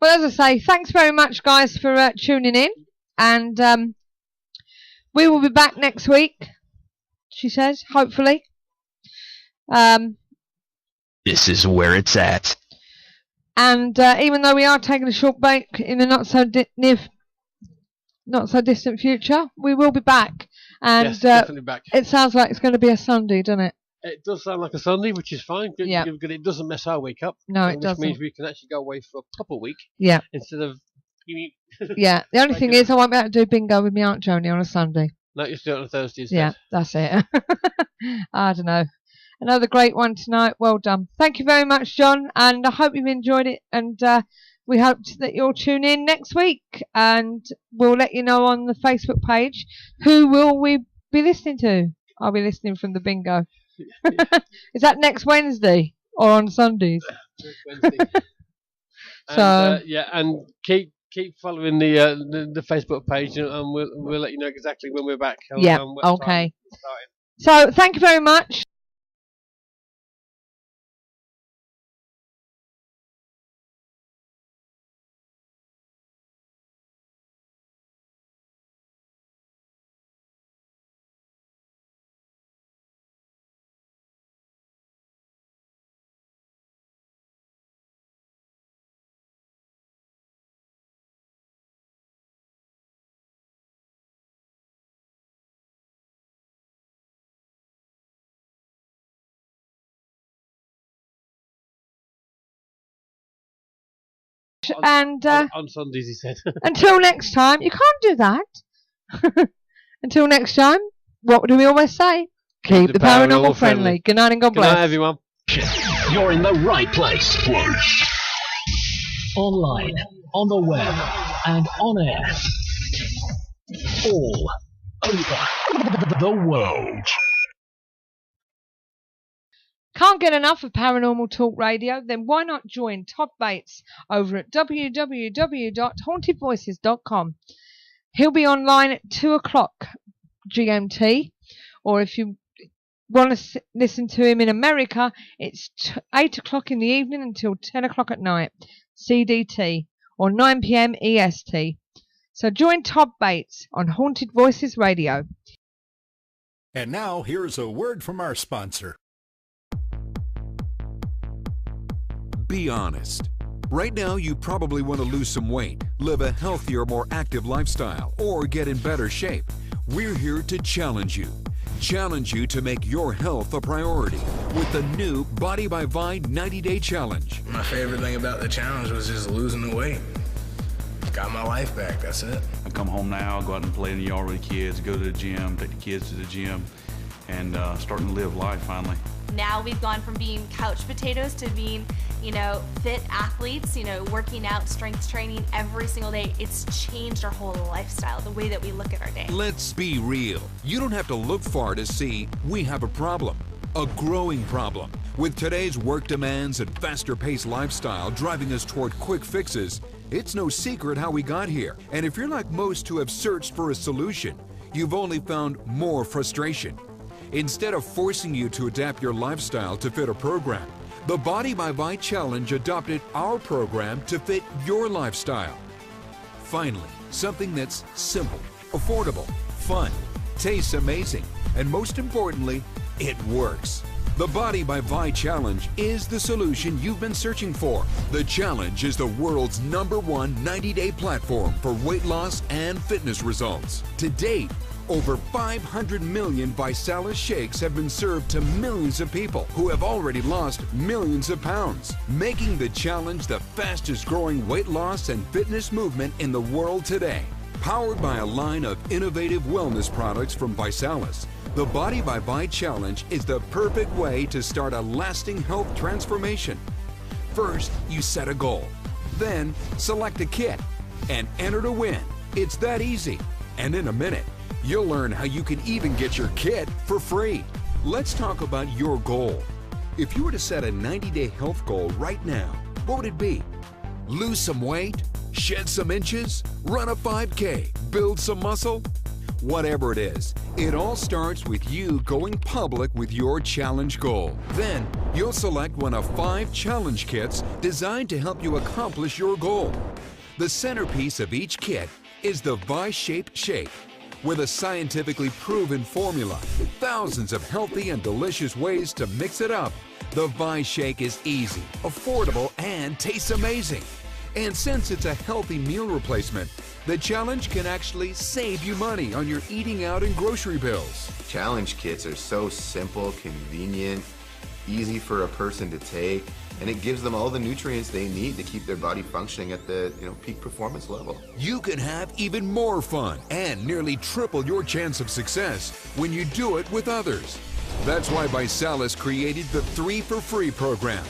Well, as I say, thanks very much, guys, for tuning in. And we will be back next week, she says, hopefully. This is where it's at. And even though we are taking a short break in the not so distant future, we will be back. And yes, definitely back. It sounds like it's going to be a Sunday, doesn't it? It does sound like a Sunday, which is fine. Yeah. It doesn't mess our week up. No, it doesn't. Which means we can actually go away for a proper week. Yeah. Instead of... Yeah. The only thing is I won't be able to do bingo with my Aunt Joni on a Sunday. No, you do it on a Thursday instead. Yeah, that's it. I don't know. Another great one tonight. Well done. Thank you very much, John. And I hope you've enjoyed it. And we hope that you'll tune in next week. And we'll let you know on the Facebook page who will we be listening to. I'll be listening from the bingo. Is that next Wednesday or on Sundays? Next Wednesday. So and keep following the Facebook page, and we'll let you know exactly when we're back. Okay. So thank you very much. And on Sundays, he said. Until next time, you can't do that. Until next time, what do we always say? Keep the paranormal friendly. Good night and God bless. Good night, everyone. You're in the right place. Online, on the web, and on air. All over the world. Can't get enough of Paranormal Talk Radio? Then why not join Todd Bates over at www.hauntedvoices.com. He'll be online at 2 o'clock GMT, or if you want to listen to him in America, it's 8 o'clock in the evening until 10 o'clock at night, CDT, or 9 p.m. EST. So join Todd Bates on Haunted Voices Radio. And now, here's a word from our sponsor. Be honest. Right now, you probably want to lose some weight, live a healthier, more active lifestyle, or get in better shape. We're here to challenge you. Challenge you to make your health a priority with the new Body by Vi 90-Day Challenge. My favorite thing about the challenge was just losing the weight. Got my life back, that's it. I come home now, go out and play in the yard with the kids, go to the gym, take the kids to the gym, and starting to live life finally. Now we've gone from being couch potatoes to being, fit athletes, working out, strength training every single day. It's changed our whole lifestyle, the way that we look at our day. Let's be real. You don't have to look far to see we have a problem, a growing problem. With today's work demands and faster paced lifestyle driving us toward quick fixes, it's no secret how we got here. And if you're like most who have searched for a solution, you've only found more frustration. Instead of forcing you to adapt your lifestyle to fit a program, the Body by Vi Challenge adopted our program to fit your lifestyle. Finally, something that's simple, affordable, fun, tastes amazing, and most importantly, it works. The Body by Vi Challenge is the solution you've been searching for. The challenge is the world's #1 90-day platform for weight loss and fitness results. To date, over 500 million ViSalus shakes have been served to millions of people who have already lost millions of pounds, making the challenge the fastest growing weight loss and fitness movement in the world today. Powered by a line of innovative wellness products from ViSalus, the Body by Vi Challenge is the perfect way to start a lasting health transformation. First, you set a goal. Then, select a kit and enter to win. It's that easy. And in a minute, you'll learn how you can even get your kit for free. Let's talk about your goal. If you were to set a 90-day health goal right now, what would it be? Lose some weight? Shed some inches? Run a 5K? Build some muscle? Whatever it is, it all starts with you going public with your challenge goal. Then, you'll select one of 5 challenge kits designed to help you accomplish your goal. The centerpiece of each kit is the Vi-shaped shake. With a scientifically proven formula, thousands of healthy and delicious ways to mix it up, the Vi Shake is easy, affordable, and tastes amazing. And since it's a healthy meal replacement, the challenge can actually save you money on your eating out and grocery bills. Challenge kits are so simple, convenient, easy for a person to take, and it gives them all the nutrients they need to keep their body functioning at the peak performance level. You can have even more fun and nearly triple your chance of success when you do it with others. That's why ViSalus created the 3 for Free program.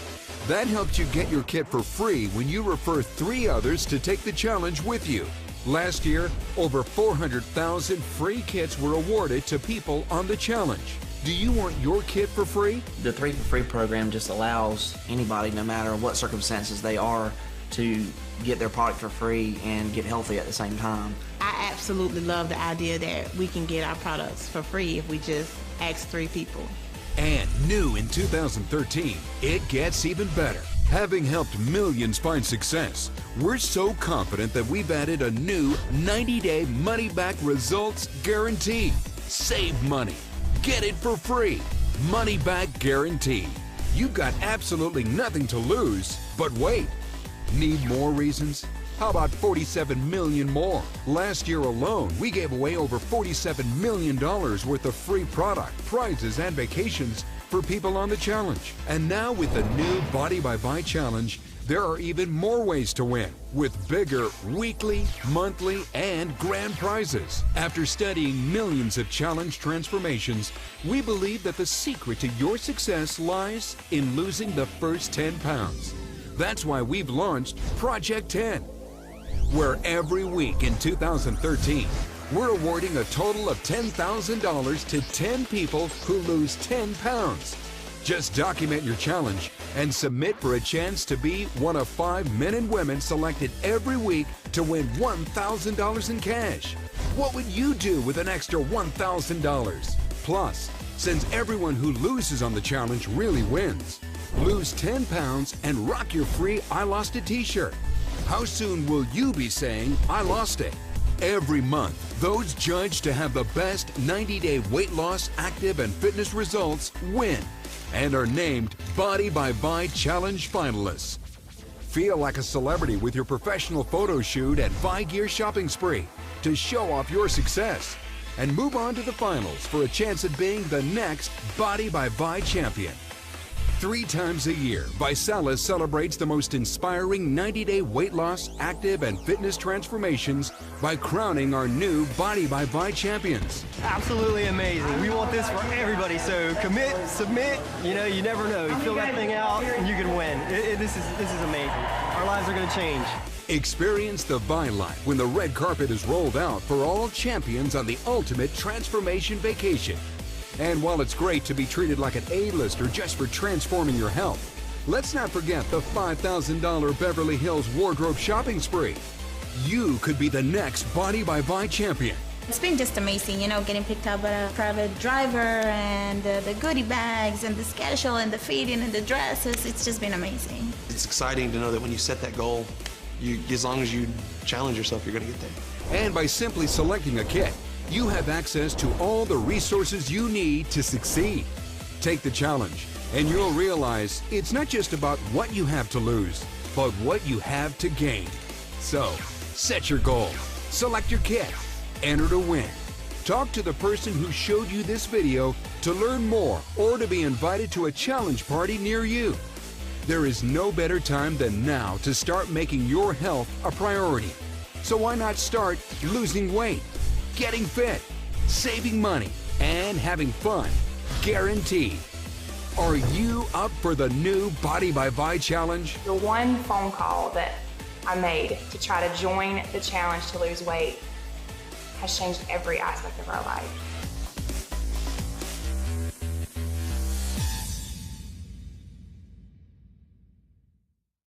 That helps you get your kit for free when you refer 3 others to take the challenge with you. Last year, over 400,000 free kits were awarded to people on the challenge. Do you want your kit for free? The 3 for Free program just allows anybody, no matter what circumstances they are, to get their product for free and get healthy at the same time. I absolutely love the idea that we can get our products for free if we just ask 3 people. And new in 2013, it gets even better. Having helped millions find success, we're so confident that we've added a new 90-day money-back results guarantee. Save money. Get it for free. Money-back guarantee. You've got absolutely nothing to lose, but wait. Need more reasons? How about 47 million more? Last year alone, we gave away over $47 million worth of free product, prizes, and vacations for people on the challenge. And now with the new Body by Buy challenge, there are even more ways to win, with bigger weekly, monthly, and grand prizes. After studying millions of challenge transformations, we believe that the secret to your success lies in losing the first 10 pounds. That's why we've launched Project 10, where every week in 2013, we're awarding a total of $10,000 to 10 people who lose 10 pounds. Just document your challenge and submit for a chance to be one of 5 men and women selected every week to win $1,000 in cash. What would you do with an extra $1,000? Plus, since everyone who loses on the challenge really wins, lose 10 pounds and rock your free I Lost It t-shirt. How soon will you be saying, I lost it? Every month, those judged to have the best 90-day weight loss, active, and fitness results win and are named Body by Buy Challenge finalists. Feel like a celebrity with your professional photo shoot and buy gear shopping spree to show off your success and move on to the finals for a chance at being the next Body by Buy champion. 3 times a year, Visalis celebrates the most inspiring 90-day weight loss, active, and fitness transformations by crowning our new Body by Buy champions. Absolutely amazing. We want this for everybody, so commit, submit, you never know. You fill that thing out and you can win. This is amazing. Our lives are going to change. Experience the Buy Life when the red carpet is rolled out for all champions on the ultimate transformation vacation. And while it's great to be treated like an A-lister just for transforming your health, let's not forget the $5,000 Beverly Hills wardrobe shopping spree. You could be the next Body by Buy champion. It's been just amazing, getting picked up by a private driver and the goodie bags and the schedule and the feeding and the dresses. It's just been amazing. It's exciting to know that when you set that goal, as long as you challenge yourself, you're going to get there. And by simply selecting a kit, you have access to all the resources you need to succeed. Take the challenge, and you'll realize it's not just about what you have to lose, but what you have to gain. So, set your goal, select your kit, enter to win. Talk to the person who showed you this video to learn more or to be invited to a challenge party near you. There is no better time than now to start making your health a priority. So why not start losing weight, getting fit, saving money, and having fun, guaranteed. Are you up for the new Body by Buy challenge? The one phone call that I made to try to join the challenge to lose weight has changed every aspect of our life.